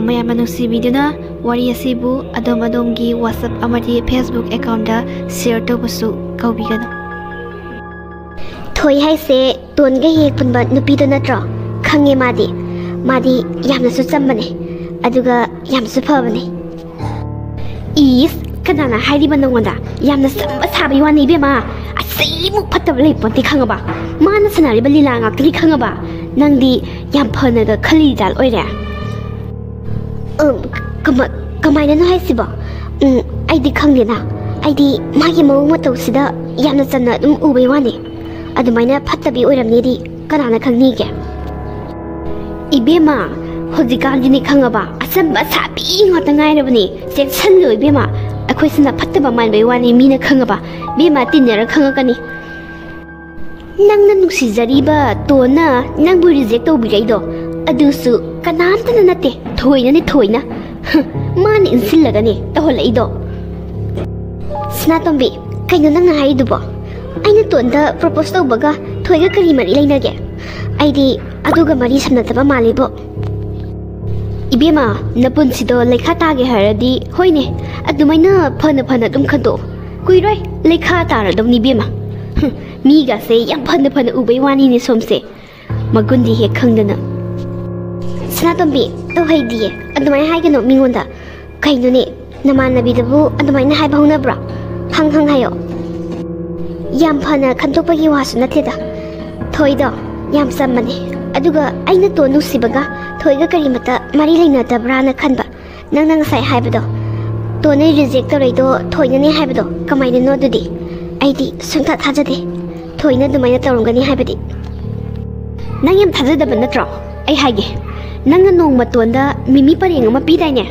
ꯃꯌꯥꯝꯅ ꯅꯨꯡꯁꯤꯕꯤꯗꯨꯅ ꯋꯥꯔꯤ ꯑꯁꯤꯕꯨ ꯑꯗꯣꯝꯒꯤ ꯋꯥꯆꯞ ꯑꯃꯗꯤ ꯐꯦꯁꯕꯨꯛ ꯑꯦꯀꯥꯎꯟꯗ ꯁꯤꯌꯔ ꯇꯧꯕꯁꯨ ꯀꯧꯕꯤꯒꯅꯨ ꯊꯣꯏ ꯍꯥꯏꯁꯦ ꯇꯣꯟꯒ ꯍꯦꯛ ꯄꯨꯟꯕ ꯅꯨꯄꯤꯗꯣ ꯅꯠꯇ꯭ꯔꯣ ꯈꯪꯉꯦ ꯃꯥꯗꯤ ꯌꯥꯝꯅꯁꯨ ꯆꯝꯕꯅꯦ ꯑꯗꯨꯒ ꯌꯥꯝꯁꯨ ꯐꯕꯅꯦ ꯏꯁ ꯀꯅꯥꯅ ꯍꯥꯏꯔꯤꯕ ꯅꯉꯣꯟꯗ ꯌꯥꯝꯅ ꯆꯝꯕ ꯁꯥꯕꯒꯤ ꯋꯥꯅꯤ ꯏꯕꯦꯝꯃ ꯑꯁꯤꯃꯨꯛ ꯐꯠꯇꯕ ꯂꯩꯄꯣꯟꯇꯦ ꯈꯪꯉꯕ ꯃꯥꯅ ꯁꯥꯟꯅꯔꯤꯕ ꯂꯤꯂꯥ ꯉꯥꯛꯇꯅꯤ ꯈꯪꯉꯕ ꯅꯪꯗꯤ ꯌꯥꯝ ꯐꯅꯒ ꯈꯜꯂꯤꯖꯥꯠ ꯑꯣꯏꯔꯦ ꯀꯃꯥꯏꯅꯅꯣ ꯍꯥꯏꯁꯤꯕꯣ ꯑꯩꯗꯤ ꯈꯪꯗꯦꯅ ꯑꯩꯗꯤ ꯃꯥꯒꯤ ꯃꯑꯣꯡ ꯃꯇꯧꯁꯤꯗ ꯌꯥꯝꯅ ꯆꯝꯅ ꯑꯗꯨꯝ ꯎꯕꯩ ꯋꯥꯅꯤ ꯑꯗꯨꯃꯥꯏꯅ ꯐꯠꯇꯕꯤ ꯑꯣꯏꯔꯝꯅꯤꯗꯤ ꯀꯅꯥꯅ ꯈꯪꯅꯤꯒꯦ ꯏꯕꯦꯝꯃ ꯍꯧꯖꯤꯛꯀꯥꯟꯗꯤꯅꯤ ꯈꯪꯉꯕ ꯑꯆꯝꯕ ꯁꯥꯕꯤ ꯉꯥꯛꯇ ꯉꯥꯏꯔꯕꯅꯤ ꯆꯦꯛꯁꯤꯜꯂꯨ ꯏꯕꯦꯝꯃ ꯑꯩꯈꯣꯏꯁꯤꯅ ꯐꯠꯇꯕ ꯃꯥꯟꯕꯩ ꯋꯥꯅꯤ ꯃꯤꯅ ꯈꯪꯉꯕ ꯏꯕꯦꯝꯃ ꯇꯤꯟꯅꯔ ꯈꯪꯉꯛꯀꯅꯤ ꯅꯪꯅ ꯅꯨꯡꯁꯤꯖꯔꯤꯕ ꯇꯣꯟꯅ ꯅꯪꯕꯨ ꯔꯤꯖꯦꯛ ꯇꯧꯕꯤꯔꯛꯏꯗꯣ ꯑꯗꯨꯁꯨ ꯀꯅꯥꯝꯇꯅ ꯅꯠꯇꯦ ꯊꯣꯏꯅꯅꯦ ꯊꯣꯏꯅ ꯃꯥꯅ ꯏꯟꯁꯤꯜꯂꯒꯅꯦ ꯇꯧꯍꯜꯂꯛꯏꯗꯣ ꯁꯅꯥꯇꯣꯝꯕꯤ ꯀꯩꯅꯣ ꯅꯪꯅ ꯍꯥꯏꯔꯤꯗꯨꯕꯣ ꯑꯩꯅ ꯇꯣꯟꯗ ꯄ꯭ꯔꯣꯄꯣꯁ ꯇꯧꯕꯒ ꯊꯣꯏꯒ ꯀꯔꯤ ꯃꯔꯤ ꯂꯩꯅꯒꯦ ꯑꯩꯗꯤ ꯑꯗꯨꯒ ꯃꯔꯤ ꯁꯝꯅꯗꯕ ꯃꯥꯜꯂꯤꯕꯣ ꯏꯕꯦꯝꯃ ꯅꯄꯨꯟꯁꯤꯗꯣ ꯂꯩꯈꯥ ꯇꯥꯒꯦ ꯍꯥꯏꯔꯗꯤ ꯍꯣꯏꯅꯦ ꯑꯗꯨꯃꯥꯏꯅ ꯐꯅ ꯐꯅ ꯈꯟꯗꯣꯛꯑꯣ ꯀꯨꯏꯔꯣꯏ ꯂꯩꯈꯥ ꯇꯥꯔꯗꯧꯅꯤ ꯏꯕꯦꯝꯃ ꯃꯤꯒꯁꯦ ꯌꯥꯝ ꯐꯅ ꯎꯕꯩ ꯋꯥꯅꯤꯅꯦ ꯁꯣꯝꯁꯦ ꯃꯒꯨꯟꯗꯤ ꯍꯦꯛ ꯈꯪꯗꯅ ꯁꯅꯥꯇꯣꯝꯕꯤ ꯇꯧꯍꯩꯗꯤꯌꯦ ꯑꯗꯨꯃꯥꯏꯅ ꯍꯥꯏꯒꯅꯣ ꯃꯤꯉꯣꯟꯗ ꯀꯩꯅꯣꯅꯦ ꯅꯃꯥꯟꯅꯕꯤꯗꯕꯨ ꯑꯗꯨꯃꯥꯏꯅ ꯍꯥꯏꯕ ꯍꯧꯅꯕ꯭ꯔꯣ ꯍꯪ ꯍꯥꯏꯌꯣ ꯌꯥꯝ ꯐꯅ ꯈꯟꯗꯣꯛꯄꯒꯤ ꯋꯥꯁꯨ ꯅꯠꯇꯦꯗ ꯊꯣꯏꯗꯣ ꯌꯥꯝ ꯆꯝꯕꯅꯦ ꯑꯗꯨꯒ ꯑꯩꯅ ꯇꯣꯟ ꯅꯨꯡꯁꯤꯕꯒ ꯊꯣꯏꯒ ꯀꯔꯤꯃꯠꯇ ꯃꯔꯤ ꯂꯩꯅꯗꯕ꯭ꯔꯥꯅ ꯈꯟꯕ ꯅꯪꯅ ꯉꯁꯥꯏ ꯍꯥꯏꯕꯗꯣ ꯇꯣꯟꯅ ꯔꯤꯖꯦꯛ ꯇꯧꯔꯛꯏꯗꯣ ꯊꯣꯏꯅꯅꯦ ꯍꯥꯏꯕꯗꯣ ꯀꯃꯥꯏꯅꯅꯣ ꯑꯗꯨꯗꯤ ꯑꯩꯗꯤ ꯁꯨꯡꯊꯥ ꯊꯥꯖꯗꯦ ꯊꯣꯏꯅ ꯑꯗꯨꯃꯥꯏꯅ ꯇꯧꯔꯝꯒꯅꯤ ꯍꯥꯏꯕꯗꯤ ꯅꯪ ꯌꯥꯝ ꯊꯥꯖꯗꯕ ꯅꯠꯇ꯭ꯔꯣ ꯑꯩ ꯍꯥꯏꯒꯦ ꯅꯪꯅ ꯅꯣꯡꯃ ꯇꯣꯟꯗ ꯃꯤꯃꯤ ꯄꯔꯦꯡ ꯑꯃ ꯄꯤꯗꯥꯏꯅꯦ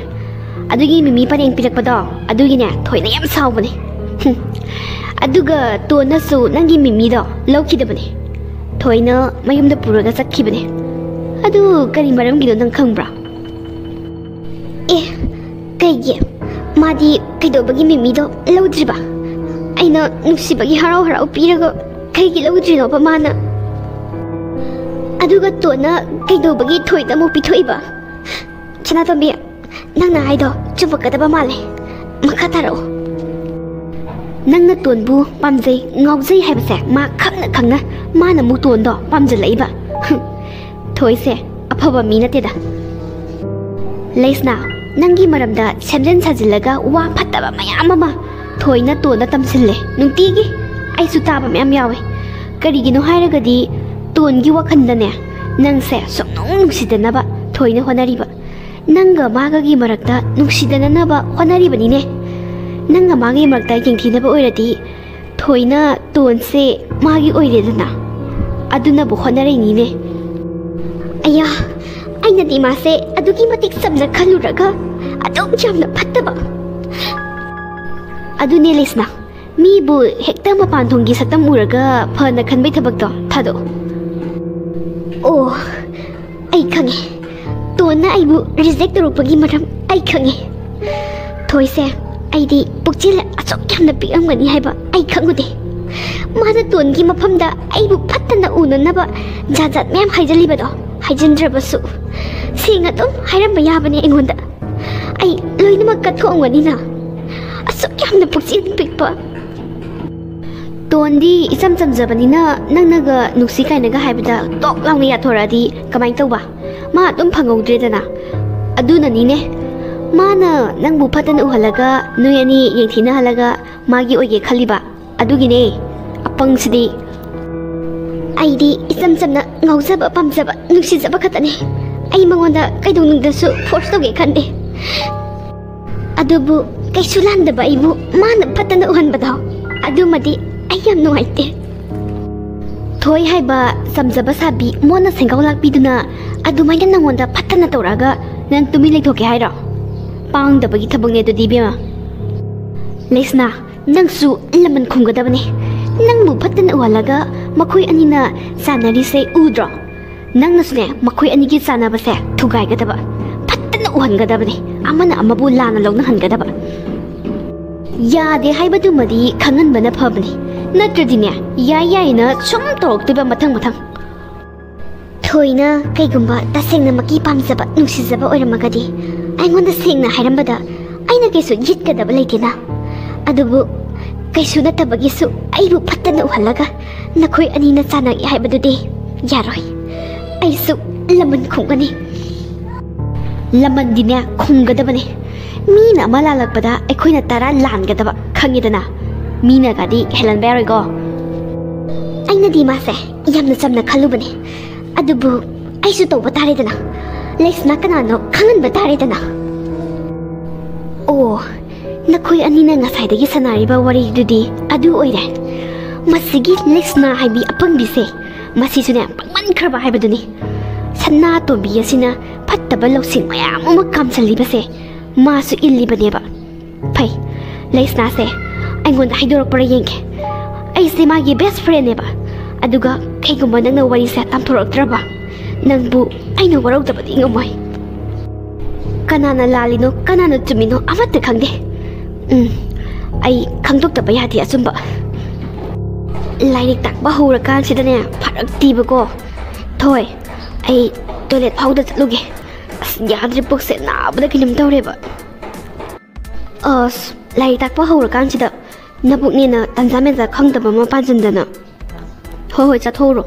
ꯑꯗꯨꯒꯤ ꯃꯤꯃꯤ ꯄꯔꯦꯡ ꯄꯤꯔꯛꯄꯗꯣ ꯑꯗꯨꯒꯤꯅꯦ ꯊꯣꯏꯅ ꯌꯥꯝ ꯁꯥꯎꯕꯅꯦ ꯑꯗꯨꯒ ꯇꯣꯟꯅꯁꯨ ꯅꯪꯒꯤ ꯃꯤꯃꯤꯗꯣ ꯂꯧꯈꯤꯗꯕꯅꯦ ꯊꯣꯏꯅ ꯃꯌꯨꯝꯗ ꯄꯨꯔꯒ ꯆꯠꯈꯤꯕꯅꯦ ꯑꯗꯨ ꯀꯔꯤ ꯃꯔꯝꯒꯤꯅꯣ ꯅꯪ ꯈꯪꯕ꯭ꯔꯥ ꯀꯩꯒꯤ ꯃꯥꯗꯤ ꯀꯩꯗꯧꯕꯒꯤ ꯃꯤꯃꯤꯗꯣ ꯂꯧꯗ꯭ꯔꯤꯕ ꯑꯩꯅ ꯅꯨꯡꯁꯤꯕꯒꯤ ꯍꯔꯥꯎ ꯄꯤꯔꯒ ꯀꯩꯒꯤ ꯂꯧꯗ꯭ꯔꯤꯅꯣꯕ ꯃꯥꯅ ꯑꯗꯨꯒ ꯇꯣꯟꯅ ꯀꯩꯗꯧꯕꯒꯤ ꯊꯣꯏꯗ ꯑꯃꯨꯛ ꯄꯤꯊꯣꯛꯏꯕ ꯁꯅꯥꯇꯣꯝꯕꯤ ꯅꯪꯅ ꯍꯥꯏꯗꯣ ꯆꯨꯝꯃꯛꯀꯗꯕ ꯃꯥꯜꯂꯦ ꯃꯈꯥ ꯇꯥꯔꯛꯑꯣ ꯅꯪꯅ ꯇꯣꯟꯕꯨ ꯄꯥꯝꯖꯩ ꯉꯥꯎꯖꯩ ꯍꯥꯏꯕꯁꯦ ꯃꯥ ꯈꯪꯅ ꯃꯥꯅ ꯑꯃꯨꯛ ꯇꯣꯟꯗꯣ ꯄꯥꯝꯖꯜꯂꯛꯏꯕ ꯊꯣꯏꯁꯦ ꯑꯐꯕ ꯃꯤ ꯅꯠꯇꯦꯗ ꯂꯩꯁꯅꯥ ꯅꯪꯒꯤ ꯃꯔꯝꯗ ꯁꯦꯝꯖꯤꯟ ꯁꯥꯖꯤꯜꯂꯒ ꯋꯥ ꯐꯠꯇꯕ ꯃꯌꯥꯝ ꯑꯃ ꯊꯣꯏꯅ ꯇꯣꯟꯗ ꯇꯝꯁꯤꯜꯂꯦ ꯅꯨꯡꯇꯤꯒꯤ ꯑꯩꯁꯨ ꯇꯥꯕ ꯃꯌꯥꯝ ꯌꯥꯎꯋꯦ ꯀꯔꯤꯒꯤꯅꯣ ꯍꯥꯏꯔꯒꯗꯤ ꯇꯣꯟꯒꯤ ꯋꯥꯈꯜꯗꯅꯦ ꯅꯪꯁꯦ ꯁꯨꯡꯅꯨꯡ ꯅꯨꯡꯁꯤꯗꯅꯕ ꯊꯣꯏꯅ ꯍꯣꯠꯅꯔꯤꯕ ꯅꯪꯒ ꯃꯥꯒꯒꯤ ꯃꯔꯛꯇ ꯅꯨꯡꯁꯤꯗꯅꯅꯕ ꯍꯣꯠꯅꯔꯤꯕꯅꯤꯅꯦ ꯅꯪꯒ ꯃꯥꯒꯤ ꯃꯔꯛꯇ ꯌꯦꯡꯊꯤꯅꯕ ꯑꯣꯏꯔꯗꯤ ꯊꯣꯏꯅ ꯇꯣꯟꯁꯦ ꯃꯥꯒꯤ ꯑꯣꯏꯔꯦꯗꯅ ꯑꯗꯨꯅꯕꯨ ꯍꯣꯠꯅꯔꯤꯅꯤꯅꯦ ꯑꯌꯥ ꯑꯩꯅꯗꯤ ꯃꯥꯁꯦ ꯑꯗꯨꯒꯤ ꯃꯇꯤꯛ ꯆꯝꯅ ꯈꯜꯂꯨꯔꯒ ꯑꯗꯨꯛ ꯌꯥꯝꯅ ꯐꯠꯇꯕ ꯑꯗꯨꯅꯦ ꯂꯩꯁꯅꯥ ꯃꯤꯕꯨ ꯍꯦꯛꯇ ꯃꯄꯥꯟ ꯊꯣꯡꯒꯤ ꯁꯛꯇꯝ ꯎꯔꯒ ꯐꯅ ꯈꯟꯕꯩ ꯊꯕꯛꯇꯣ ꯊꯥꯗꯣꯛ ꯑꯣ ꯑꯩ ꯈꯪꯉꯦ ꯇꯣꯟꯅ ꯑꯩꯕꯨ ꯔꯤꯖꯦꯛ ꯇꯧꯔꯛꯄꯒꯤ ꯃꯔꯝ ꯑꯩ ꯈꯪꯉꯦ ꯊꯣꯏꯁꯦ ꯑꯩꯗꯤ ꯄꯨꯛꯆꯦꯜ ꯑꯁꯨꯛ ꯌꯥꯝꯅ ꯄꯤꯛꯑꯝꯒꯅꯤ ꯍꯥꯏꯕ ꯑꯩ ꯈꯪꯉꯨꯗꯦ ꯃꯥꯅ ꯇꯣꯟꯒꯤ ꯃꯐꯝꯗ ꯑꯩꯕꯨ ꯐꯠꯇꯅ ꯎꯅꯅꯕ ꯖꯥꯠ ꯖꯥꯠ ꯃꯌꯥꯝ ꯍꯥꯏꯖꯜꯂꯤꯕꯗꯣ ꯍꯥꯏꯖꯤꯟꯗ꯭ꯔꯕꯁꯨ ꯁꯦꯡꯅ ꯑꯗꯨꯝ ꯍꯥꯏꯔꯝꯕ ꯌꯥꯕꯅꯦ ꯑꯩꯉꯣꯟꯗ ꯑꯩ ꯂꯣꯏꯅꯃꯛ ꯀꯠꯊꯣꯛꯑꯝꯒꯅꯤꯅ ꯑꯁꯨꯛ ꯌꯥꯝꯅ ꯄꯨꯛꯆꯦꯜ ꯄꯤꯛꯄ ꯇꯣꯟꯗꯤ ꯏꯆꯝ ꯆꯝꯖꯕꯅꯤꯅ ꯅꯪꯅꯒ ꯅꯨꯡꯁꯤ ꯀꯥꯏꯅꯒ ꯍꯥꯏꯕꯗ ꯇꯣꯛ ꯂꯥꯎꯅ ꯌꯥꯊꯣꯔꯛꯑꯗꯤ ꯀꯃꯥꯏꯅ ꯇꯧꯕ ꯃꯥ ꯑꯗꯨꯝ ꯐꯪꯍꯧꯗ꯭ꯔꯦꯗꯅ ꯑꯗꯨꯅꯅꯤꯅꯦ ꯃꯥꯅ ꯅꯪꯕꯨ ꯐꯠꯇꯅ ꯎꯍꯜꯂꯒ ꯅꯣꯏ ꯑꯅꯤ ꯌꯦꯡꯊꯤꯅꯍꯜꯂꯒ ꯃꯥꯒꯤ ꯑꯣꯏꯒꯦ ꯈꯜꯂꯤꯕ ꯑꯗꯨꯒꯤꯅꯦ ꯑꯄꯪꯁꯤꯗꯤ ꯑꯩꯗꯤ ꯏꯆꯝ ꯆꯝꯅ ꯉꯥꯎꯖꯕ ꯄꯥꯝꯖꯕ ꯅꯨꯡꯁꯤꯖꯕ ꯈꯛꯇꯅꯦ ꯑꯩ ꯃꯉꯣꯟꯗ ꯀꯩꯗꯧꯅꯨꯡꯗꯁꯨ ꯐꯣꯔꯁ ꯇꯧꯒꯦ ꯈꯟꯗꯦ ꯑꯗꯨꯕꯨ ꯀꯩꯁꯨ ꯂꯥꯟꯗꯕ ꯑꯩꯕꯨ ꯃꯥꯅ ꯐꯠꯇꯅ ꯎꯍꯟꯕꯗꯣ ꯑꯗꯨꯃꯗꯤ ꯑꯩ ꯌꯥꯝ ꯅꯨꯡꯉꯥꯏꯇꯦ ꯊꯣꯏ ꯍꯥꯏꯕ ꯆꯝꯖꯕ ꯁꯥꯕꯤ ꯃꯣꯟꯅ ꯁꯦꯡꯒꯥꯎ ꯂꯥꯛꯄꯤꯗꯨꯅ ꯑꯗꯨꯃꯥꯏꯅ ꯅꯪꯉꯣꯟꯗ ꯐꯠꯇꯅ ꯇꯧꯔꯛꯑꯒ ꯅꯪ ꯇꯨꯃꯤꯟ ꯂꯩꯊꯣꯛꯀꯦ ꯍꯥꯏꯔꯣ ꯄꯥꯡꯗꯕꯒꯤ ꯊꯕꯛꯅꯦ ꯑꯗꯨꯗꯤ ꯏꯕꯦꯝꯃ ꯂꯩꯁꯅꯥ ꯅꯪꯁꯨ ꯂꯃꯟ ꯈꯨꯝꯒꯗꯕꯅꯦ ꯅꯪꯕꯨ ꯐꯠꯇꯅ ꯎꯍꯜꯂꯒ ꯃꯈꯣꯏ ꯑꯅꯤꯅ ꯆꯥꯟꯅꯔꯤꯁꯦ ꯎꯗ꯭ꯔꯣ ꯅꯪꯅꯁꯨꯅꯦ ꯃꯈꯣꯏ ꯑꯅꯤꯒꯤ ꯆꯥꯟꯅꯕꯁꯦ ꯊꯨꯒꯥꯏꯒꯗꯕ ꯐꯠꯇꯅ ꯎꯍꯟꯒꯗꯕꯅꯦ ꯑꯃꯅ ꯑꯃꯕꯨ ꯂꯥꯟꯅ ꯂꯧꯅꯍꯟꯒꯗꯕ ꯌꯥꯗꯦ ꯍꯥꯏꯕꯗꯨꯃꯗꯤ ꯈꯪꯍꯟꯕꯅ ꯐꯕꯅꯤ ꯅꯠꯇ꯭ꯔꯗꯤꯅꯦ ꯌꯥꯏ ꯌꯥꯏꯅ ꯁꯨꯝ ꯇꯧꯔꯛꯇꯣꯏꯕ ꯃꯊꯪ ꯃꯊꯪ ꯊꯣꯏꯅ ꯀꯩꯒꯨꯝꯕ ꯇꯁꯦꯡꯅꯃꯛꯀꯤ ꯄꯥꯝꯖꯕ ꯅꯨꯡꯁꯤꯖꯕ ꯑꯣꯏꯔꯝꯃꯒꯗꯤ ꯑꯩꯉꯣꯟꯗ ꯁꯦꯡꯅ ꯍꯥꯏꯔꯝꯕꯗ ꯑꯩꯅ ꯀꯩꯁꯨ ꯌꯤꯠꯀꯗꯕ ꯂꯩꯇꯦꯅ ꯑꯗꯨꯕꯨ ꯀꯩꯁꯨ ꯅꯠꯇꯕꯒꯤꯁꯨ ꯑꯩꯕꯨ ꯐꯠꯇꯅ ꯎꯍꯜꯂꯒ ꯅꯈꯣꯏ ꯑꯅꯤꯅ ꯆꯥꯟꯅꯒꯦ ꯍꯥꯏꯕꯗꯨꯗꯤ ꯌꯥꯔꯣꯏ ꯑꯩꯁꯨ ꯂꯃꯟ ꯈꯨꯝꯒꯅꯤ ꯂꯃꯟꯗꯤꯅꯦ ꯈꯨꯝꯒꯗꯕꯅꯦ ꯃꯤꯅ ꯑꯃ ꯂꯥꯜꯂꯛꯄꯗ ꯑꯩꯈꯣꯏꯅ 10 ꯂꯥꯟꯒꯗꯕ ꯈꯪꯉꯤꯗꯅ ꯃꯤꯅꯒꯗꯤ ꯍꯦꯜꯂꯟꯕ ꯌꯥꯔꯣꯏꯀꯣ ꯑꯩꯅꯗꯤ ꯃꯥꯁꯦ ꯌꯥꯝꯅ ꯆꯝꯅ ꯈꯜꯂꯨꯕꯅꯦ ꯑꯗꯨꯕꯨ ꯑꯩꯁꯨ ꯇꯧꯕ ꯇꯥꯔꯦꯗꯅ ꯂꯩꯁꯅꯥ ꯀꯅꯥꯅꯣ ꯈꯪꯍꯟꯕ ꯇꯥꯔꯦꯗꯅ ꯑꯣ ꯅꯈꯣꯏ ꯑꯅꯤꯅ ꯉꯁꯥꯏꯗꯒꯤ ꯁꯥꯟꯅꯔꯤꯕ ꯋꯥꯔꯤꯗꯨꯗꯤ ꯑꯗꯨ ꯑꯣꯏꯔꯦ ꯃꯁꯤꯒꯤ ꯂꯩꯁꯅꯥ ꯍꯥꯏꯕꯤ ꯑꯄꯪꯕꯤꯁꯦ ꯃꯁꯤꯁꯨꯅꯦ ꯄꯪꯃꯟꯈ꯭ꯔꯕ ꯍꯥꯏꯕꯗꯨꯅꯤ ꯁꯅꯥ ꯇꯣꯝꯕꯤ ꯑꯁꯤꯅ ꯐꯠꯇꯕ ꯂꯧꯁꯤꯡ ꯃꯌꯥꯝ ꯑꯃ ꯀꯥꯝꯁꯜꯂꯤꯕꯁꯦ ꯃꯥꯁꯨ ꯏꯜꯂꯤꯕꯅꯦꯕ ꯐꯩ ꯂꯩꯁꯅꯥꯁꯦ ꯑꯩꯉꯣꯟꯗ ꯍꯥꯏꯗꯣꯔꯛꯄꯔ ꯌꯦꯡꯒꯦ ꯑꯩꯁꯦ ꯃꯥꯒꯤ ꯕꯦꯁ ꯐ꯭ꯔꯦꯟꯅꯦꯕ ꯑꯗꯨꯒ ꯀꯩꯒꯨꯝꯕ ꯅꯪꯅ ꯋꯥꯔꯤꯁꯦ ꯇꯥꯟꯊꯣꯔꯛꯇ꯭ꯔꯕ ꯅꯪꯕు ꯑꯩꯅ ꯋꯥꯔꯧꯗꯕꯗꯤ ꯉꯝꯃꯣꯏ ꯀꯅꯥꯅ ꯂꯥꯜꯂꯤꯅꯣ ꯀꯅꯥꯅ ꯆꯨꯝꯃꯤꯅꯣ ꯑꯃꯠꯇ ꯈꯪꯗꯦ ꯑꯩ ꯈꯪꯗꯣꯛꯇꯕ ꯌꯥꯗꯦ ꯑꯆꯨꯝꯕ ꯂꯥꯏꯔꯤꯛ ꯇꯥꯛꯄ ꯍꯧꯔꯀꯥꯟꯁꯤꯗꯅꯦ ꯐꯔꯛꯇꯤꯕꯀꯣ ꯊꯣꯏ ꯑꯩ ꯇꯣꯏꯂꯦꯠ ꯐꯥꯎꯗ ꯆꯠꯂꯨꯒꯦ ꯑꯁ ꯌꯥꯗ꯭ꯔꯦ ꯄꯨꯛꯁꯦ ꯅꯥꯕꯗ ꯀꯩꯅꯣꯝ ꯇꯧꯔꯦꯕ ꯑꯁ ꯂꯥꯏꯔꯤꯛ ꯇꯥꯛꯄ ꯍꯧꯔꯀꯥꯟꯁꯤꯗ ꯅꯕꯨꯛꯅꯦꯅ ꯇꯟꯖꯥ ꯃꯦꯟꯖꯥ ꯈꯪꯗꯕ ꯑꯃ ꯄꯥꯟꯁꯤꯟꯗꯅ ꯍꯣꯏ ꯆꯠꯊꯣꯛꯎꯔꯣ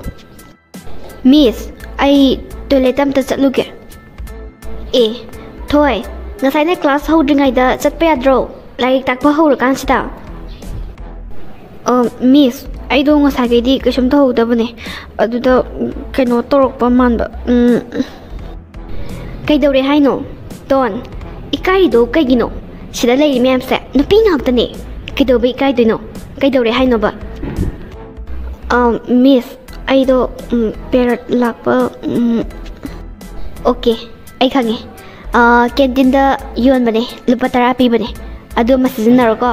ꯃꯤꯁ ꯑꯩ ꯇꯣꯏꯂꯦꯠ ꯑꯝꯇ ꯆꯠꯂꯨꯒꯦ ꯑꯦ ꯊꯣꯏ ꯉꯁꯥꯏꯅ ꯀ꯭ꯂꯥꯁ ꯍꯧꯗ꯭ꯔꯤꯉꯩꯗ ꯆꯠꯄ ꯌꯥꯗ꯭ꯔꯣ ꯂꯥꯏꯔꯤꯛ ꯇꯥꯛꯄ ꯍꯧꯔꯀꯥꯟꯁꯤꯗ ꯃꯤꯁ ꯑꯩꯗꯣ ꯉꯁꯥꯏꯈꯩꯗꯤ ꯀꯩꯁꯨꯝ ꯇꯧꯍꯧꯗꯕꯅꯦ ꯑꯗꯨꯗ ꯀꯩꯅꯣ ꯇꯧꯔꯛꯄ ꯃꯥꯟꯕ ꯀꯩꯗꯧꯔꯦ ꯍꯥꯏꯅꯣ ꯇꯣꯟ ꯏꯀꯥꯏꯔꯤꯗꯣ ꯀꯩꯒꯤꯅꯣ ꯁꯤꯗ ꯂꯩꯔꯤ ꯃꯌꯥꯝꯁꯦ ꯅꯨꯄꯤ ꯉꯥꯛꯇꯅꯦ ꯀꯩꯗꯧꯕ ꯏꯀꯥꯏꯗꯣꯏꯅꯣ ꯀꯩꯗꯧꯔꯦ ꯍꯥꯏꯅꯣꯕ ꯃꯤꯁ ꯑꯩꯗꯣ ꯄꯦꯔꯠ ꯂꯥꯛꯄ ꯑꯣꯀꯦ ꯑꯩ ꯈꯪꯉꯦ ꯀꯦꯟꯇꯤꯟꯗ ꯌꯣꯟꯕꯅꯦ ꯂꯨꯄꯥ 10 ꯄꯤꯕꯅꯦ ꯑꯗꯨ ꯑꯃ ꯁꯤꯖꯤꯟꯅꯔꯣꯀꯣ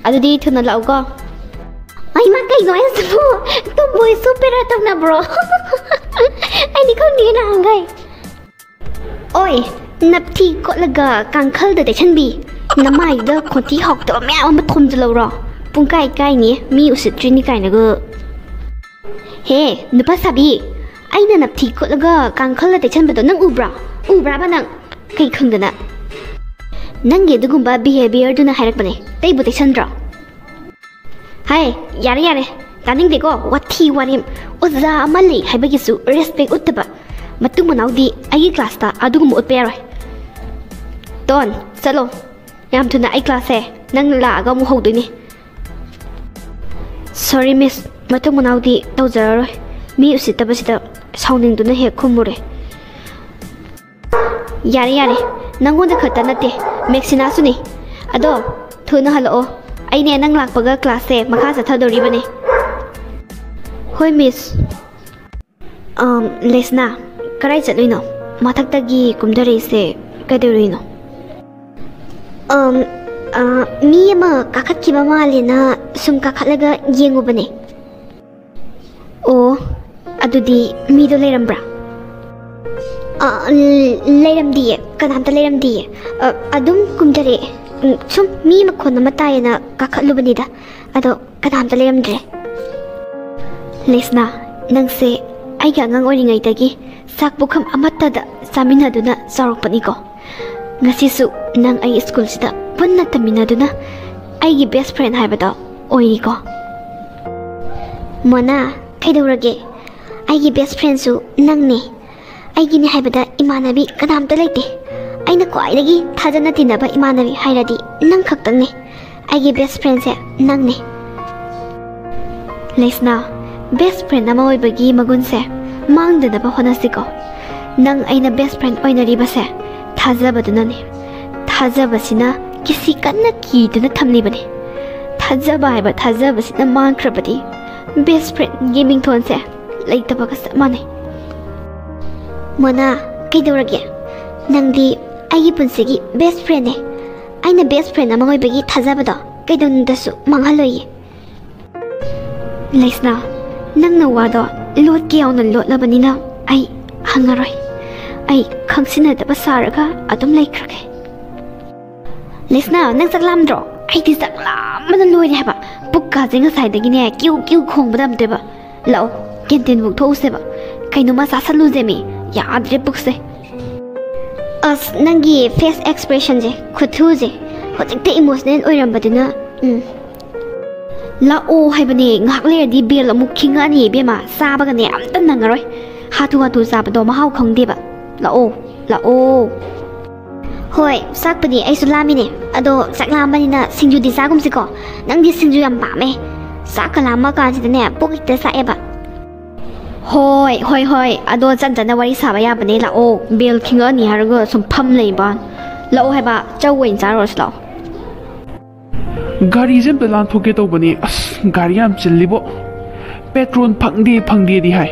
ꯑꯗꯨꯗꯤ ꯊꯨꯅ ꯂꯥꯛꯎꯀꯣ ꯑꯩ ꯃꯥ ꯀꯩꯅꯣ ꯑꯩꯁꯨ ꯇꯨꯝꯕꯣꯏꯁꯨ ꯄꯦꯔꯠ ꯇꯧꯅꯕ꯭ꯔꯣ ꯑꯩꯗꯤ ꯈꯪꯗꯦ ꯅꯍꯥꯟꯈꯩ ꯑꯣꯏ ꯅꯞꯊꯤ ꯀꯣꯠꯂꯒ ꯀꯥꯡꯈꯜꯗ ꯇꯩꯁꯟꯕꯤ ꯅꯃꯥꯏꯗ ꯈꯣꯟꯊꯤ ꯍꯥꯎꯇꯕ ꯃꯌꯥꯝ ꯑꯃ ꯊꯣꯝꯖꯤꯜꯂꯧꯔꯣ ꯄꯨꯡꯀꯥꯏ ꯀꯥꯏꯅꯤ ꯃꯤ ꯎꯁꯤꯠꯇ꯭ꯔꯤꯅꯤ ꯀꯥꯏꯅꯒ ꯍꯦ ꯅꯨꯄꯥ ꯁꯥꯕꯤ ꯑꯩꯅ ꯅꯞꯊꯤ ꯀꯣꯠꯂꯒ ꯀꯥꯡꯈꯜꯗ ꯇꯩꯁꯟꯕꯗꯣ ꯅꯪ ꯎꯕ꯭ꯔꯥꯕ ꯅꯪ ꯀꯩ ꯈꯪꯗꯅ ꯅꯪꯒꯤ ꯑꯗꯨꯒꯨꯝꯕ ꯕꯤꯍꯦꯕꯤꯌꯔꯗꯨꯅ ꯍꯥꯏꯔꯛꯄꯅꯦ ꯇꯩꯕꯨ ꯇꯩꯁꯟꯗ꯭ꯔꯣ ꯍꯥꯏ ꯌꯥꯔꯦ ꯇꯥꯅꯤꯡꯗꯦꯀꯣ ꯋꯥꯊꯤ ꯋꯥꯔꯦꯝ ꯑꯣꯖꯥ ꯑꯃ ꯂꯩ ꯍꯥꯏꯕꯒꯤꯁꯨ ꯔꯦꯁꯄꯦꯛ ꯎꯠꯇꯕ ꯃꯇꯨꯡ ꯃꯅꯥꯎꯗꯤ ꯑꯩꯒꯤ ꯀ꯭ꯂꯥꯁꯇ ꯑꯗꯨꯒꯨꯝꯕ ꯎꯠꯄ ꯌꯥꯔꯣꯏ ꯇꯣꯟ ꯆꯠꯂꯣ ꯌꯥꯝ ꯊꯨꯅ ꯑꯩ ꯀ꯭ꯂꯥꯁꯁꯦ ꯅꯪ ꯂꯥꯛꯑꯒ ꯑꯃꯨꯛ ꯍꯧꯗꯣꯏꯅꯦ ꯁꯣꯔꯤ ꯃꯤꯁ ꯃꯇꯨꯡ ꯃꯅꯥꯎꯗꯤ ꯇꯧꯖꯔꯔꯣꯏ ꯃꯤ ꯎꯁꯤꯠꯇꯕꯁꯤꯗ ꯁꯥꯎꯅꯤꯡꯗꯨꯅ ꯍꯦꯛ ꯈꯨꯝꯃꯨꯔꯦ ꯌꯥꯔꯦ ꯅꯪꯉꯣꯟꯗ ꯈꯛꯇ ꯅꯠꯇꯦ ꯃꯦꯛꯁꯤꯅꯥꯁꯨꯅꯤ ꯑꯗꯣ ꯊꯨꯅ ꯍꯜꯂꯛꯑꯣ ꯑꯩꯅꯦ ꯅꯪ ꯂꯥꯛꯄꯒ ꯀ꯭ꯂꯥꯁꯁꯦ ꯃꯈꯥ ꯆꯠꯊꯗꯧꯔꯤꯕꯅꯦ ꯍꯣꯏ ꯃꯤꯁ ꯂꯦꯁꯅꯥ ꯀꯔꯥꯏ ꯆꯠꯂꯨꯏꯅꯣ ꯃꯊꯛꯇꯒꯤ ꯀꯨꯝꯊꯔꯛꯏꯁꯦ ꯀꯩꯗꯧꯔꯤꯅꯣ ꯃꯤ ꯑꯃ ꯀꯥꯈꯠꯈꯤꯕ ꯃꯥꯜꯂꯦꯅ ꯁꯨꯝ ꯀꯥꯈꯠꯂꯒ ꯌꯦꯡꯉꯨꯕꯅꯦ ꯑꯣ ꯑꯗꯨꯗꯤ ꯃꯤꯗꯣ ꯂꯩꯔꯝꯕ꯭ꯔꯥ ꯂꯩꯔꯝꯗꯤꯌꯦ ꯀꯅꯥꯝꯇ ꯂꯩꯔꯝꯗꯤꯌꯦ ꯑꯗꯨꯝ ꯀꯨꯝꯊꯔꯛꯑꯦ ꯁꯨꯝ ꯃꯤ ꯃꯈꯣꯟ ꯑꯃ ꯇꯥꯏꯌꯦꯅ ꯀꯥꯈꯠꯂꯨꯕꯅꯤꯗ ꯑꯗꯣ ꯀꯅꯥꯝꯇ ꯂꯩꯔꯝꯗ꯭ꯔꯦ ꯂꯦꯁꯅꯥ ꯅꯪꯁꯦ ꯑꯩꯒ ꯑꯉꯥꯡ ꯑꯣꯏꯔꯤꯉꯩꯗꯒꯤ ꯆꯥꯛ ꯄꯨꯈꯝ ꯑꯃꯠꯇꯗ ꯆꯥꯃꯤꯟꯅꯗꯨꯅ ꯆꯥꯎꯔꯛꯄꯅꯤꯀꯣ ꯉꯁꯤꯁꯨ ꯅꯪ ꯑꯩ ꯁ꯭ꯀꯨꯜꯁꯤꯗ ꯄꯨꯟꯅ ꯇꯝꯃꯤꯟꯅꯗꯨꯅ ꯑꯩꯒꯤ ꯕꯦꯁ ꯐ꯭ꯔꯦꯟ ꯍꯥꯏꯕꯗꯣ ꯑꯣꯏꯔꯤꯀꯣ ꯃꯣꯅꯥ ꯀꯩꯗꯧꯔꯒꯦ ꯑꯩꯒꯤ ꯕꯦꯁ ꯐ꯭ꯔꯦꯟꯁꯨ ꯅꯪꯅꯦ ꯑꯩꯒꯤꯅꯦ ꯍꯥꯏꯕꯗ ꯏꯃꯥꯟꯅꯕꯤ ꯀꯅꯥꯝꯇ ꯂꯩꯇꯦ ꯑꯩꯅ ꯈ꯭ꯋꯥꯏꯗꯒꯤ ꯊꯥꯖꯅ ꯇꯤꯟꯅꯕ ꯏꯃꯥꯟꯅꯕꯤ ꯍꯥꯏꯔꯗꯤ ꯅꯪ ꯈꯛꯇꯪꯅꯦ ꯑꯩꯒꯤ ꯕꯦꯁ ꯐ꯭ꯔꯦꯟꯁꯦ ꯅꯪꯅꯦ ꯂꯦꯁꯅꯥ ꯕꯦꯁ ꯐ꯭ꯔꯦꯟ ꯑꯃ ꯑꯣꯏꯕꯒꯤ ꯃꯒꯨꯟꯁꯦ ꯃꯥꯡꯗꯅꯕ ꯍꯣꯠꯅꯁꯤꯀꯣ ꯅꯪ ꯑꯩꯅ ꯕꯦꯁ ꯐ꯭ꯔꯦꯟ ꯑꯣꯏꯅꯔꯤꯕꯁꯦ ꯊꯥꯖꯕꯗꯨꯅꯅꯦ ꯊꯥꯖꯕꯁꯤꯅ ꯀꯤꯁꯤ ꯀꯟꯅ ꯀꯤꯗꯨꯅ ꯊꯝꯂꯤꯕꯅꯤ ꯊꯥꯖꯕ ꯍꯥꯏꯕ ꯊꯥꯖꯕꯁꯤꯅ ꯃꯥꯡꯈ꯭ꯔꯕꯗꯤ ꯕꯦꯁ ꯐ꯭ꯔꯦꯟꯒꯤ ꯃꯤꯡꯊꯣꯟꯁꯦ ꯂꯩꯇꯕꯒ ꯆꯞ ꯃꯥꯟꯅꯩ ꯃꯣꯅꯥ ꯀꯩꯗꯧꯔꯒꯦ ꯅꯪꯗꯤ ꯑꯩꯒꯤ ꯄꯨꯟꯁꯤꯒꯤ ꯕꯦꯁ ꯐ꯭ꯔꯦꯟꯅꯦ ꯑꯩꯅ ꯕꯦꯁ ꯐ꯭ꯔꯦꯟ ꯑꯃ ꯑꯣꯏꯕꯒꯤ ꯊꯥꯖꯕꯗꯣ ꯀꯩꯗꯧꯅꯨꯡꯗꯁꯨ ꯃꯥꯡꯍꯜꯂꯣꯏꯌꯦ ꯂꯦꯁꯅꯥ ꯅꯪꯅ ꯋꯥꯗꯣ ꯂꯣꯠꯀꯦ ꯌꯥꯎꯅ ꯂꯣꯠꯂꯕꯅꯤꯅ ꯑꯩ ꯍꯪꯉꯔꯣꯏ ꯑꯩ ꯈꯪꯁꯤꯟꯅꯗꯕ ꯁꯥꯔꯒ ꯑꯗꯨꯝ ꯂꯩꯈ꯭ꯔꯒꯦ ꯂꯦꯁꯅꯥ ꯅꯪ ꯆꯥꯛ ꯂꯥꯝꯗ꯭ꯔꯣ ꯑꯩꯗꯤ ꯆꯥꯛ ꯂꯥꯝꯕꯅ ꯂꯣꯏꯔꯦ ꯍꯥꯏꯕ ꯄꯨꯛꯀꯥꯁꯦ ꯉꯁꯥꯏꯗꯒꯤꯅꯦ ꯀ꯭ꯌꯨ ꯀ꯭ꯌꯨ ꯈꯣꯡꯕꯗ ꯑꯝꯇꯦꯕ ꯂꯥꯛꯑꯣ ꯀꯦꯟꯇꯤꯟꯐꯧ ꯊꯣꯛꯎꯁꯦꯕ ꯀꯩꯅꯣꯝꯃ ꯆꯥꯁꯜꯂꯨꯁꯦꯃꯤ ꯌꯥꯗ꯭ꯔꯦ ꯄꯨꯛꯁꯦ ꯑꯁ ꯅꯪꯒꯤ ꯐꯦꯁ ꯑꯦꯛꯁꯄ꯭ꯔꯦꯁꯟꯁꯦ ꯈꯨꯊꯨꯁꯦ ꯍꯧꯖꯤꯛꯇ ꯏꯃꯣꯁꯅꯦꯜ ꯑꯣꯏꯔꯝꯕꯗꯨꯅ ꯂꯥꯛꯑꯣ ꯍꯥꯏꯕꯅꯦ ꯉꯥꯏꯍꯥꯛ ꯂꯩꯔꯗꯤ ꯕꯦꯜ ꯑꯃꯨꯛ ꯈꯤꯡꯉꯛꯑꯅꯤ ꯏꯕꯦꯝꯃ ꯆꯥꯕꯒꯅꯦ ꯑꯝꯇ ꯅꯪꯉꯔꯣꯏ ꯍꯥꯊꯨ ꯍꯥꯊꯨ ꯆꯥꯕꯗꯣ ꯃꯍꯥꯎ ꯈꯪꯗꯦꯕ ꯂꯥꯛꯑꯣ ꯂꯥꯛꯑꯣ ꯍꯣꯏ ꯆꯥꯛꯄꯨꯗꯤ ꯑꯩꯁꯨ ꯂꯥꯝꯃꯤꯅꯦ ꯑꯗꯣ ꯆꯥꯛ ꯂꯥꯝꯕꯅꯤꯅ ꯁꯤꯡꯖꯨꯗꯤ ꯆꯥꯒꯨꯝꯁꯤꯀꯣ ꯅꯪꯗꯤ ꯁꯤꯡꯖꯨ ꯌꯥꯝ ꯄꯥꯝꯃꯦ ꯆꯥꯛꯀ ꯂꯥꯝꯃ ꯀꯥꯟꯁꯤꯗꯅꯦ ꯄꯨꯛ ꯍꯦꯛꯇ ꯆꯥꯛꯑꯦꯕ ꯍꯣꯏ ꯍꯣꯏ ꯍꯣꯏ ꯑꯗꯣ ꯆꯟ ꯋꯥꯔꯤ ꯁꯥꯕ ꯌꯥꯕꯅꯦ ꯂꯥꯛꯑꯣ ꯕꯦꯜ ꯈꯤꯡꯉꯛꯑꯅꯤ ꯍꯥꯏꯔꯒ ꯁꯨꯝ ꯐꯝ ꯂꯩꯕ ꯂꯥꯛꯑꯣ ꯍꯥꯏꯕ ꯆꯧ ꯑꯣꯏꯅ ꯆꯥꯔꯨꯔꯁꯤ ꯂꯥꯛꯑꯣ ꯒꯥꯔꯤꯁꯦ ꯑꯝꯇ ꯂꯥꯟꯊꯣꯛꯀꯦ ꯇꯧꯕꯅꯤ ꯑꯁ ꯒꯥꯔꯤ ꯌꯥꯝ ꯆꯤꯜꯂꯤꯕꯣ ꯄꯦꯇ꯭ꯔꯣꯜ ꯐꯪꯗꯦꯗꯤ ꯍꯥꯏ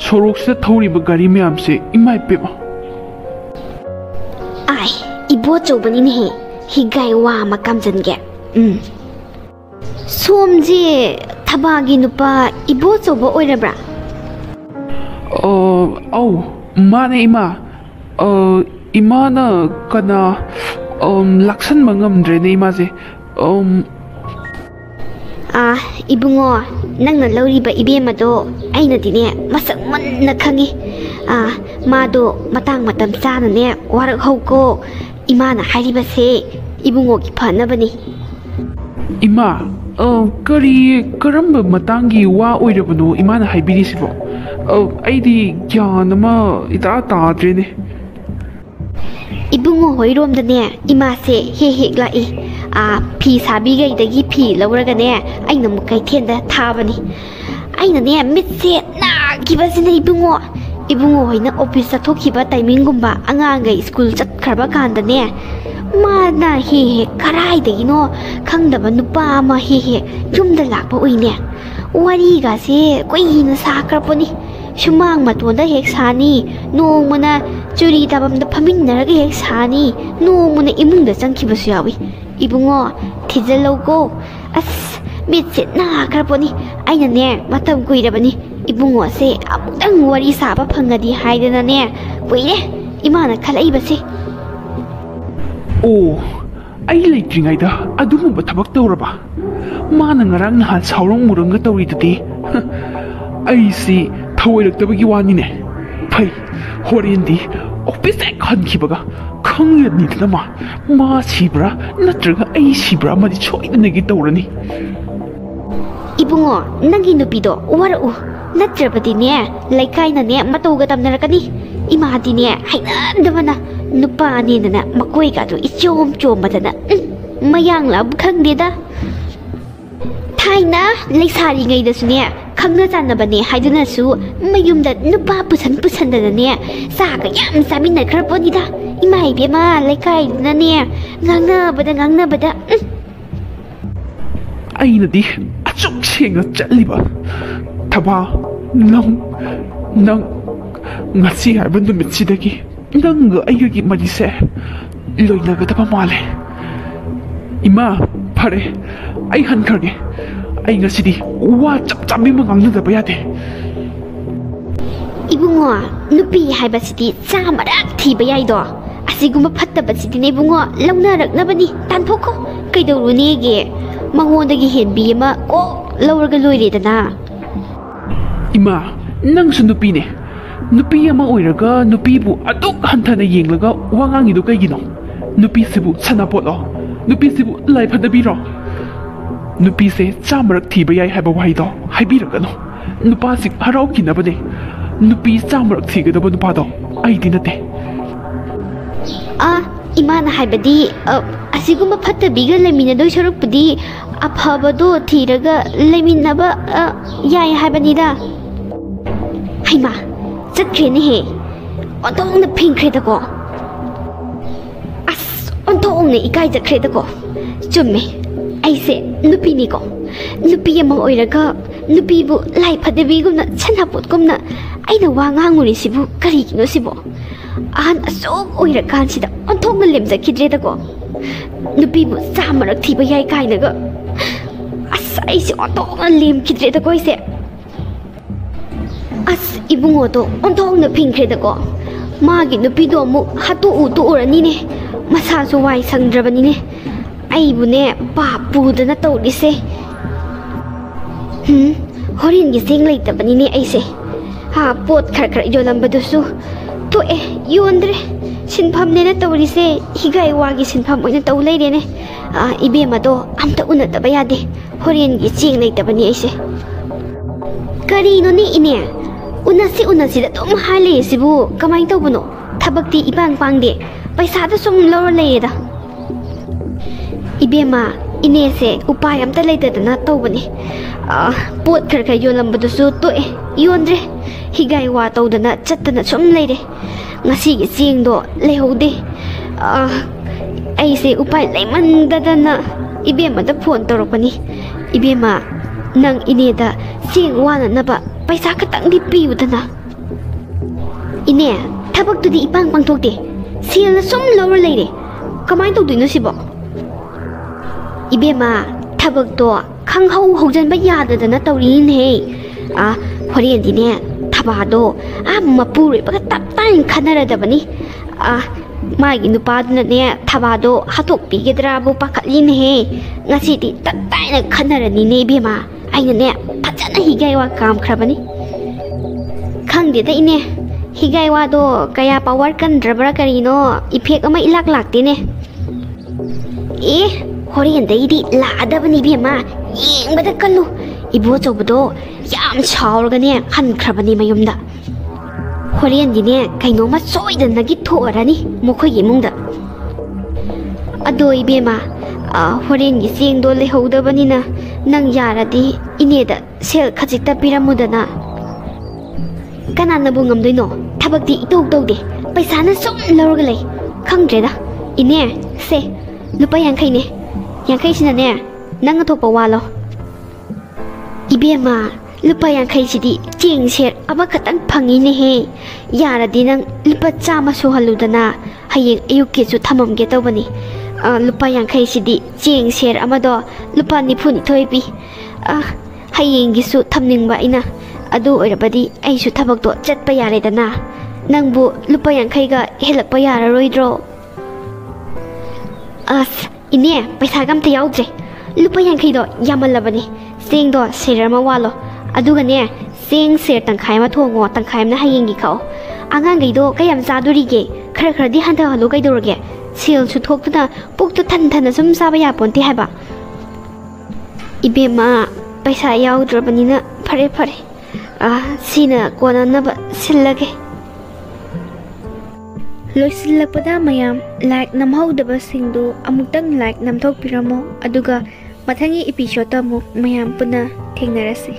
ꯁꯣꯔꯣꯛꯁꯤꯗ ꯊꯧꯔꯤꯕ ꯒꯥꯔꯤ ꯃꯌꯥꯝꯁꯦ ꯏꯃꯥꯏ ꯄꯦꯝꯃ ꯑꯥꯏ ꯏꯕꯣꯆꯧꯕꯅꯤꯅꯦꯍꯦ ꯍꯤꯒꯥꯏ ꯋꯥ ꯑꯃ ꯀꯥꯝꯖꯟꯒꯦ ꯁꯣꯝꯁꯦ ꯊꯕꯥꯒꯤ ꯅꯨꯄꯥ ꯏꯕꯣꯆꯧꯕ ꯑꯣꯏꯔꯕ꯭ꯔꯥ ꯑꯧ ꯃꯥꯅꯦ ꯏꯃꯥ ꯏꯃꯥꯅ ꯀꯅꯥ ꯂꯥꯛꯁꯟꯕ ꯉꯝꯗ꯭ꯔꯦꯅꯦ ꯏꯃꯥꯁꯦ ꯏꯕꯨꯡꯉꯣ ꯅꯪꯅ ꯂꯧꯔꯤꯕ ꯏꯕꯦꯝꯃꯗꯣ ꯑꯩꯅꯗꯤꯅꯦ ꯃꯁꯛ ꯃꯨꯟꯅ ꯈꯪꯉꯤ ꯃꯥꯗꯣ ꯃꯇꯥꯡ ꯃꯇꯝ ꯆꯥꯅꯅꯦ ꯋꯥꯔꯛꯍꯧꯀꯣ ꯏꯃꯥꯅ ꯍꯥꯏꯔꯤꯕꯁꯦ ꯏꯕꯨꯡꯉꯣꯒꯤ ꯐꯅꯕꯅꯤ ꯏꯃꯥ ꯀꯔꯝꯕ ꯃꯇꯥꯡꯒꯤ ꯋꯥ ꯑꯣꯏꯔꯕꯅꯣ ꯏꯃꯥꯅ ꯍꯥꯏꯕꯤꯔꯤꯁꯤꯕꯣ ꯑꯩꯗꯤ ꯒ꯭ꯌꯥꯟ ꯑꯃ ꯏꯇꯥ ꯇꯥꯗ꯭ꯔꯦꯅꯦ ꯏꯕꯨꯡꯉꯣ ꯍꯣꯏꯔꯣꯝꯗꯅꯦ ꯏꯃꯥꯁꯦ ꯍꯦꯛ ꯍꯦꯛ ꯂꯥꯛꯏ ꯐꯤ ꯁꯥꯕꯤꯈꯩꯗꯒꯤ ꯐꯤ ꯂꯧꯔꯒꯅꯦ ꯑꯩꯅ ꯑꯃꯨꯛ ꯀꯩꯊꯦꯜꯗ ꯊꯥꯕꯅꯤ ꯑꯩꯅꯅꯦ ꯃꯤꯠꯁꯦ ꯅꯥꯈꯤꯕꯁꯤꯅ ꯏꯕꯨꯡꯉꯣ ꯍꯣꯏꯅ ꯑꯣꯐꯤꯁ ꯆꯠꯊꯣꯛꯈꯤꯕ ꯇꯥꯏꯃꯤꯡꯒꯨꯝꯕ ꯑꯉꯥꯡꯈꯩ ꯁ꯭ꯀꯨꯜ ꯆꯠꯈ꯭ꯔꯕ ꯀꯥꯟꯗꯅꯦ ꯃꯥꯅ ꯍꯦꯛ ꯍꯦꯛ ꯀꯔꯥꯏꯗꯒꯤꯅꯣ ꯈꯪꯗꯕ ꯅꯨꯄꯥ ꯑꯃ ꯍꯦꯛ ꯍꯦꯛ ꯌꯨꯝꯗ ꯂꯥꯛꯄ ꯎꯏꯅꯦ ꯋꯥꯔꯤꯒꯁꯦ ꯀꯨꯏꯅ ꯁꯥꯈ꯭ꯔꯄꯣꯅꯤ ꯁꯨꯃꯥꯡ ꯃꯇꯣꯟꯗ ꯍꯦꯛ ꯁꯥꯅꯤ ꯅꯣꯡꯃꯅ ꯆꯨꯔꯤ ꯇꯥꯐꯝꯗ ꯐꯝꯃꯤꯟꯅꯔꯒ ꯍꯦꯛ ꯁꯥꯅꯤ ꯅꯣꯡꯃꯅ ꯏꯃꯨꯡꯗ ꯆꯪꯈꯤꯕꯁꯨ ꯌꯥꯎꯏ ꯏꯕꯨꯡꯉꯣ ꯊꯤꯖꯤꯜꯂꯧꯀꯣ ꯑꯁ ꯃꯤꯠꯁꯦ ꯅꯥꯈ꯭ꯔꯄꯣꯅꯤ ꯑꯩꯅꯅꯦ ꯃꯇꯝ ꯀꯨꯏꯔꯕꯅꯤ ꯏꯕꯨꯡꯉꯣꯁꯦ ꯑꯃꯨꯛꯇꯪ ꯋꯥꯔꯤ ꯁꯥꯕ ꯐꯪꯉꯗꯤ ꯍꯥꯏꯗꯅꯅꯦ ꯀꯨꯏꯔꯦ ꯏꯃꯥꯅ ꯈꯜꯂꯛꯏꯕꯁꯦ ꯑꯣ ꯑꯩ ꯂꯩꯇ꯭ꯔꯤꯉꯩꯗ ꯑꯗꯨꯒꯨꯝꯕ ꯊꯕꯛ ꯇꯧꯔꯕ ꯃꯥꯅ ꯉꯔꯥꯡ ꯅꯍꯥꯟ ꯁꯥꯎꯔꯪ ꯃꯨꯔꯪꯒ ꯇꯧꯔꯤꯗꯨꯗꯤ ꯑꯩꯁꯤ ꯊꯑꯣꯏꯔꯛꯇꯕꯒꯤ ꯋꯥꯅꯤꯅꯦ ꯐꯩ ꯍꯣꯔꯦꯟꯗꯤ ꯑꯣꯐꯤꯁ ꯍꯦꯛ ꯍꯟꯈꯤꯕꯒ ꯈꯪꯂꯅꯤꯗꯅ ꯃꯥ ꯁꯤꯕ꯭ꯔꯥ ꯅꯠꯇ꯭ꯔꯒ ꯑꯩ ꯁꯤꯕ꯭ꯔꯥ ꯑꯃꯗꯤ ꯁꯣꯏꯗꯅꯒꯤ ꯇꯧꯔꯅꯤ ꯏꯕꯨꯡꯉꯣ ꯅꯪꯒꯤ ꯅꯨꯄꯤꯗꯣ ꯋꯥꯔꯛꯎ ꯅꯠꯇ꯭ꯔꯕꯗꯤꯅꯦ ꯂꯩꯀꯥꯏꯅꯅꯦ ꯃꯇꯧꯒ ꯇꯝꯅꯔꯛꯀꯅꯤ ꯏꯃꯥꯗꯤꯅꯦ ꯍꯩꯅꯗꯕꯅ ꯅꯨꯄꯥꯅꯦꯅ ꯃꯀꯣꯏꯒꯗꯣ ꯏꯆꯣꯝ ꯆꯣꯝꯕꯗꯅ ꯃꯌꯥꯡ ꯂꯥꯕꯨ ꯈꯪꯗꯦꯗ ꯊꯥꯏꯅ ꯂꯩꯁꯥꯔꯤꯉꯩꯗꯁꯨꯅꯦ ꯈꯪꯅ ꯆꯥꯟꯅꯕꯅꯦ ꯍꯥꯏꯗꯨꯅꯁꯨ ꯃꯌꯨꯝꯗ ꯅꯨꯄꯥ ꯄꯨꯁꯟꯗꯅꯅꯦ ꯆꯥꯒ ꯌꯥꯝ ꯆꯥꯃꯤꯟꯅꯈ꯭ꯔꯄꯣꯅꯤꯗ ꯏꯃꯥ ꯏꯕꯦꯝꯃ ꯂꯩꯀꯥꯏꯗꯨꯅꯅꯦ ꯉꯥꯡꯅꯕꯗ ꯑꯩꯅꯗꯤ ꯑꯆꯨꯝ ꯁꯦꯡꯅ ꯆꯠꯂꯤꯕ ꯊꯕꯥ ꯅꯪ ngasi haiba numitsidagi nanga aigagi marise loinagadaba male. Ima phare ai hankharge ai ngasidi wa chap chami mangangnadaba yade. Ibungo nupi haibasidi chamarak thiba yaido asiguma fattabasidi ne ibungo launaraknabani tanthoko kaidorunege mangondagi henbi ama ko lauraga loiredana. Ima nangsu nupi ne nupi ama oiraga nupi bu aduk hanthana yenglaga wangangido kaigino nupi sibu sanapotlo nupi sibu laifadabiro nupi se chamarak thiba yai haiba waido haibiragano nupa sik harau kinabane nupi chamarak thigadaba nupado aidi nate. Imana haibadi asiguma fattabiga leminadoi sarukpudi afabado thiraga leminaba yai haibanida. Haima chakhrene he ontongna phingkhredako as ontongna ikai chakredako chumme aise nupi ni ko nupi ama oiraga nupi bu lai phadebigumna chanapot kumna aina wa nganguri sibu kari kino sibo an asok oira kansida ontongna lemjakidredako nupi bu chamarak thiba yai kainaga as aise ontongna lemkidredako aise as ibungo to ontongna phingkhredako magi nupi do mu hatu utu urani ne masa so wai sangdrabani ne ai bu ne pa pu dana tawrise horin gi sing leitabani ne aise ha pot khar khar yolambadusu to yondre sinpham ne na tawrise higai wagi sinpham oina taw leire ne ibe ma do amta unataba yade horin gi sing leitabani aise kari no ni ine unasi da dum hale sibu kamai tawbuno thabakti ibang pangde paisa da sum lor leida ibema ine se upay amta leitadana tawbani pot khar khar yolambadusu to yondre higai wa tawdana chattana sum leire ngasi gi sing do lehode aise upay leimandadana ibema da phone torokani ibema nang ine da sing wana naba paisa khatang di piyudana ine thabak tu di ipang pangthokte sil sum lor leire kamai tawduino sibo ibema thabak to khanghau haujanba yadadana tawrin he horen dine thabado mapuroi baga taptain khanaradabani magi nupaduna ne thabado hatok pigedra bu pakhatlin he ngasi di taptain khanarani ne ibema aina ne phajana higai wa kam khrabani khangde da ine higai wa do kaya power kan drabra karino effect ama ilak lakte ne horen daidi laadabani bema yengbada kallu ibo chobdo yam chaurga ne han khrabani mayumda horen dine kaino ma soidana gi thorani mokhoi gi mungda adoi bema horen gi seng do le hodabani na nang yaradi ine da sel khajikta piramudana kanana bungam doino thabakti itok tawde paisa na sum lorga lei khangdreda ine se lupa yankai ne yankai sina ne nang athopa walo ibema lupa yankai sidi cheng ser aba khatan phangi ne he yaradi nang lupa chama so haludana hayeng ayukke su thamam ge tawbani lupa yankai sidi cheng ser amado lupa nifuni thoipi hayeng gi su thamningba ina adu oirabadi ai su thabak to chatpa yaredana nangbu lupa yankai ga helakpa yararoidro ine paisa gamta yaudre lupa yankai do yamalabani seng do serama walo aduga ne seng ser tangkhai ma thongo tangkhai na hayengi khao angang gei do kayam zaduri ge khara khara di handa halo gai dorge sil su thoktuna puktu than than sum saba ya ponti haba ibema paisa yaudrebani na phare phare sina kona na ba sillage loisilakpada mayam like namhaudaba singdu amuktang like namthokpiramo aduga mathangi episode ta mu mayam puna thengnarasi.